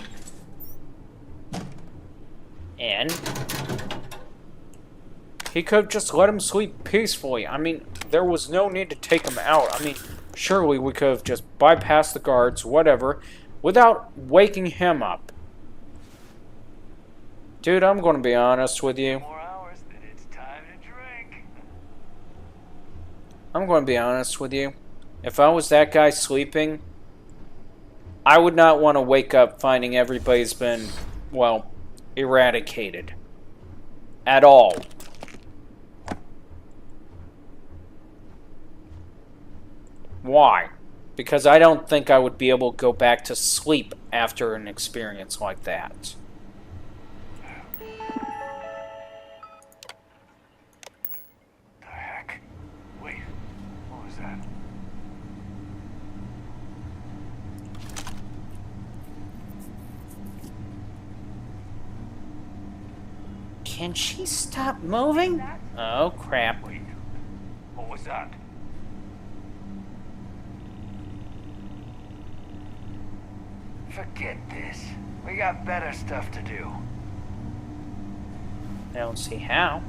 And? He could have just let him sleep peacefully. I mean, There was no need to take him out. I mean, surely we could have just bypassed the guards, whatever, without waking him up. Dude, I'm going to be honest with you. I'm going to be honest with you. If I was that guy sleeping, I would not want to wake up finding everybody's been, well, eradicated. At all. Why? Because I don't think I would be able to go back to sleep after an experience like that. The heck? Wait, what was that? Can she stop moving? Oh, crap. Wait, what was that? Forget this. We got better stuff to do. I don't see how.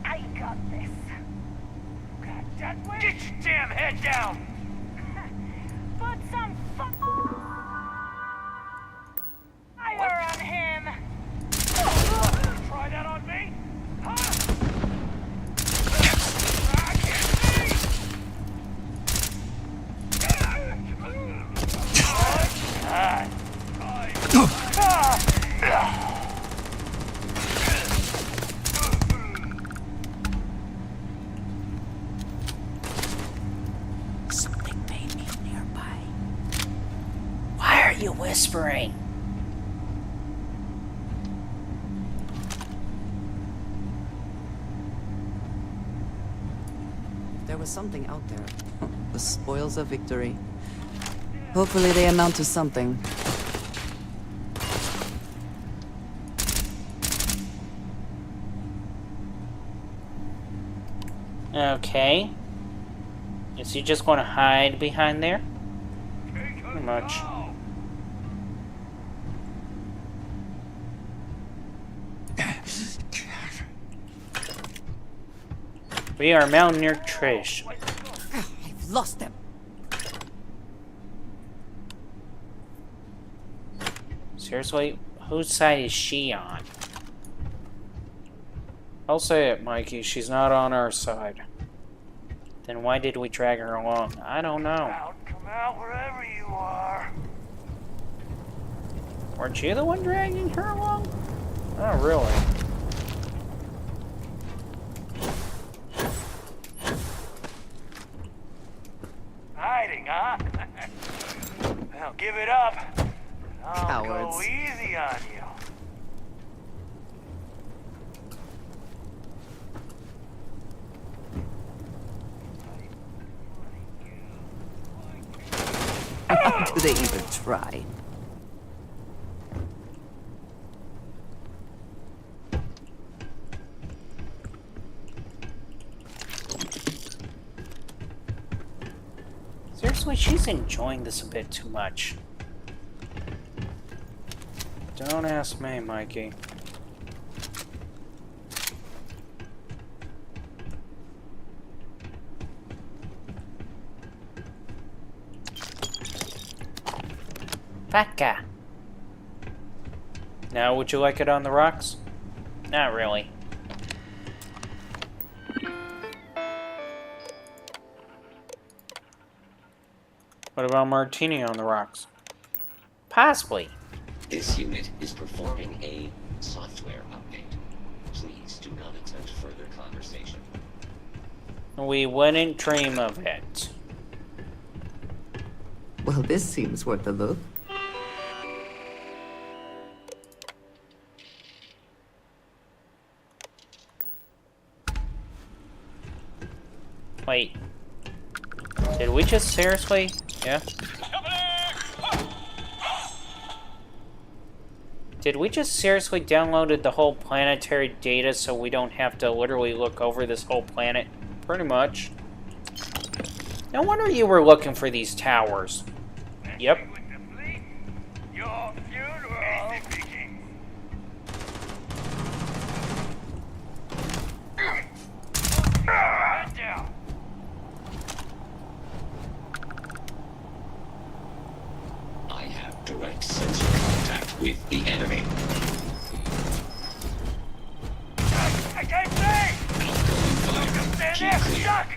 I got this. God, get your damn head down! Put some fire on him. Try that on me? Huh? Something made me nearby. Why are you whispering? There was something out there. The spoils of victory. Hopefully they amount to something. Okay. Is he just going to hide behind there? Pretty much. We are Mountaineer Trish. I've lost them. Seriously? Whose side is she on? I'll say it, Mikey. She's not on our side. Then why did we drag her along? I don't know. Come out wherever you are. Weren't you the one dragging her along? Oh, really? Hiding, huh? Well, give it up. I'll Cowards. go easy on you. Do they even try? Seriously, she's enjoying this a bit too much. Don't ask me, Mikey. Vodka. Now, would you like it on the rocks? Not really. What about martini on the rocks? Possibly. This unit is performing a software update. Please do not attempt further conversation. We wouldn't dream of it. Well, this seems worth a look. Wait. Did we just seriously? Yeah. Did we just seriously downloaded the whole planetary data so we don't have to literally look over this whole planet? Pretty much. No wonder you were looking for these towers. Yep. I have direct sensor contact with the enemy. I can't see! Stand there, stuck!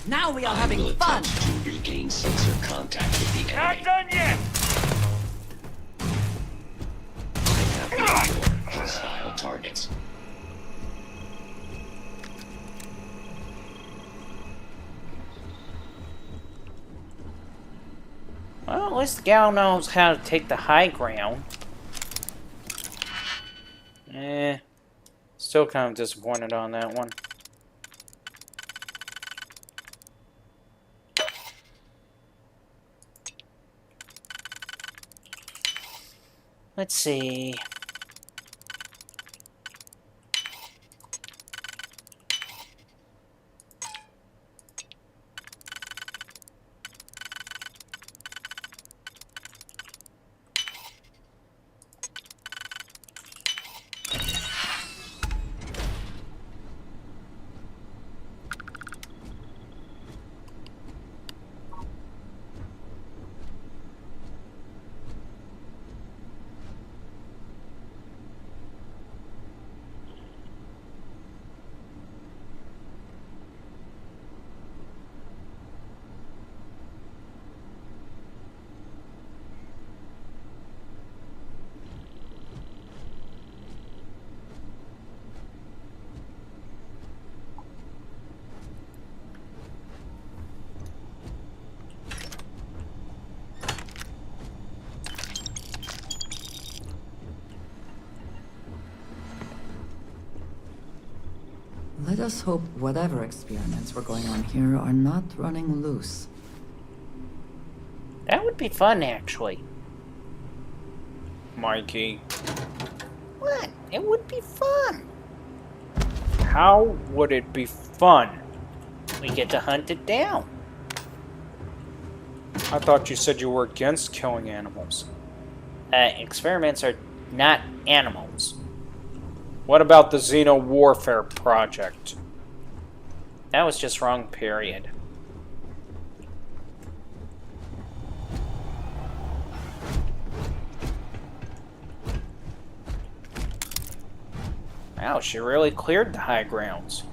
Now we are I having will fun! attempt to regain sensor contact with the enemy. Not done yet! I have ignored hostile targets. Well, at least the gal knows how to take the high ground. Still kind of disappointed on that one. Let's see. Let us hope whatever experiments were going on here are not running loose. That would be fun, actually. Mikey. What? It would be fun. How would it be fun? We get to hunt it down. I thought you said you were against killing animals. Experiments are not animals. What about the Xeno Warfare Project? That was just wrong, period. Wow, she really cleared the high grounds.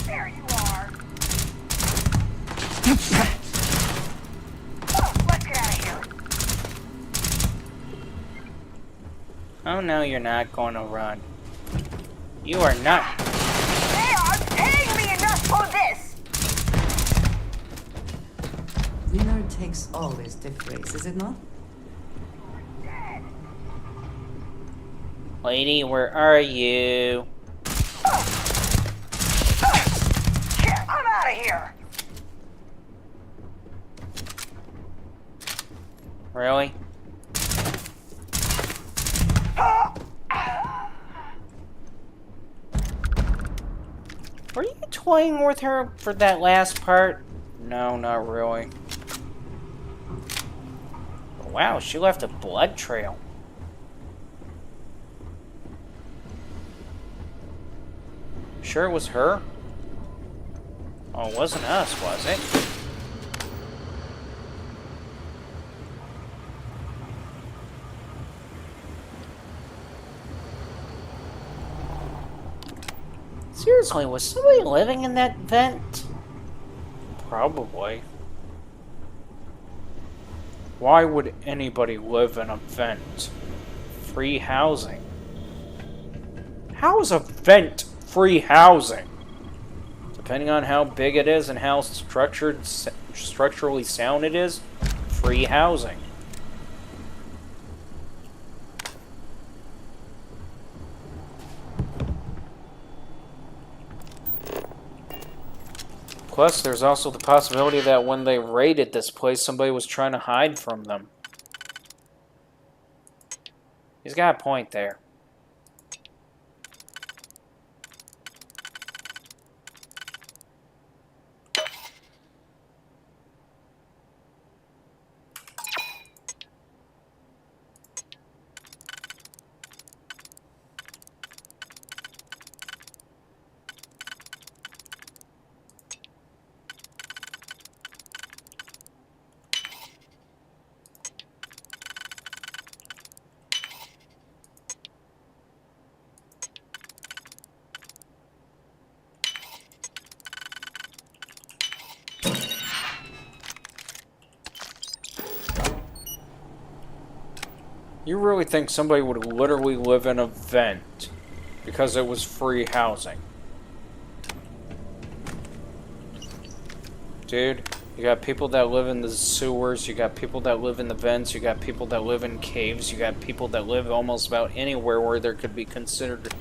There you are! Let's get out of here! Oh no, you're not going to run. You are not. They are paying me enough for this! Winner takes all is the phrase, is it not? Lady, where are you? Shit, I'm out of here! Really? Were you toying with her for that last part? No, not really. Wow, she left a blood trail. Sure it was her? Oh, it wasn't us, was it? Seriously, was somebody living in that vent? Probably. Why would anybody live in a vent? Free housing. How is a vent free housing? Depending on how big it is and how structurally sound it is, free housing. Plus, there's also the possibility that when they raided this place, somebody was trying to hide from them. He's got a point there. You really think somebody would literally live in a vent because it was free housing? Dude, you got people that live in the sewers, you got people that live in the vents, you got people that live in caves, you got people that live almost about anywhere where there could be considered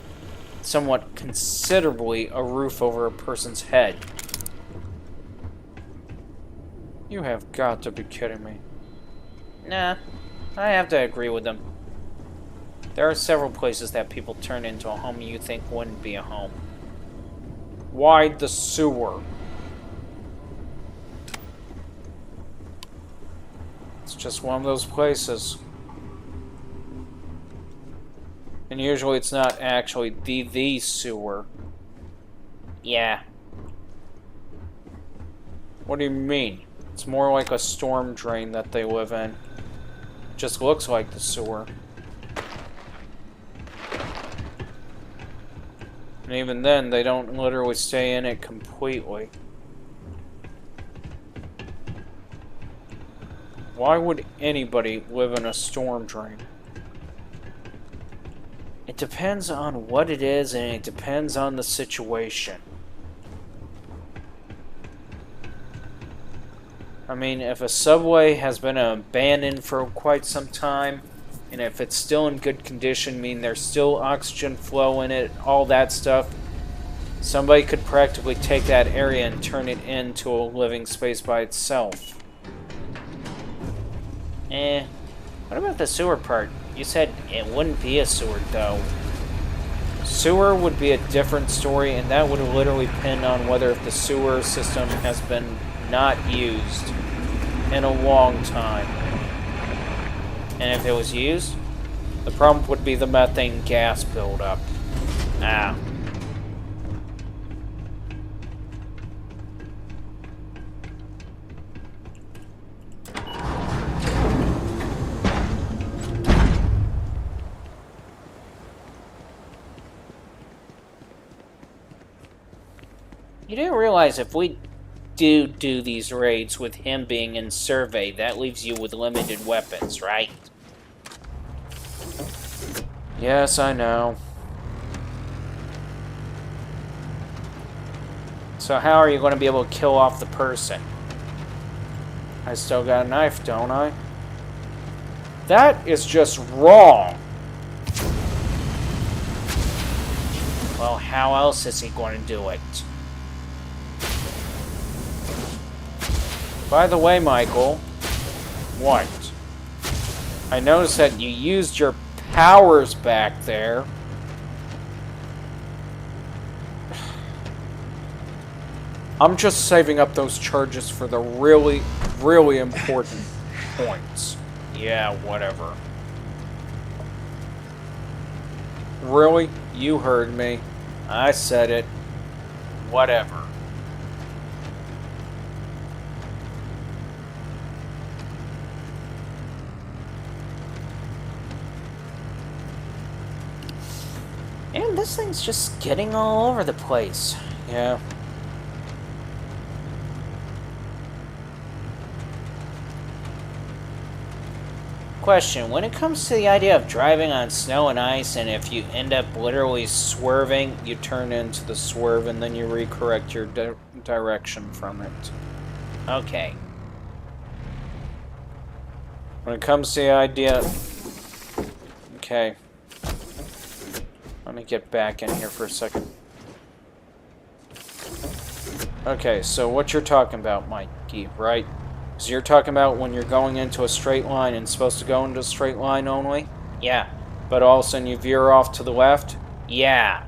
somewhat considerably a roof over a person's head. You have got to be kidding me. Nah, I have to agree with them. There are several places that people turn into a home you think wouldn't be a home. Why the sewer? It's just one of those places. And usually it's not actually the sewer. Yeah. What do you mean? It's more like a storm drain that they live in. Just looks like the sewer. And even then, they don't literally stay in it completely. Why would anybody live in a storm drain? It depends on what it is, and it depends on the situation. I mean, if a subway has been abandoned for quite some time, and if it's still in good condition, mean there's still oxygen flow in it, all that stuff, somebody could practically take that area and turn it into a living space by itself. What about the sewer part? You said it wouldn't be a sewer, though. Sewer would be a different story, and that would literally depend on whether if the sewer system has been not used in a long time. And if it was used? The problem would be the methane gas buildup. Ah. You do realize if we do these raids with him being in survey, that leaves you with limited weapons, right? Yes, I know. So how are you going to be able to kill off the person? I still got a knife, don't I? That is just wrong. Well, how else is he going to do it? By the way, Michael. What? I noticed that you used your powers back there. I'm just saving up those charges for the really, really important points. Yeah, whatever. Really? You heard me. I said it. Whatever. And Man, this thing's just getting all over the place. Yeah. Question, when it comes to the idea of driving on snow and ice, and if you end up literally swerving, you turn into the swerve and then you recorrect your direction from it. Okay. When it comes to the idea... Okay. Let me get back in here for a second. Okay, so what you're talking about, Mikey, right? So you're talking about when you're going into a straight line and supposed to go into a straight line only? Yeah. But all of a sudden you veer off to the left? Yeah.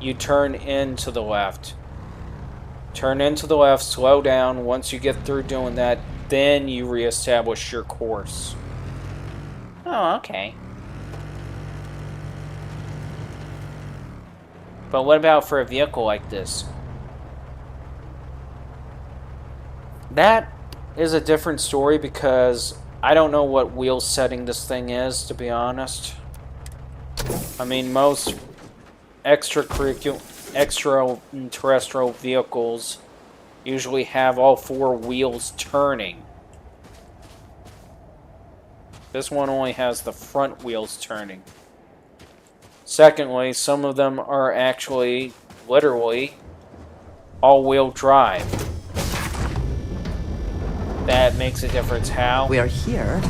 You turn into the left. Turn into the left, slow down. Once you get through doing that, then you reestablish your course. Oh, okay. But what about for a vehicle like this? That is a different story because I don't know what wheel setting this thing is, to be honest. I mean, most extraterrestrial vehicles usually have all four wheels turning. This one only has the front wheels turning. Secondly, some of them are actually, literally, all-wheel drive. That makes a difference. How? We are here.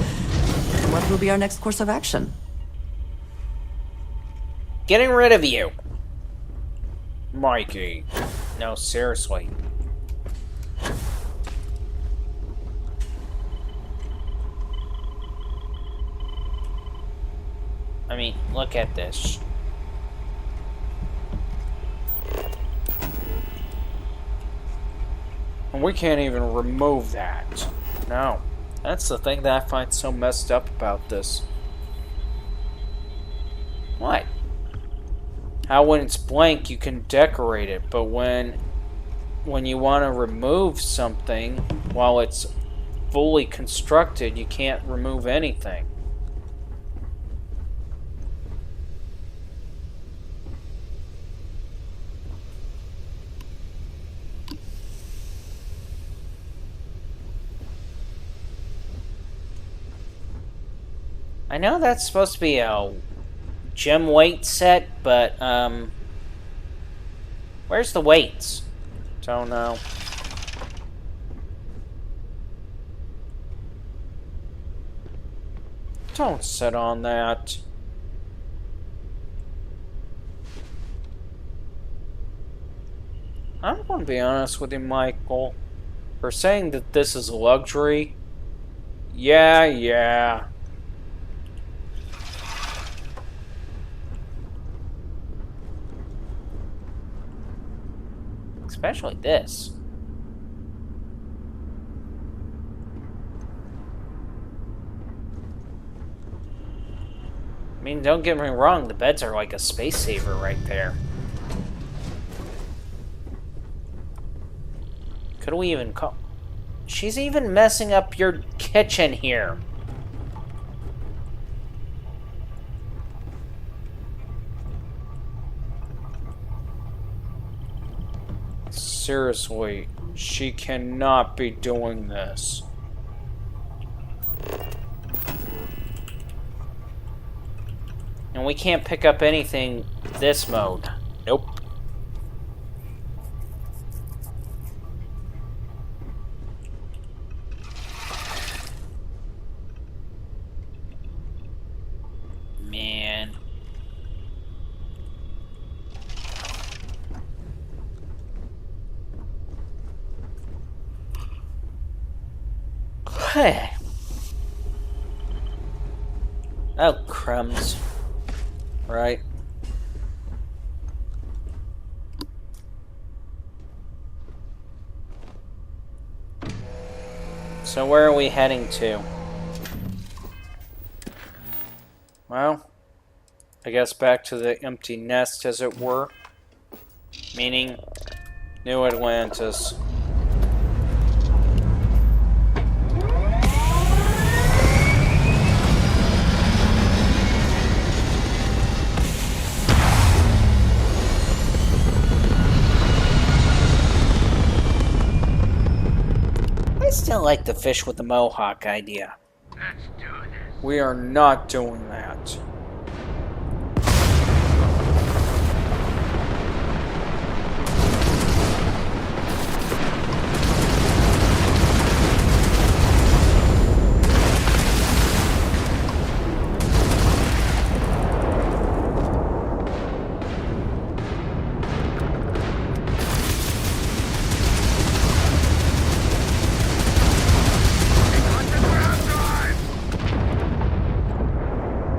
What will be our next course of action? Getting rid of you. Mikey. No, seriously. I mean, look at this. And we can't even remove that. No. That's the thing that I find so messed up about this. What? How when it's blank you can decorate it, but when you want to remove something while it's fully constructed, you can't remove anything. I know that's supposed to be a gem weight set, but, where's the weights? Don't know. Don't sit on that. I'm going to be honest with you, Michael. For saying that this is a luxury, yeah. Especially this. I mean, don't get me wrong, the beds are like a space saver right there. Could we even call... She's even messing up your kitchen here. Seriously, she cannot be doing this. And we can't pick up anything this mode. Nope. Man. Hey. Oh, crumbs. Right. So where are we heading to? Well, I guess back to the empty nest, as it were. Meaning? New Atlantis. still like the fish with the mohawk idea. Let's do this. We are not doing that.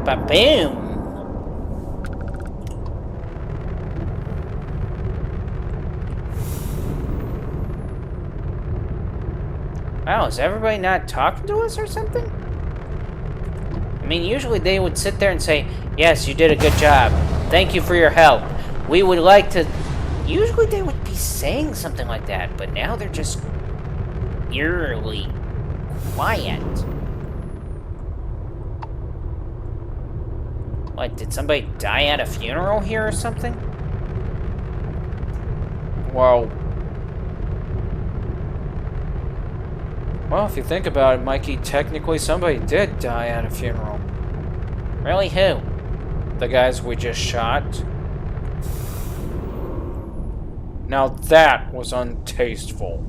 Ba-boom! Wow, is everybody not talking to us or something? I mean, usually they would sit there and say, yes, you did a good job. Thank you for your help. We would like to... Usually they would be saying something like that, but now they're just eerily quiet. What, did somebody die at a funeral here or something? Well, if you think about it, Mikey, technically somebody did die at a funeral. Really, who? The guys we just shot. Now that was untasteful.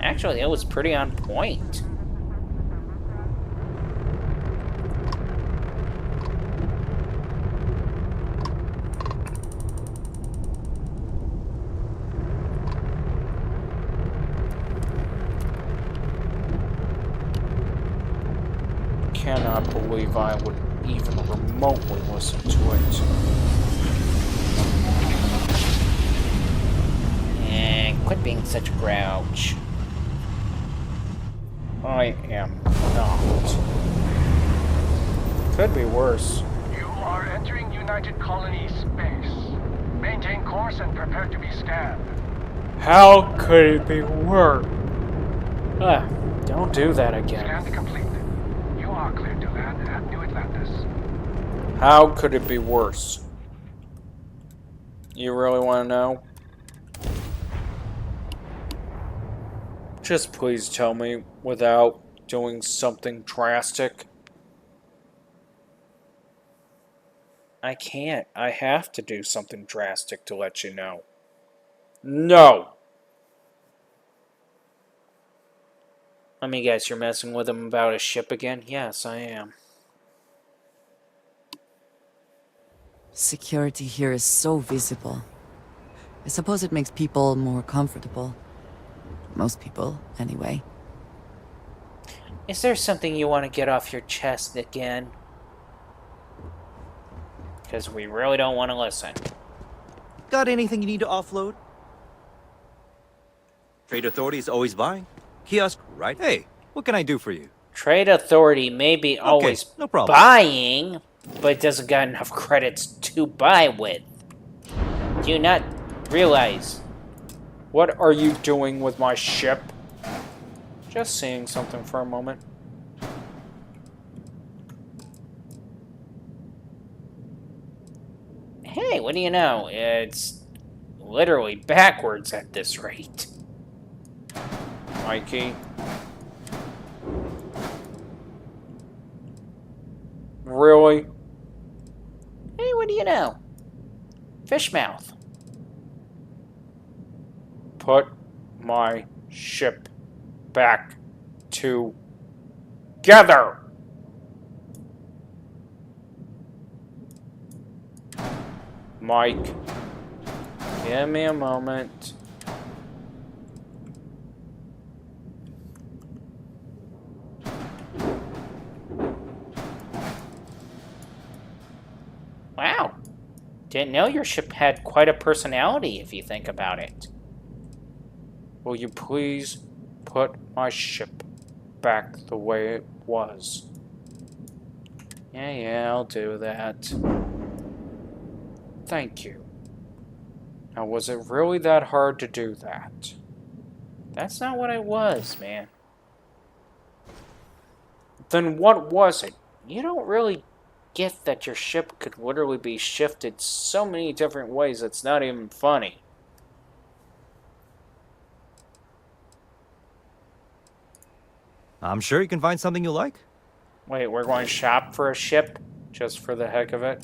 Actually, it was pretty on point. Cannot believe I would even remotely listen to it. Quit being such a grouch. I am not. Could be worse. You are entering United Colony space. Maintain course and prepare to be scanned. How could it be worse? Don't do that again. Scan complete. You are cleared to land at New Atlantis. How could it be worse? You really want to know? Just please tell me without doing something drastic. I can't. I have to do something drastic to let you know. No! Let me guess, you're messing with him about a ship again? Yes, I am. Security here is so visible. I suppose it makes people more comfortable. Most people, anyway. Is there something you want to get off your chest again? Because we really don't want to listen. Got anything you need to offload? Trade Authority is always buying. Kiosk, right? Hey, what can I do for you? Trade Authority may be always no problem. buying, but it doesn't got enough credits to buy with. Do you not realize? What are you doing with my ship? Just seeing something for a moment. Hey, what do you know? It's literally backwards at this rate. Mikey. Really? Hey, what do you know? Fishmouth. Put my ship back together. Mike, give me a moment. Wow. Didn't know your ship had quite a personality if you think about it. Will you please put my ship back the way it was? Yeah, I'll do that. Thank you. Now, was it really that hard to do that? That's not what it was, man. Then what was it? You don't really get that your ship could literally be shifted so many different ways it's not even funny. I'm sure you can find something you like. Wait, we're going to shop for a ship? Just for the heck of it?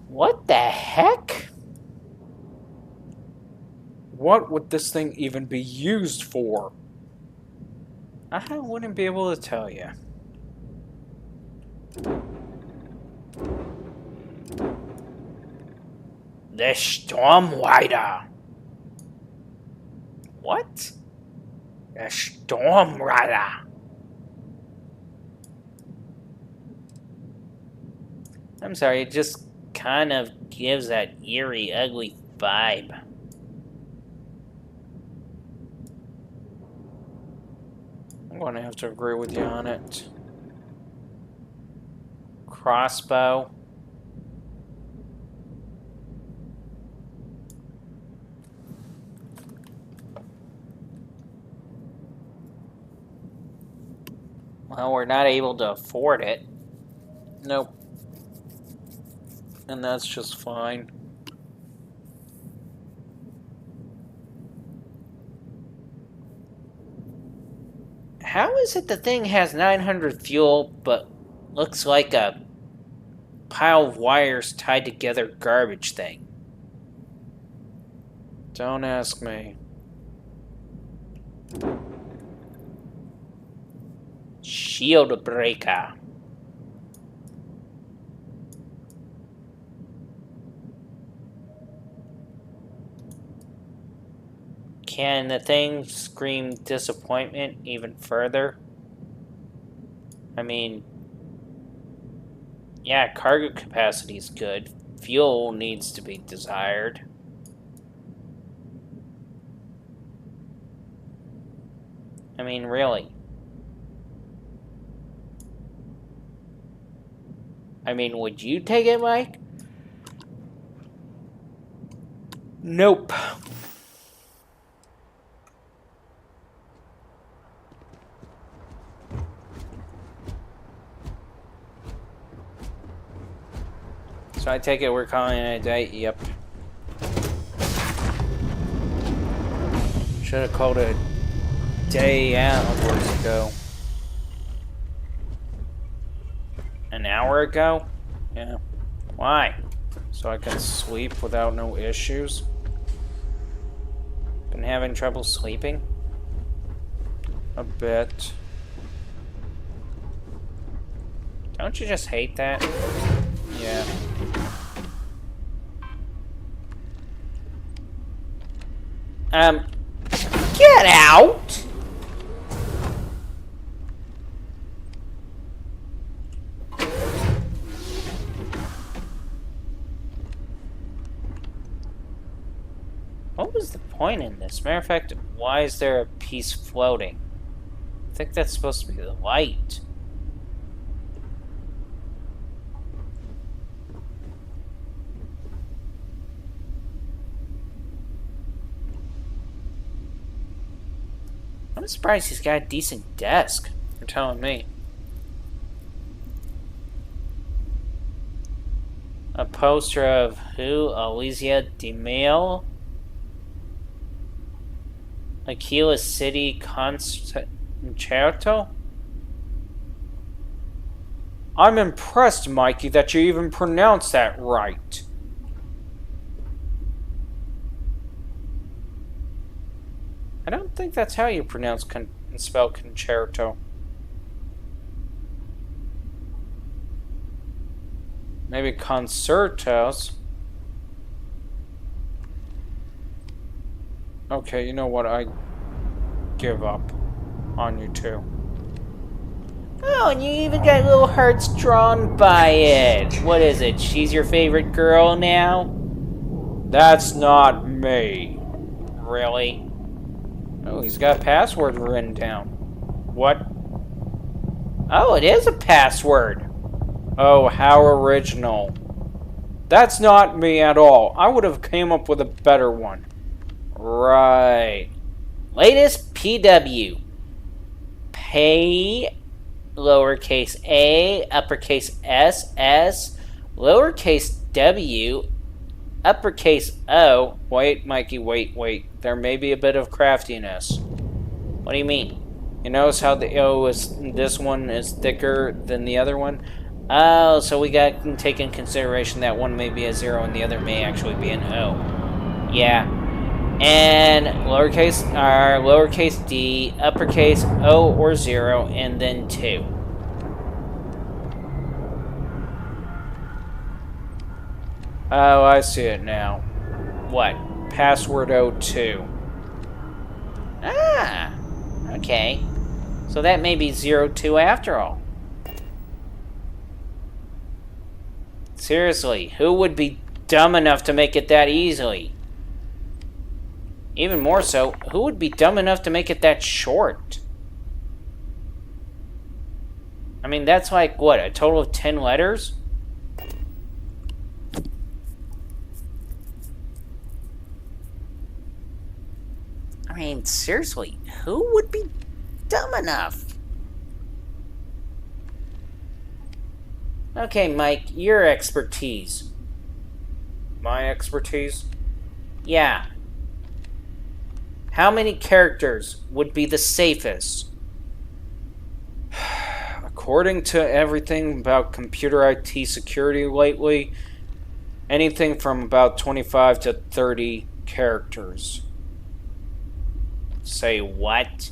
What the heck? What would this thing even be used for? I wouldn't be able to tell you. The Storm Rider. What? The Storm Rider. I'm sorry, it just kind of gives that eerie, ugly vibe. I'm going to have to agree with you on it. Crossbow. Well, we're not able to afford it. Nope. And that's just fine. How is it the thing has 900 fuel, but looks like a pile of wires tied together garbage thing? Don't ask me. Shield breaker. Can the thing scream disappointment even further? I mean, yeah, cargo capacity is good. Fuel needs to be desired. I mean, really. I mean, would you take it, Mike? Nope. So I take it we're calling it a day? Yep. Should have called it a day hours ago. An hour ago? Yeah. Why? So I can sleep without no issues. Been having trouble sleeping? A bit. Don't you just hate that? Yeah. Get out! What was the point in this? Matter of fact, why is there a piece floating? I think that's supposed to be the light. I'm surprised he's got a decent desk. You're telling me. A poster of who? Elysia DeMille? Aquila City Concerto? I'm impressed, Mikey, that you even pronounced that right. I don't think that's how you pronounce spell concerto. Maybe concertos. Okay, you know what? I give up on you too. Oh, and you even got little hearts drawn by it. What is it? She's your favorite girl now? That's not me. Really? Oh, he's got a password written down. What? Oh, it is a password. Oh, how original. That's not me at all. I would have came up with a better one. Right. Latest PW. Hey, lowercase a, uppercase S, S, lowercase W, uppercase O. Wait, Mikey, wait. There may be a bit of craftiness. What do you mean? You notice how the O is, this one is thicker than the other one? Oh, so we got to take in consideration that one may be a 0 and the other may actually be an O. Yeah. And lowercase r, lowercase d, uppercase O or 0, and then 2. Oh, I see it now. What? Password 02. Ah, okay. So that may be 02 after all. Seriously, who would be dumb enough to make it that easily? Even more so, who would be dumb enough to make it that short? I mean, that's like, what, a total of 10 letters? I mean, seriously, who would be dumb enough? Okay, Mike, your expertise. My expertise? Yeah. How many characters would be the safest? According to everything about computer IT security lately, anything from about 25 to 30 characters. Say what?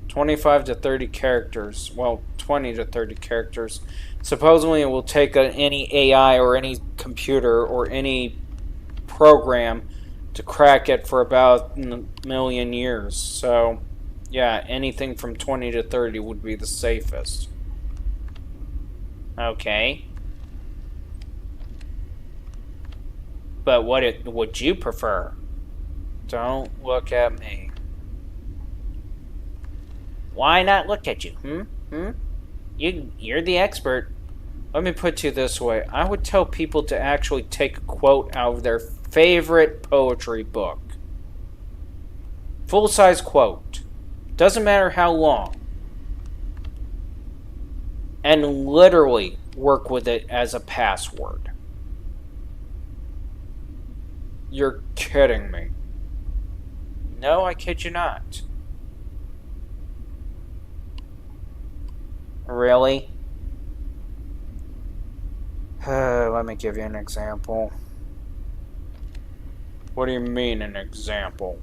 25 to 30 characters. Well, 20 to 30 characters. Supposedly it will take any AI or any computer or any program to crack it for about a million years. So, yeah, anything from 20 to 30 would be the safest. Okay. But what would you prefer? Don't look at me. Why not look at you? You're the expert. Let me put you this way. I would tell people to actually take a quote out of their favorite poetry book. Full-size quote. Doesn't matter how long. And literally work with it as a password. You're kidding me. No, I kid you not. Really? Let me give you an example. What do you mean, an example?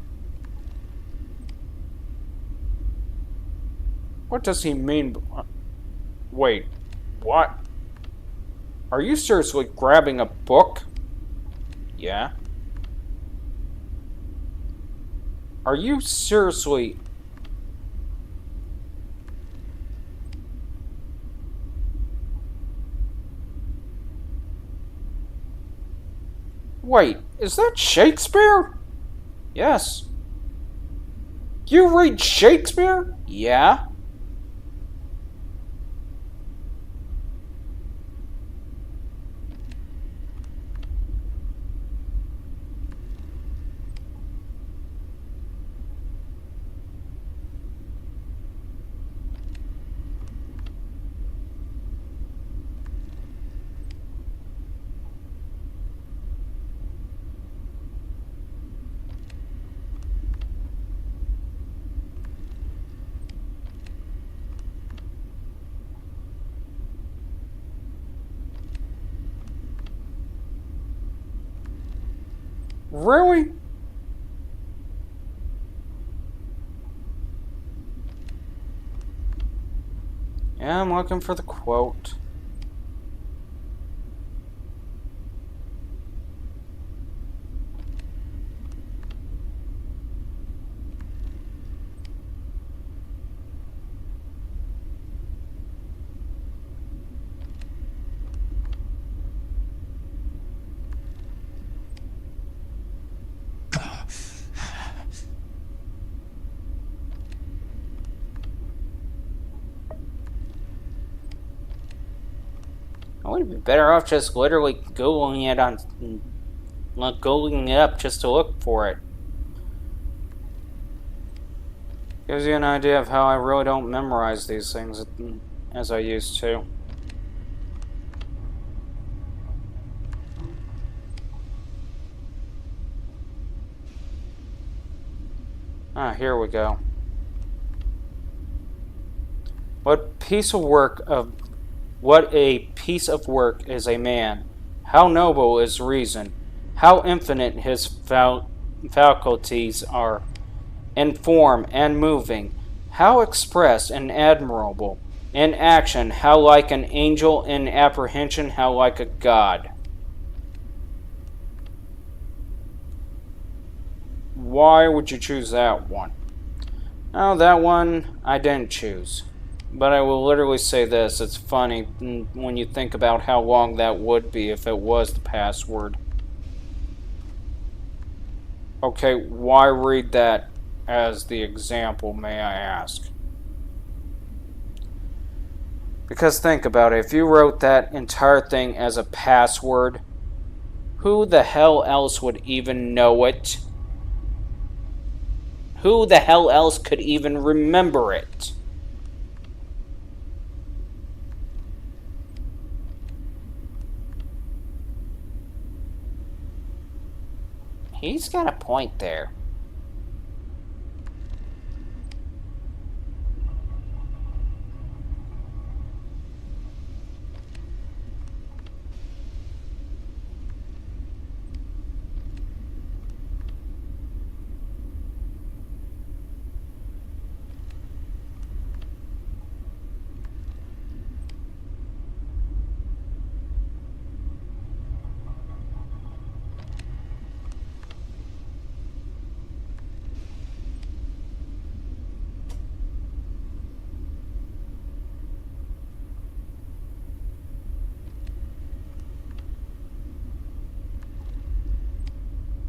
What does he mean? Wait, what? Are you seriously grabbing a book? Yeah. Are you seriously... Wait, is that Shakespeare? Yes. You read Shakespeare? Yeah. Really? Yeah, I'm looking for the quote. I would be better off just literally Googling it Googling it up just to look for it. Gives you an idea of how I really don't memorize these things as I used to. Ah, here we go. What a piece of work is a man. How noble is reason. How infinite his faculties are, in form and moving. How express and admirable. In action, how like an angel. In apprehension, how like a god. Why would you choose that one? Oh, that one I didn't choose. But I will literally say this, it's funny when you think about how long that would be if it was the password. Okay, why read that as the example, may I ask? Because think about it, if you wrote that entire thing as a password, who the hell else would even know it? Who the hell else could even remember it? He's got a point there.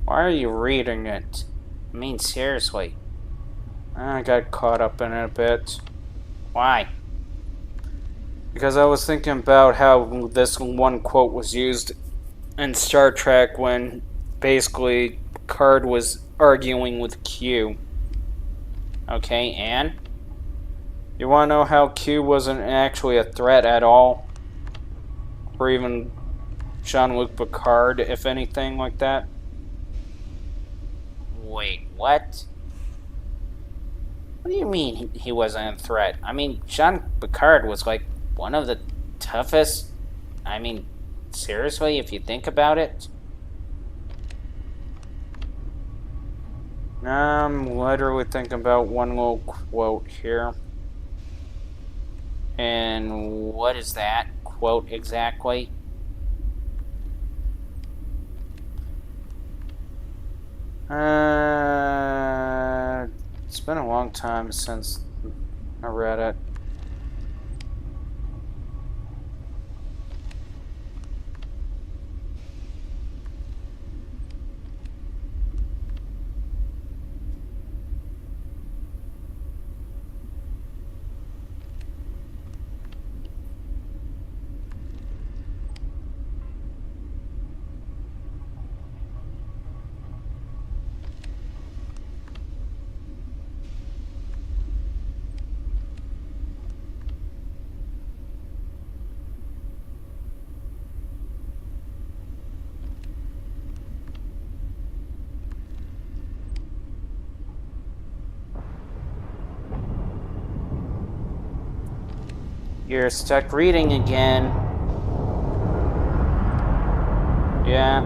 Why are you reading it? I mean, seriously. I got caught up in it a bit. Why? Because I was thinking about how this one quote was used in Star Trek when basically Picard was arguing with Q. Okay, and? You want to know how Q wasn't actually a threat at all? Or even Jean-Luc Picard, if anything like that? Wait, what? What do you mean he wasn't a threat? I mean, Jean Picard was like one of the toughest. I mean, seriously, if you think about it. I'm literally thinking about one little quote here. And what is that quote exactly? It's been a long time since I read it. You're stuck reading again. Yeah.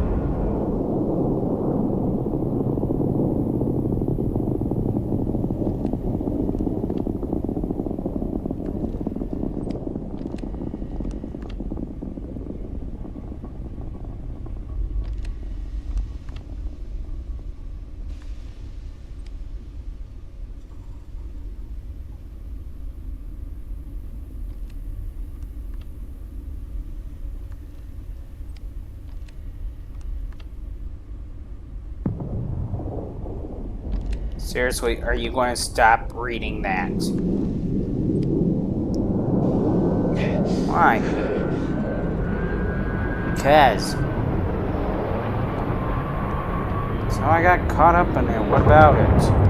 Seriously, are you going to stop reading that? Why? Because. So I got caught up in it. What about it?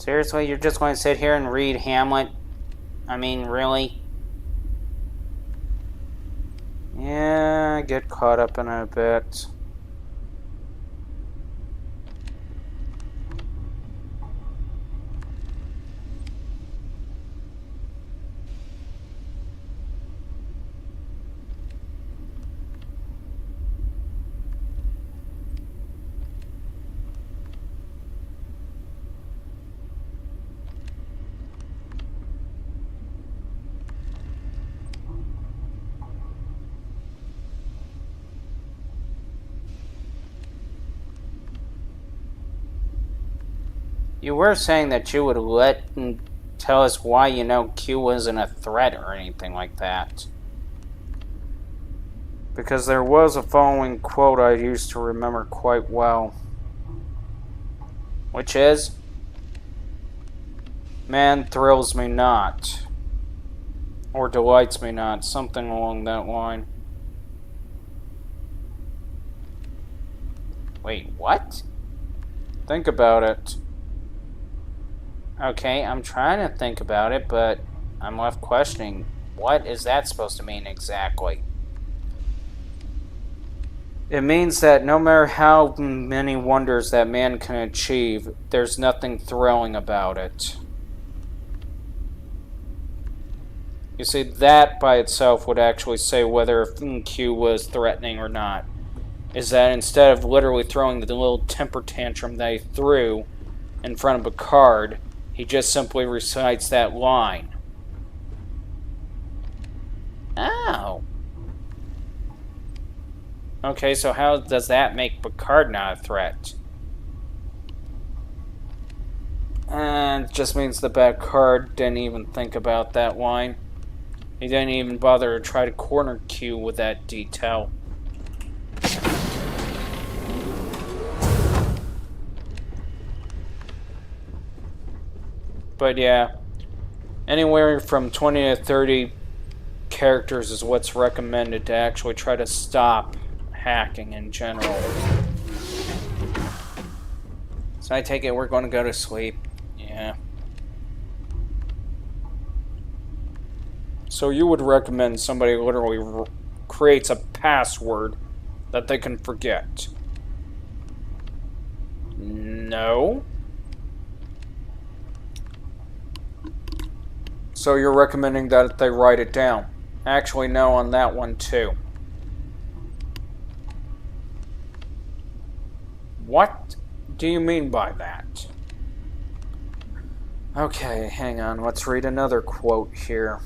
Seriously, you're just going to sit here and read Hamlet? I mean, really? Yeah, I get caught up in it a bit. You were saying that you would let and tell us why you know Q wasn't a threat or anything like that. Because there was a following quote I used to remember quite well. Which is, "Man thrills me not." Or delights me not. Something along that line. Wait, what? Think about it. Okay, I'm trying to think about it, but I'm left questioning, what is that supposed to mean exactly? It means that no matter how many wonders that man can achieve, there's nothing thrilling about it. You see, that by itself would actually say whether Q was threatening or not. Is that instead of literally throwing the little temper tantrum that he threw in front of a card, he just simply recites that line. Oh. Okay, so how does that make Picard not a threat? And it just means the Picard didn't even think about that line. He didn't even bother to try to corner Q with that detail. But yeah, anywhere from 20 to 30 characters is what's recommended to actually try to stop hacking in general. So I take it we're going to go to sleep. Yeah. So you would recommend somebody literally creates a password that they can forget? No. So you're recommending that they write it down? Actually, no on that one too. What do you mean by that? Okay, hang on. Let's read another quote here.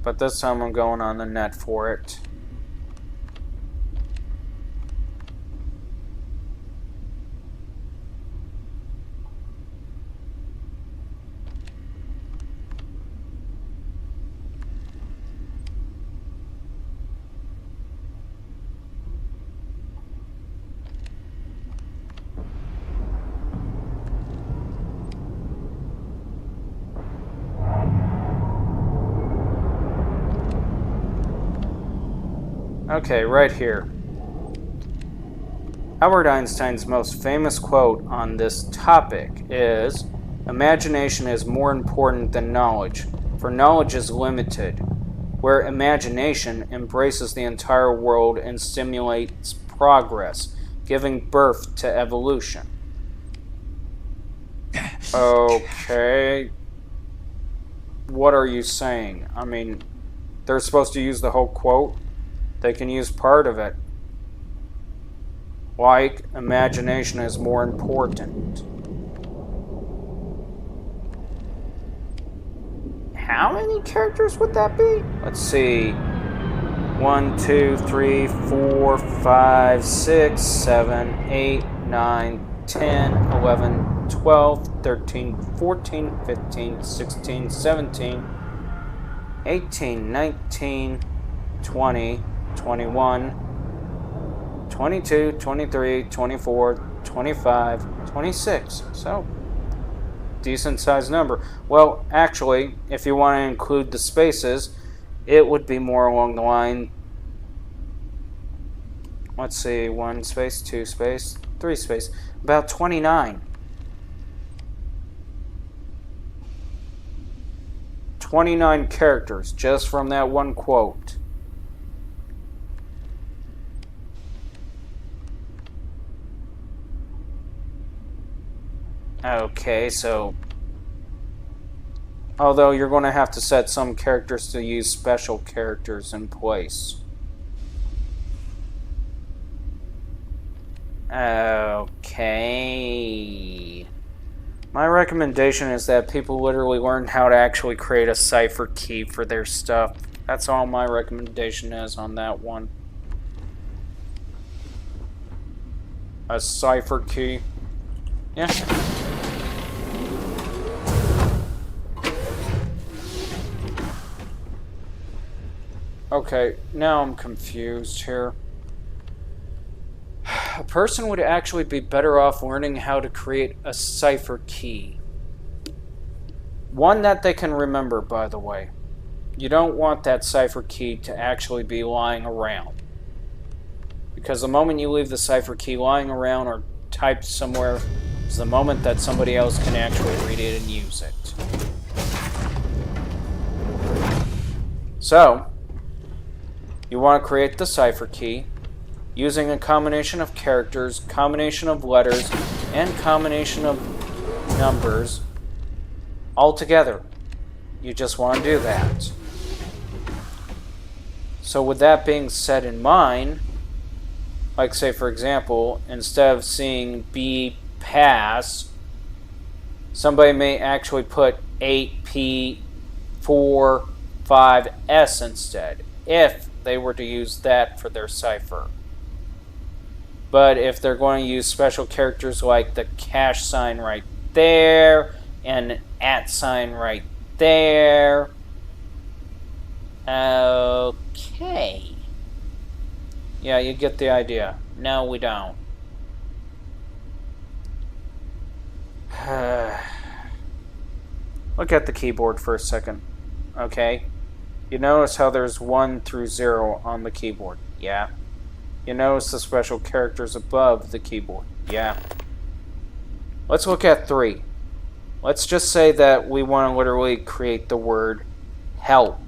But this time I'm going on the net for it. Okay, right here. Albert Einstein's most famous quote on this topic is, "Imagination is more important than knowledge, for knowledge is limited, where imagination embraces the entire world and stimulates progress, giving birth to evolution." Okay. What are you saying? I mean, they're supposed to use the whole quote? They can use part of it. Like, imagination is more important. How many characters would that be? Let's see. 1, 2, 3, 4, 5, 6, 7, 8, 9, 10, 11, 12, 13, 14, 15, 16, 17, 18, 19, 20, 21, 22, 23, 24, 25, 26. So, decent sized number. Well, actually, if you want to include the spaces, it would be more along the line. Let's see, 1 space, 2 space, 3 space. About 29. 29 characters just from that one quote. Okay, so... Although you're going to have to set some characters to use special characters in place. Okay. My recommendation is that people literally learn how to actually create a cipher key for their stuff. That's all my recommendation is on that one. A cipher key. Yeah. Okay, now I'm confused here. A person would actually be better off learning how to create a cipher key. One that they can remember, by the way. You don't want that cipher key to actually be lying around. Because the moment you leave the cipher key lying around or typed somewhere is the moment that somebody else can actually read it and use it. So, you want to create the cipher key using a combination of characters, combination of letters, and combination of numbers all together. You just want to do that. So with that being said in mind, like say for example, instead of seeing B pass, somebody may actually put 8P45S instead, if they were to use that for their cipher. But if they're going to use special characters like the cash sign right there and @ sign right there. Okay. Yeah, you get the idea. No, we don't. Look at the keyboard for a second. Okay. You notice how there's 1 through 0 on the keyboard. Yeah. You notice the special characters above the keyboard. Yeah. Let's look at 3. Let's just say that we want to literally create the word help.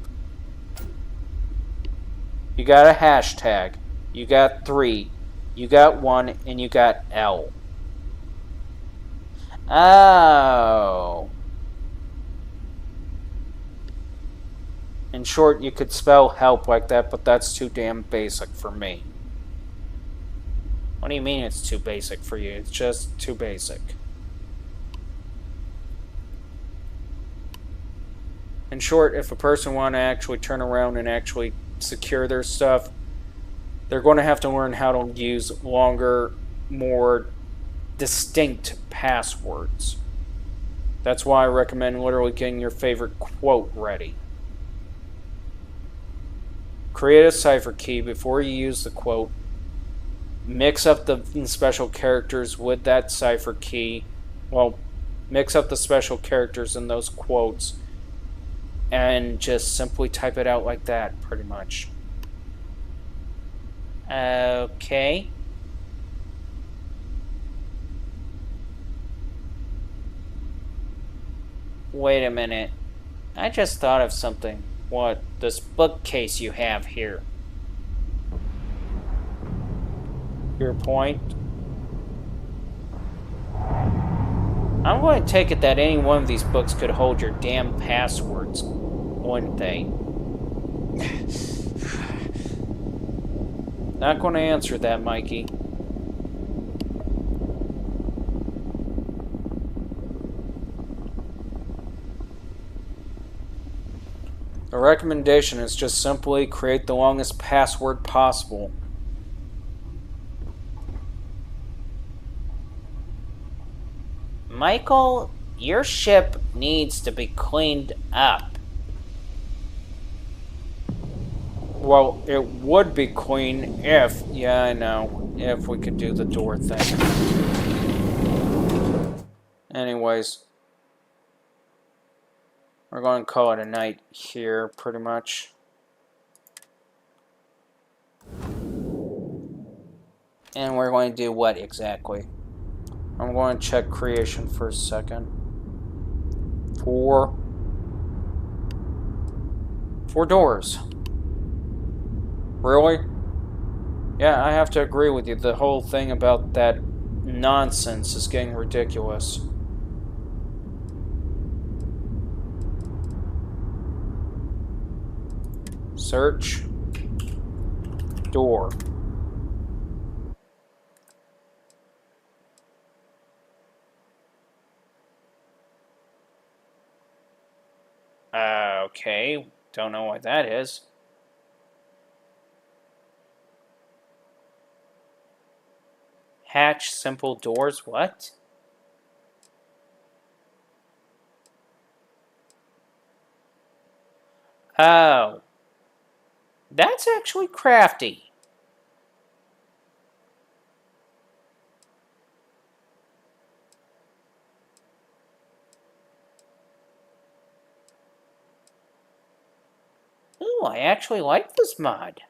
You got a hashtag. You got 3. You got 1. And you got L. Oh. In short, you could spell help like that, but that's too damn basic for me. What do you mean it's too basic for you? It's just too basic. In short, if a person wants to actually turn around and actually secure their stuff, they're going to have to learn how to use longer, more distinct passwords. That's why I recommend literally getting your favorite quote ready. Create a cipher key before you use the quote. Mix up the special characters with that cipher key. Well, mix up the special characters in those quotes and just simply type it out like that, pretty much. Okay. Wait a minute. I just thought of something. What? This bookcase you have here. Your point? I'm going to take it that any one of these books could hold your damn passwords, wouldn't they? Not going to answer that, Mikey. The recommendation is just simply create the longest password possible. Michael, your ship needs to be cleaned up. Well, it would be clean if, yeah, I know, if we could do the door thing. Anyways, we're going to call it a night here, pretty much. And we're going to do what exactly? I'm going to check creation for a second. 4. 4 doors. Really? Yeah, I have to agree with you. The whole thing about that nonsense is getting ridiculous. Search. Door. Okay. Don't know what that is. Hatch simple doors. What? Oh. That's actually crafty. Ooh, I actually like this mod.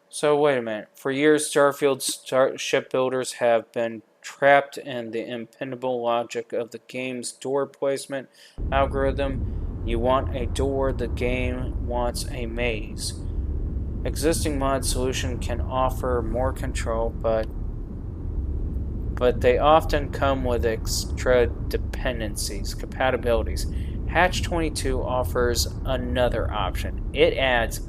So wait a minute. For years, Starfield shipbuilders have been trapped in the impendable logic of the game's door placement algorithm. You want a door, the game wants a maze. Existing mod solution can offer more control, but they often come with extra dependencies, compatibilities. Hatch 22 offers another option. It adds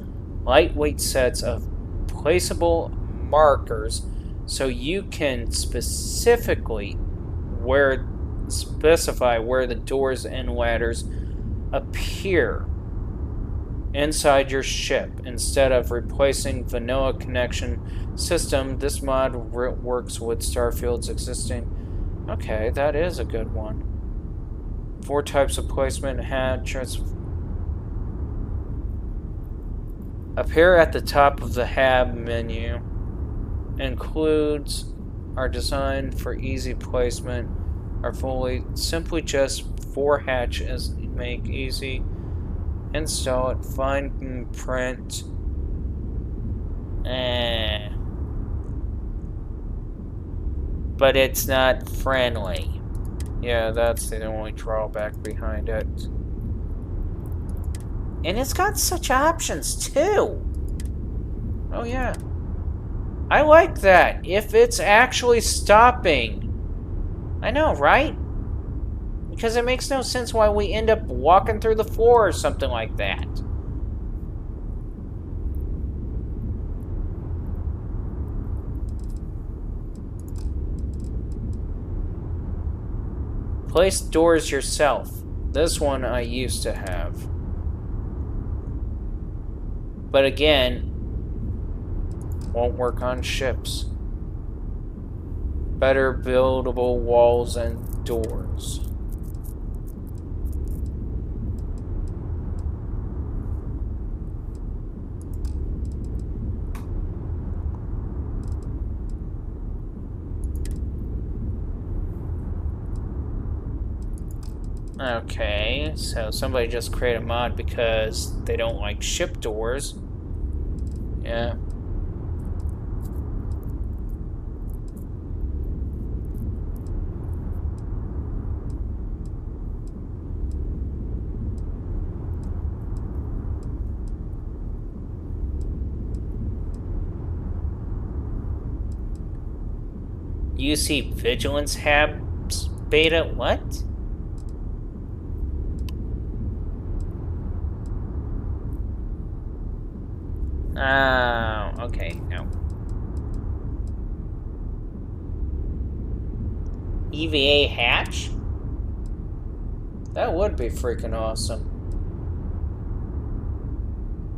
lightweight sets of placeable markers so you can specify where the doors and ladders appear inside your ship. Instead of replacing vanilla connection system, this mod works with Starfield's existing. Okay, that is a good one. 4 types of placement hatches appear at the top of the hab menu. Includes are designed for easy placement. Are fully simply just 4 hatches. Make easy. Install it. Find and print. But it's not friendly. Yeah, that's the only drawback behind it. And it's got such options, too! Oh, yeah. I like that. If it's actually stopping. I know, right? Because it makes no sense why we end up walking through the floor or something like that. Place doors yourself. This one I used to have. But again, won't work on ships. Better buildable walls and doors. Okay, so somebody just created a mod because they don't like ship doors. Yeah. UC Vigilance Habs beta? What? Oh, okay, no. EVA hatch? That would be freaking awesome.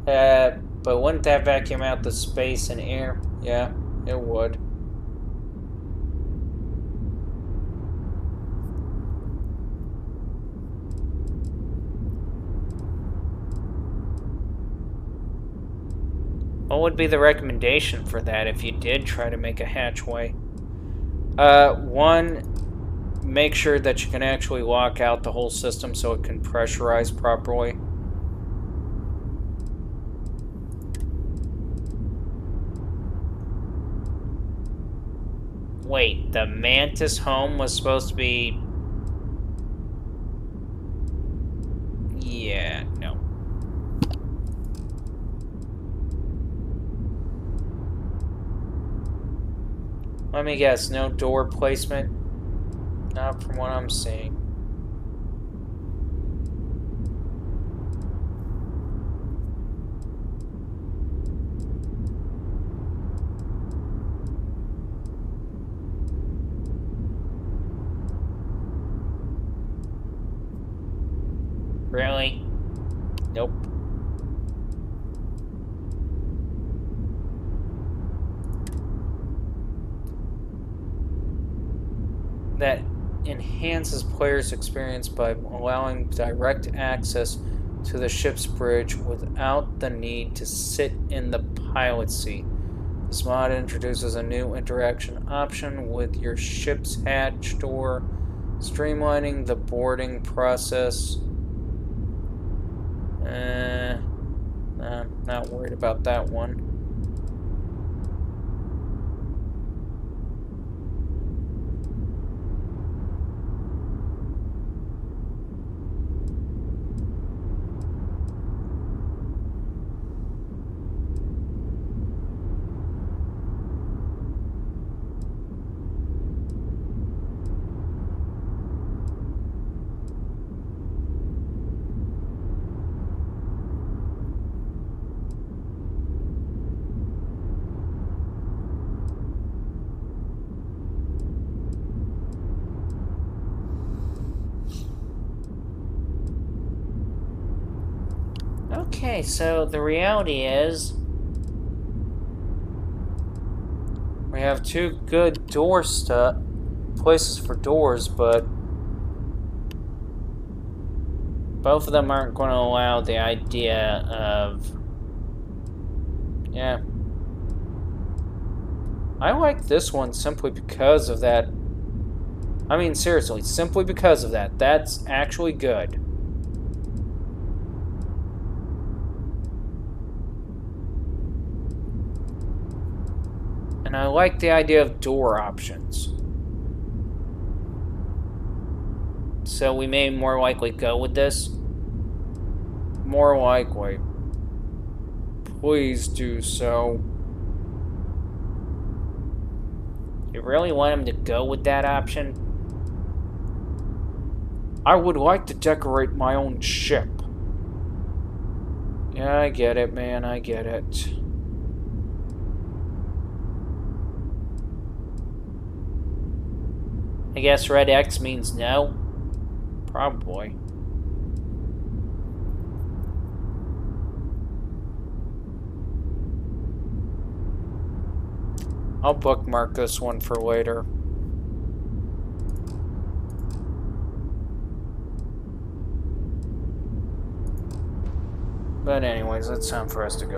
But wouldn't that vacuum out the space and air? Yeah, it would. What would be the recommendation for that if you did try to make a hatchway? One, make sure that you can actually lock out the whole system so it can pressurize properly. Wait, the Mantis home was supposed to be... Yeah, no. Let me guess, no door placement? Not from what I'm seeing. Really? Nope. That enhances players' experience by allowing direct access to the ship's bridge without the need to sit in the pilot seat. This mod introduces a new interaction option with your ship's hatch door, streamlining the boarding process. Not worried about that one. Okay, so the reality is we have two good places for doors, but both of them aren't going to allow the idea of... Yeah. I like this one simply because of that. I mean, seriously, simply because of that. That's actually good. And I like the idea of door options. So we may more likely go with this. More likely. Please do so. You really want him to go with that option? I would like to decorate my own ship. Yeah, I get it, man. I get it. I guess red X means no? Probably. I'll bookmark this one for later. But anyways, it's time for us to go.